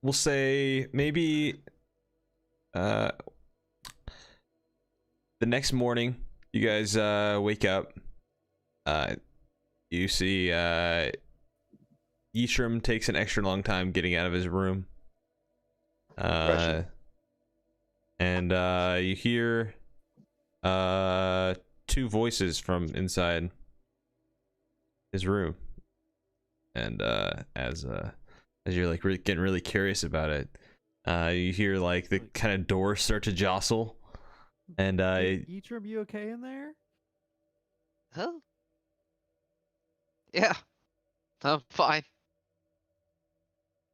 we'll say maybe the next morning you guys wake up. You see Yitram takes an extra long time getting out of his room. Impression. And you hear two voices from inside his room. And as you're like getting really curious about it, you hear like the kind of door start to jostle, and Yitram, you okay in there? Huh? Yeah. I'm fine.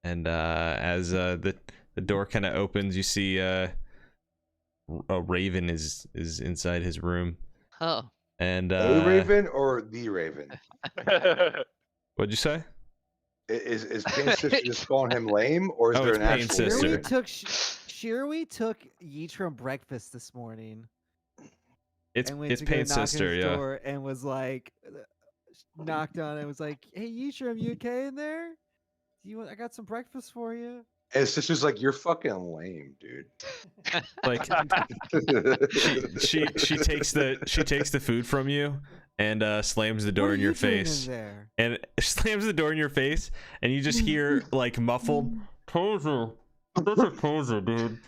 and as the door kind of opens, you see a raven is inside his room, Oh. and A Raven or the Raven? what'd you say? Is Pain Sister just calling him lame, or is Oh, there it's an Pain actual Sister. Raven? Shirley took Yitram breakfast this morning. It's And went it's to go Pain knock on Sister, his yeah. door and was like, knocked on it. Was like, "Hey, Yitram, you okay in there? I got some breakfast for you." And Sister's like, you're fucking lame, dude. Like she takes the food from you and slams the door What are in your you doing in face. there? And slams the door in your face, and you just hear like muffled poser. Such a poser, dude.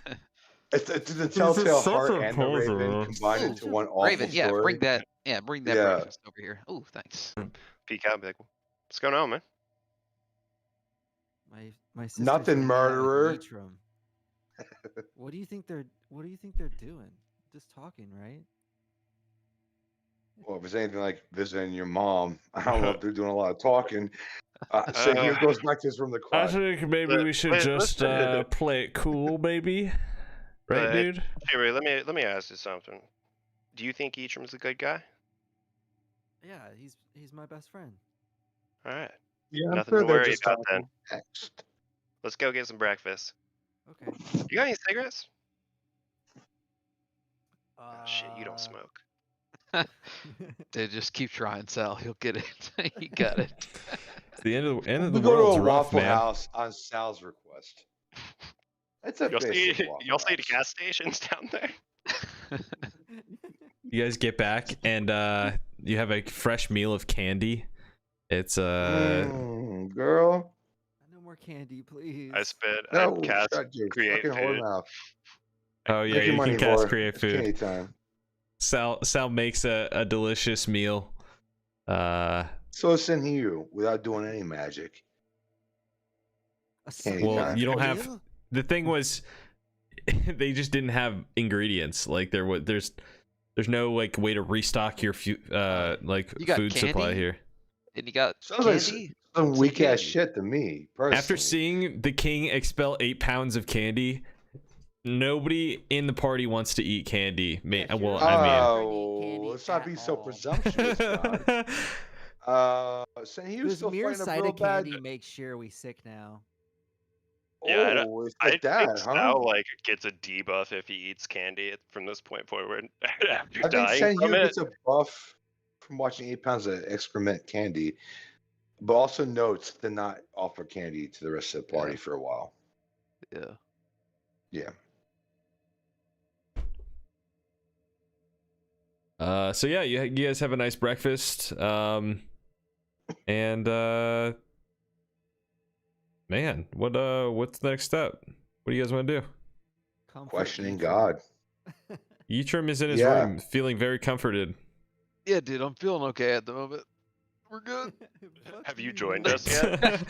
It's the Telltale such Heart a and the Raven poser. combined into one awful Raven, yeah, story. bring that Yeah. breakfast over here. Oh, thanks. Peek out, and be like, what's going on, man? My sister's Nothing, hanging out with murderer. Yitram. What do you think they're doing? Just talking, right? Well, if it's anything like visiting your mom, I don't know if they're doing a lot of talking. So here goes back to his room to I cry. think maybe we should just play it cool, baby. Right, dude? Anyway, let me ask you something. Do you think Yitram's a good guy? Yeah, he's my best friend. All right. Yeah, I'm Nothing sure to they're worry just about then. talking. Next. Let's go get some breakfast. Okay. You got any cigarettes? Oh, shit, you don't smoke. Dude, just keep trying, Sal. You'll get it. You got it. It's the end of the We go world's to a rough, Waffle man. House on Sal's request. That's a basic Waffle Y'all see the House. gas stations down there? You guys get back, and you have a fresh meal of candy. It's girl. No more candy, please. I spit. No, I cast shut your create fucking whore food. mouth. Oh yeah, Make your you money, can cast whore. create It's food. candy time. Sal makes a delicious meal. So Senhyo without doing any magic. Candy Well, time. you don't have. The thing was, they just didn't have ingredients. Like there's no like way to restock your like You got food supply candy? here. And you got Sounds like candy? some weak ass candy. shit to me, personally. After seeing the king expel 8 pounds of candy, nobody in the party wants to eat candy. Yeah, Well, sure. I Oh, let's not be so presumptuous, God. mean, Senhyo's This still mere fighting a sight real of bad. candy makes sure we sick now. Yeah, Oh, it's I like think that, huh? Sal like gets a debuff if he eats candy from this point forward after I think dying from Senhyo it. gets a buff from watching 8 pounds of excrement candy, but also notes to not offer candy to the rest of the party for a while. Yeah. Yeah. So yeah, you guys have a nice breakfast. And man, what's the next step? What do you guys want to do? Comfort Questioning Yitrim. God. Yitrim is in his Yeah. room, feeling very comforted. Yeah, dude, I'm feeling okay at the moment. We're good. Fuck Have you joined us yet?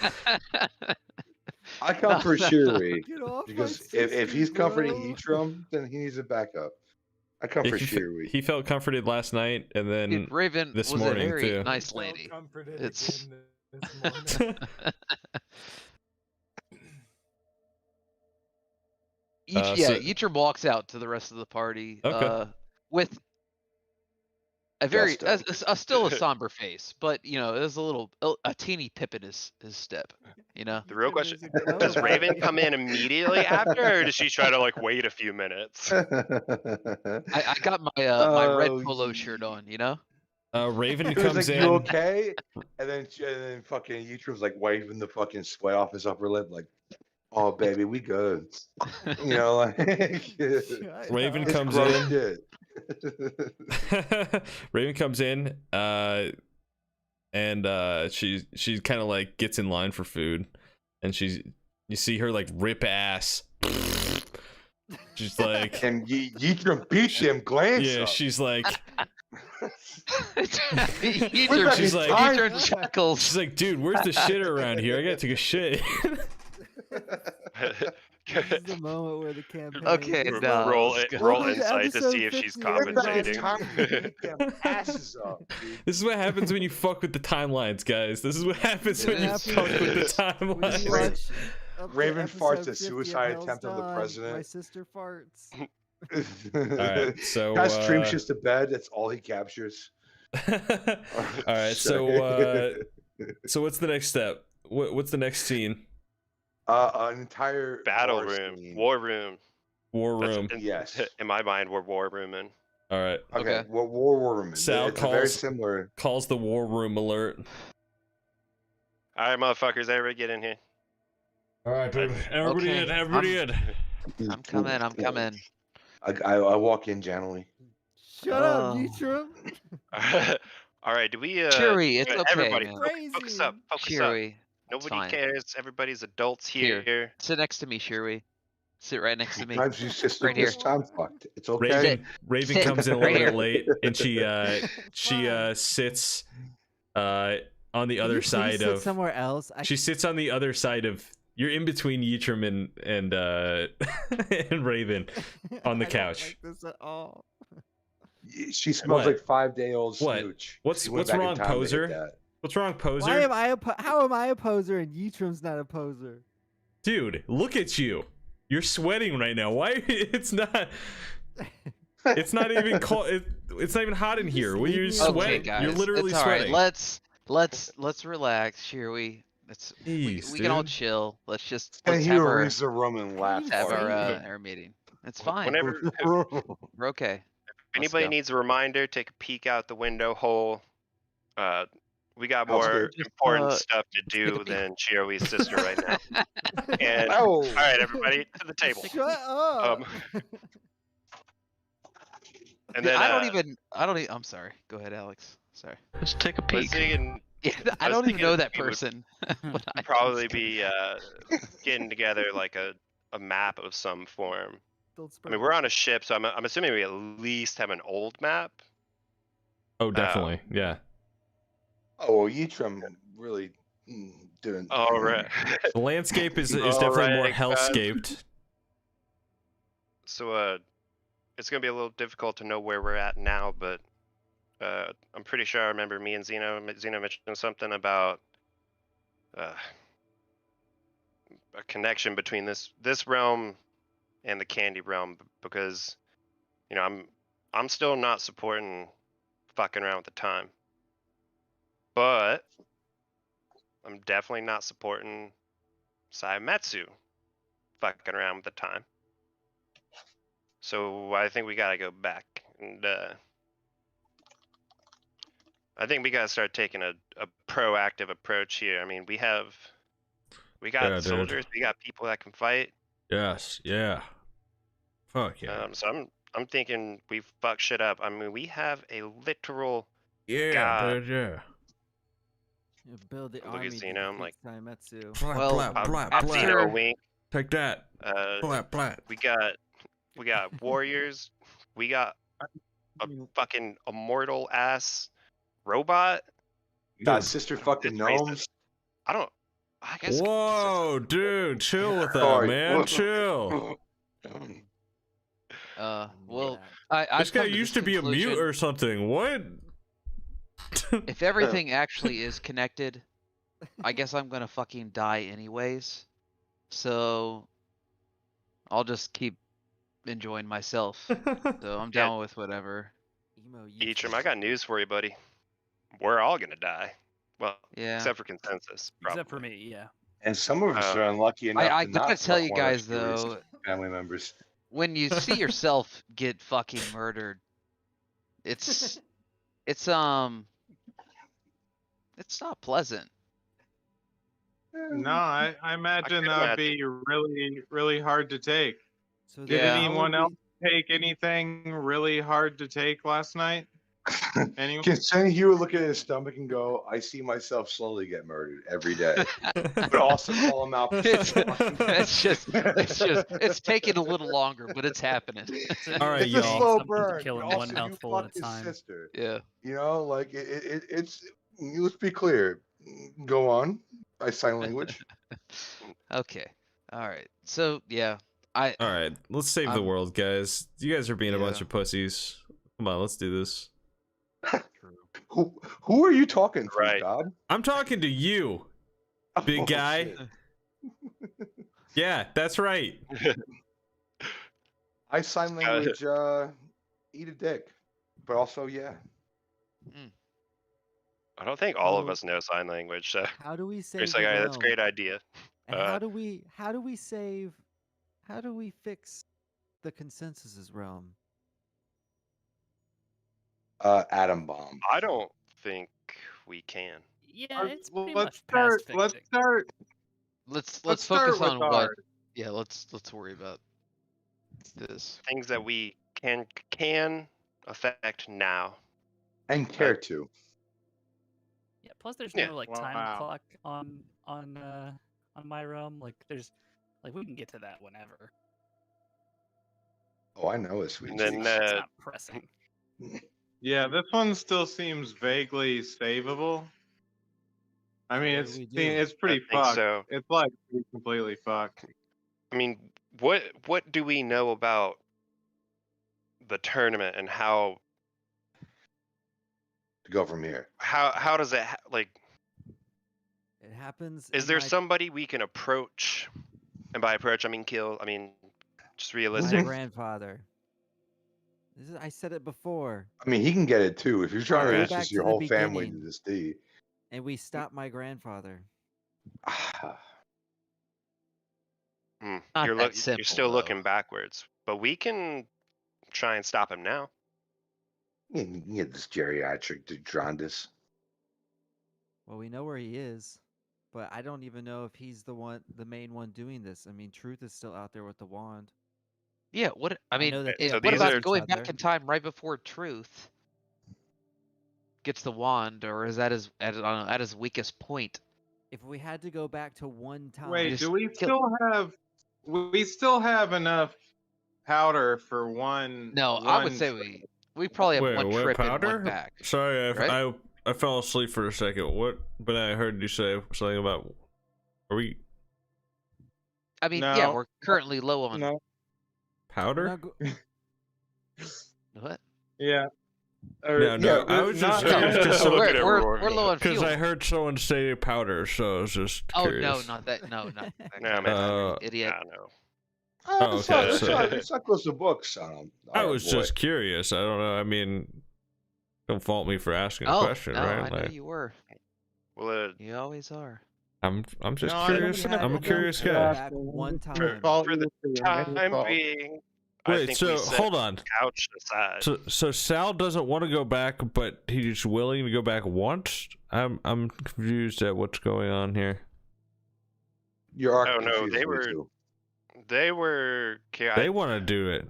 I come for Shiri Get off because my if sister, he's comforting bro. Yitrim, then he needs a backup. I come for Shiri. He felt comforted last night, and then Dude, Raven this was morning a very too. nice Felt lady. comforted It's- again this morning. So- Yitrim walks out to the rest of the party Okay. with a very Gusto. still a somber face, but you know, there's a teeny pip in his step. You know, The real Yitrim question: is a does goat. Raven come in immediately after, or does she try to like wait a few minutes? I got my my red Oh, polo shirt on. You know, Raven He was comes like, in. "You okay?" And then fucking Yitrim's like waving the fucking sweat off his upper lip, like, "Oh baby, we good." You know, like Shut Raven up. it's comes gross in. shit. Raven comes in, and she kind of like gets in line for food, and you see her like rip ass. She's like, And Yitrim beat them glands yeah, up. she's like, Yitrim, she's like- Yitrim chuckles. she's like, dude, where's the shitter around here? I gotta take a shit. This is the moment where the campaign. Okay, gets no. started. roll let's go. roll Welcome to insight to episode see if she's 50 of the compensating. Time to beat them asses up, dude. This is what happens when you fuck with the timelines, guys. This is what happens It when you is. fuck with the When you timelines. watch up to Raven farts episode a 50 of suicide Hell's attempt on the Dawn, president. My sister farts. Alright, so Guy streams just to bed. That's all he captures. alright, so what's the next step? What's the next scene? An entire Battle bar room, scene. war room. War That's- room. Yes. In my mind, we're war rooming. Alright. Okay. Okay. War room. Sal It's a very calls- similar. Calls the war room alert. All right, motherfuckers, everybody get in here. Alright, baby. Everybody Okay, in, everybody in. I'm coming. I'm coming. I walk in gently. Shut up, Oh. Yitrim. All right, do we? Cheery, it's okay, Everybody, man. focus up. Focus up. Shiri, Nobody fine. cares. Everybody's adults Here. here. sit next to me, Shiri. Sit right next to me. Sometimes you sister Right here. this time fucked. It's okay. Raven Sit comes in a right little here. bit late, and she Fine. sits on the Can other you please side sit of. somewhere else. She sits on the other side of. You're in between Yitrim and and Raven on the I don't couch. like this at all. She smells What? like 5-day-old What? smooch. What's- She went what's back in wrong, time to hit poser? that. What's wrong, poser? Why am I how am I a poser and Yitrim's not a poser? Dude, look at you. You're sweating right now. Why? It's not. It's not even cold. It's not even hot in here. When you're Okay, sweating, guys, you're literally it's all right. sweating. Let's relax, Shiri. We Jeez, can all dude. chill. Let's And have he our reads the room and laughs. have hard. our meeting. It's fine. Whenever We're okay. if anybody go. needs a reminder, take a peek out the window hole. We got Sounds more good. important Just, stuff to take a do peek. than Chiroi's sister right now. And Oh. all right, everybody to the table. Shut up. And Dude, then I don't even. I'm sorry. Go ahead, Alex. Sorry. Let's take a I was peek. thinking Yeah, I was don't even thinking know that we would person. but I probably be getting together like a map of some form. Don't I mean, we're on a ship, so I'm assuming we at least have an old map. Oh, definitely. Yeah. Oh, well, Yitrim really doing. All right. The landscape is All definitely more right, guys. hellscaped. So it's gonna be a little difficult to know where we're at now, but I'm pretty sure I remember me and Zeno mentioned something about a connection between this realm and the candy realm, because you know I'm still not supporting fucking around with the time, but I'm definitely not supporting Saimetsu fucking around with the time. So I think we gotta go back and I think we gotta start taking a proactive approach here. I mean, we got Yeah, dude. soldiers, we got people that can fight. Yes, yeah. Fuck yeah. So I'm thinking we fuck shit up. I mean, we have a literal Yeah, God. dude, yeah. You build the Look at army to Xeno, I'm defeat like- Saimetsu. Blat, Well, blat, blat, after- blat. Xeno wink. Take that. Blat, blat. We got warriors. We got a fucking immortal ass robot. Got Dude. sister fucking It's racist. gnomes. I guess. Whoa, dude, chill with that, Sorry. man. Chill. Well, Yeah. I've This guy come to used to be a mute conclusion, or something. What? if everything actually is connected, I guess I'm gonna fucking die anyways. So I'll just keep enjoying myself. So I'm down with whatever. Emo Eacham, I got news for you, buddy. We're all gonna die. Well, Yeah. except for consensus. Except for probably. me, yeah. And some of us are unlucky enough I to gotta not tell fuck you one of our guys serious though, family members. when you see yourself get fucking murdered, it's not pleasant. No, I imagine could that would be really, really hard to take. So Did Yeah. anyone else take anything really hard to take last night? Anyone? Can Senhyo look at his stomach and go, I see myself slowly get murdered every day. But also call him out. It's taking a little longer, but it's happening. All right, It's a y'all. slow Something to burn. kill but in one also you mouthful at a fucked his time. sister. Yeah. You know, like it's. Let's be clear. Go on by sign language. Okay. All right. So yeah, I All right, let's save the I'm- world, guys. You guys are being a bunch Yeah. of pussies. Come on, let's do this. Who are you talking to, Right. God? I'm talking to you, big Oh, guy. shit. Yeah, that's right. I sign language. Eat a dick, but also yeah. I don't think all of So- us know sign language. So How do we save it's the like, that's a realm? great idea. And Uh, how do we fix the consensus's realm? Atom bomb. I don't think we can. Yeah, it's pretty let's much past start. Let's fixing. start. let's start focus with on what. ours. Yeah, let's worry about this. Things that we can affect now. Mm-hmm. And care to. Yeah. Plus, there's Yeah. no like time Wow. clock on my realm. Like, we can get to that whenever. Oh, I know it, sweet And then, Jesus. It's not pressing. Yeah, this one still seems vaguely savable. I mean, What do we do? it's pretty I think fucked. so. It's like completely fucked. I mean, what do we know about the tournament and how To go from here. does it like? It happens. Is in there my- somebody we can approach? And by approach, I mean kill. I mean, just my realistic. grandfather? I said it before, I mean, he can get it too. If you're trying to Go introduce back your to the whole family to beginning. this D. and we stopped my grandfather. Hmm, Not You're, that you're simple, still though. looking backwards, but we can try and stop him now. You can get this geriatric jaundice. Well, we know where he is, but I don't even know if he's the main one doing this. I mean, Truth is still out there with the wand. Yeah. What I mean, know that they what have about each going back other. in time right before Truth gets the wand, or is that at his weakest point? If we had to go back to one time, Wait, just do we kill- still have enough powder for one? No, I would one say trip? we probably have Wait, one what trip and powder? one back. Sorry, right? I fell asleep for a second. What? But I heard you say something about. Are we I mean, yeah, No. we're currently low on No. we're powder? not go- what? Yeah. No, no. I was just No, curious Look at it, we're Rory. low on because fuel. I heard someone say powder, so I was just Oh curious. no, not that. No, not that. No, man. Idiot. I know. Oh, It's okay, not- so- it's not close to books. I was just curious. I don't know. I mean, don't fault me for asking a Oh question, no, right? I know Like, you were. Well, You always are. I'm just No, I curious. we had I'm a to curious go guy. back one For time. the time being, I Wait, think so we set hold on. couch aside. So Sal doesn't want to go back, but he's willing to go back once. I'm confused at what's going on here. You're Oh no, confused, me too. they were. They want to do it,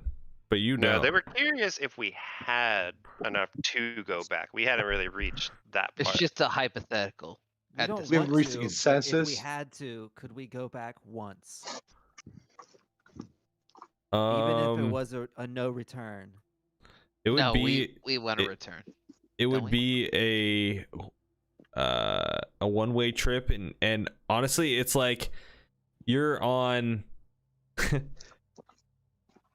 but you No, don't. they were curious if we had enough to go back. We hadn't really reached that part. It's just a hypothetical. We at don't this We haven't want reached a to, but if we consensus. had to, could we go back once? Even if it was a no return. it would No, be we want to it- return. it don't would we? be a one-way trip, and honestly, it's like you're on.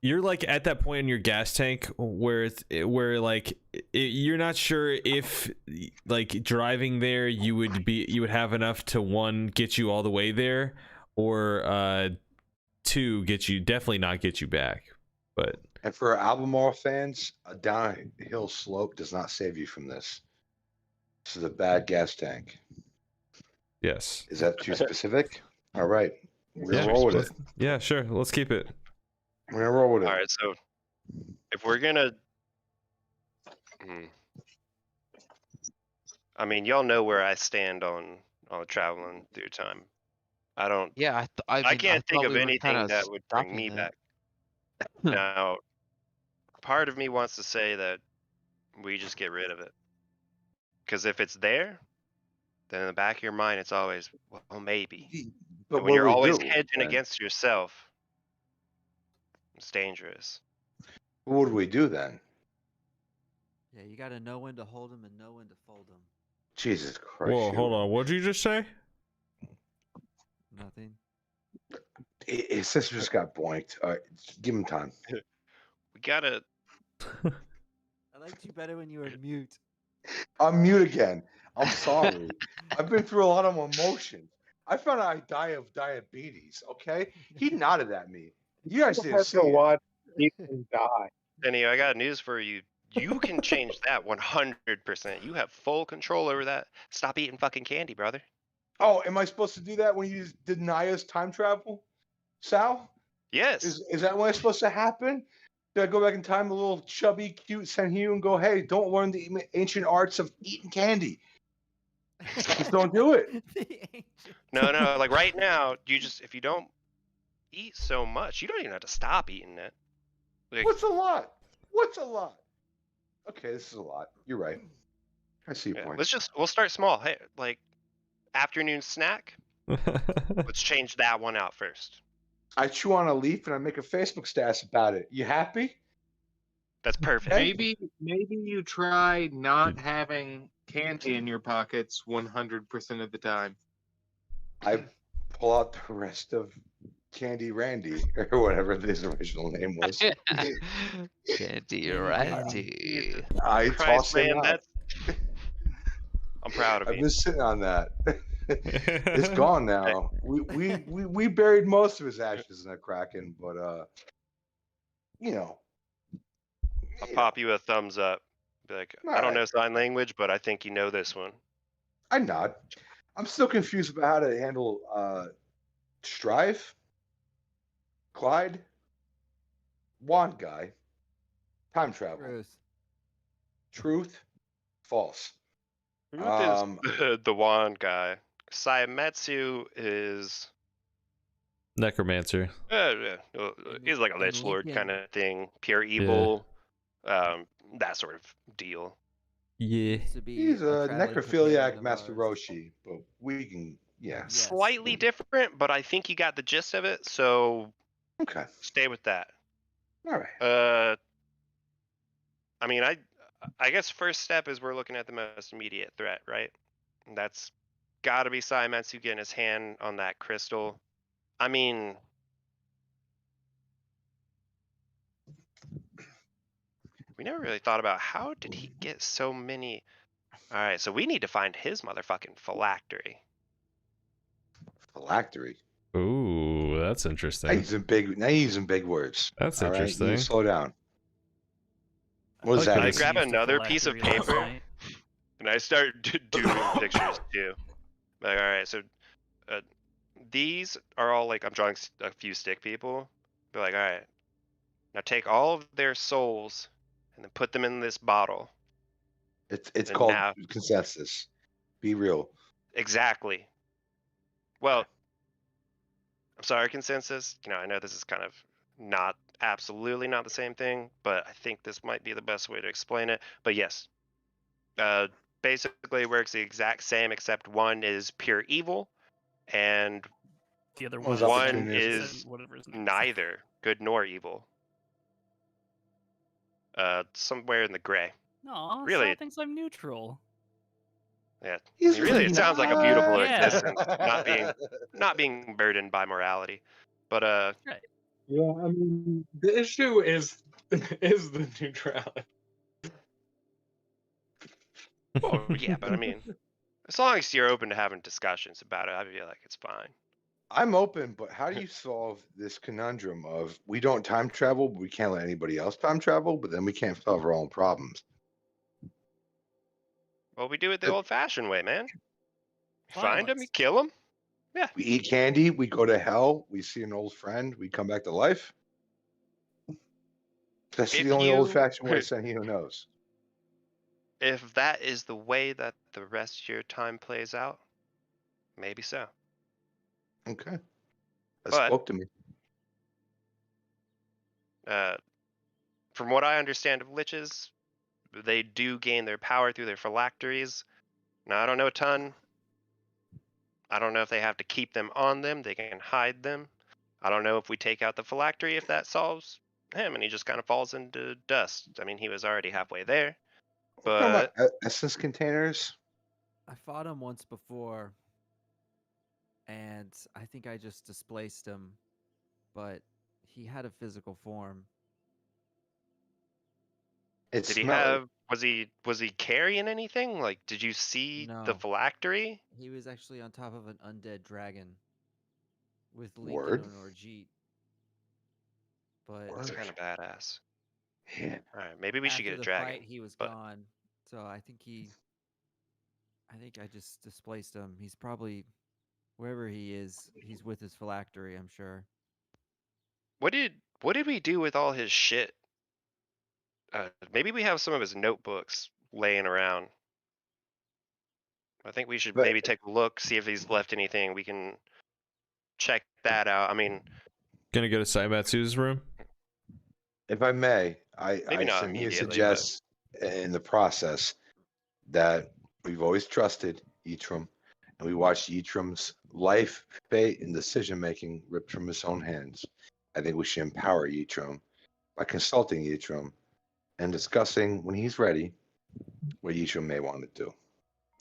You're like at that point in your gas tank where you're not sure if like driving there you would have enough to one, get you all the way there, or two, definitely not get you back. But And for Albemarle fans, a downhill slope does not save you from this. This is a bad gas tank. yes, Is that too specific? All right. We're Yeah. gonna roll with it. yeah, sure, let's keep it. We're gonna roll with it. All right, so if we're gonna, I mean, y'all know where I stand on traveling through time. I don't. Yeah, I mean, I can't think thought of we were anything kinda that would bring stopping me that. back. Now, part of me wants to say that we just get rid of it, because if it's there, then in the back of your mind, it's always, well, maybe. But And when you're what do we always do, hedging then? against yourself, it's dangerous. What do we do then? Yeah, you got to know when to hold them and know when to fold them. Jesus Christ. Whoa, you- hold on, what did you just say? Nothing. His sister just got boinked. All right, give him time. We gotta. I liked you better when you were mute. I'm mute again. I'm sorry. I've been through a lot of emotions. I found out I die of diabetes. Okay, he nodded at me. You guys didn't see it. watch people die. Senhyo, I got news for you. You can change that 100%. You have full control over that. Stop eating fucking candy, brother. Oh, am I supposed to do that when you deny us time travel, Sal? Yes. Is that when it's supposed to happen? Do I go back in time, a little chubby, cute Senhyo, and go, hey, don't learn the ancient arts of eating candy. Just don't do it. No, like right now, if you don't eat so much, you don't even have to stop eating it. Like, What's a lot? What's a lot? Okay, this is a lot. You're right. I see your yeah, point. we'll start small. Hey, like afternoon snack. Let's change that one out first. I chew on a leaf and I make a Facebook status about it. You happy? That's perfect. Hey. Maybe you try not having candy in your pockets 100% of the time. I pull out the rest of Candy Randy or whatever his original name was. Candy Randy. I Christ, toss him man, out. that's. I'm proud of I've you. been sitting on that. It's gone now. We buried most of his ashes in a Kraken, but you know. I'll pop you a thumbs up. Be like, I don't know sign language, but I think you know this one. I nod. I'm still confused about how to handle Strive, Clyde, Wand Guy, time travel, truth, false. Truth is the wand guy. Saimetsu is Necromancer. he's like a lich lord kind of thing, pure evil, that sort of deal. Yeah. He's a necrophiliac Master Roshi, but we can, Slightly different, but I think you got the gist of it, so okay, stay with that. All right. I mean, I guess first step is we're looking at the most immediate threat, right? And that's got to be Saimetsu getting his hand on that crystal. I mean, we never really thought about how did he get so many. All right, so we need to find his motherfucking phylactery. Phylactery. Ooh, that's interesting. Now you're using big words. That's All right? interesting. You slow down. What is that? I Used grab the another piece of phylactery last paper night. and I start doing pictures too. Like, all right, so these are all like I'm drawing a few stick people. Be like, all right, Now take all of their souls and then put them in this bottle. It's And called now- consensus. Be real. Exactly. Well, I'm sorry, consensus. I know this is kind of not absolutely not the same thing, but I think this might be the best way to explain it. But yes, basically works the exact same, except one is pure evil, and The other One's one opportunistic. is whatever his name is. neither good nor evil. Somewhere in the gray. No, Really? Sal thinks I'm neutral. Yeah. He's Really, it sounds like a beautiful Yeah. existence, not being burdened by morality. But Right. Yeah, I mean, the issue is the neutrality. well, yeah, but I mean, as long as you're open to having discussions about it, I feel like it's fine. I'm open, but how do you solve this conundrum of we don't time travel, but we can't let anybody else time travel, but then we can't solve our own problems? Well, we do it the old-fashioned way, man. You find them, you Violence. kill them. We eat candy, we go to hell, we see an old friend, we come back to life. That's If the only you- old-fashioned way Senhyo knows. If that is the way that the rest of your time plays out, maybe so. Okay. That But- spoke to me. From what I understand of liches, they do gain their power through their phylacteries. Now, I don't know a ton. I don't know if they have to keep them on them. They can hide them. I don't know if we take out the phylactery, if that solves him, and he just kind of falls into dust. I mean, he was already halfway there. We're talking But about essence containers. I fought him once before, and I think I just displaced him, but he had a physical form. It did he smelled. have? Was he carrying anything? Like, did you see the No. phylactery? He was actually on top of an undead dragon with Lincoln Word. and Orjeet. But That's Word. kind of badass. Yeah. All right, maybe we should after get a the dragon. fight, he was but- gone. So I think I just displaced him. He's probably wherever he is. He's with his phylactery, I'm sure. What did we do with all his shit? Maybe we have some of his notebooks laying around. I think we should But- maybe take a look, see if he's left anything. We can check that out. I mean, Gonna go to Saibatsu's room? If I may, Maybe not Senhyo immediately, but- suggest in the process that we've always trusted Yitram, and we watched Yitram's life, fate, and decision making ripped from his own hands. I think we should empower Yitram by consulting Yitram and discussing when he's ready what Yitram may want to do.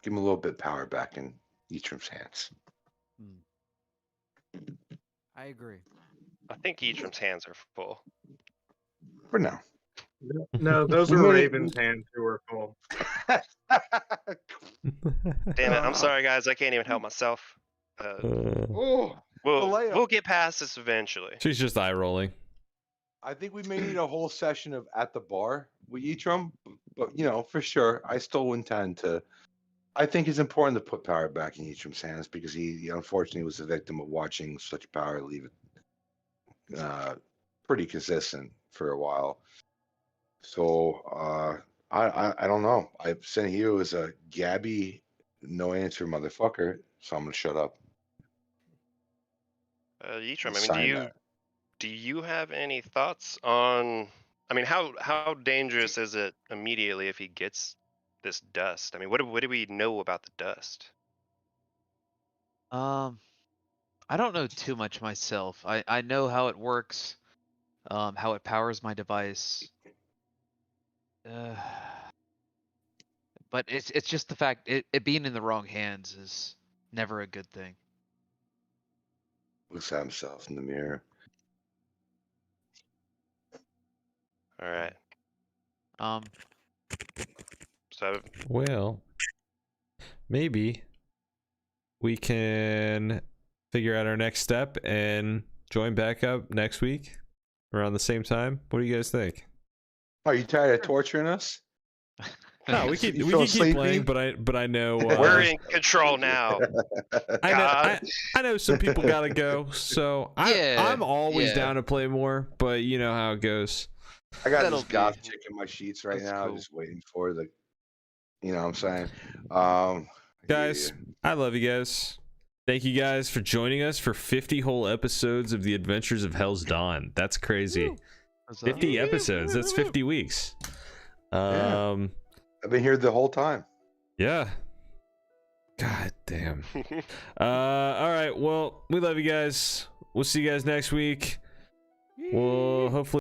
Give him a little bit of power back in Yitram's hands. I agree. I think Eatram's hands are full. For now. No, those We are made it- Raven's hands who are full. Damn it! I'm sorry, guys. I can't even help myself. Oh, We'll layup. we'll get past this eventually. She's just eye rolling. I think we may need a whole session of at the bar with Yitram, but for sure, I still intend to. I think it's important to put power back in Yitram's hands because he unfortunately was a victim of watching such power leave it pretty consistent for a while. So I don't know. I sent you as a Gabby no answer motherfucker, so I'm gonna shut up. Eatram, I mean, Sign that. do you have any thoughts on? I mean, how dangerous is it immediately if he gets this dust? I mean, what do we know about the dust? I don't know too much myself. I know how it works, how it powers my device. But it's just the fact it being in the wrong hands is never a good thing. Looks at himself in the mirror. All right. Um, So Well, maybe we can figure out our next step and join back up next week around the same time. What do you guys think? Are you tired of torturing us? No, we can You we feel can keep sleepy? playing, but I know We're in control now. I know some people gotta go, so Yeah, I'm always yeah. down to play more, but you know how it goes. I got That'll this goth be- chick in my sheets right that's now, cool. just waiting for the. You know what I'm saying? Guys, yeah. I love you guys. Thank you guys for joining us for 50 whole episodes of the Adventures of Hell's Dawn. That's crazy. 50 episodes. That's 50 weeks. Yeah. I've been here the whole time. Yeah. God damn. All right. Well, we love you guys. We'll see you guys next week. We'll hopefully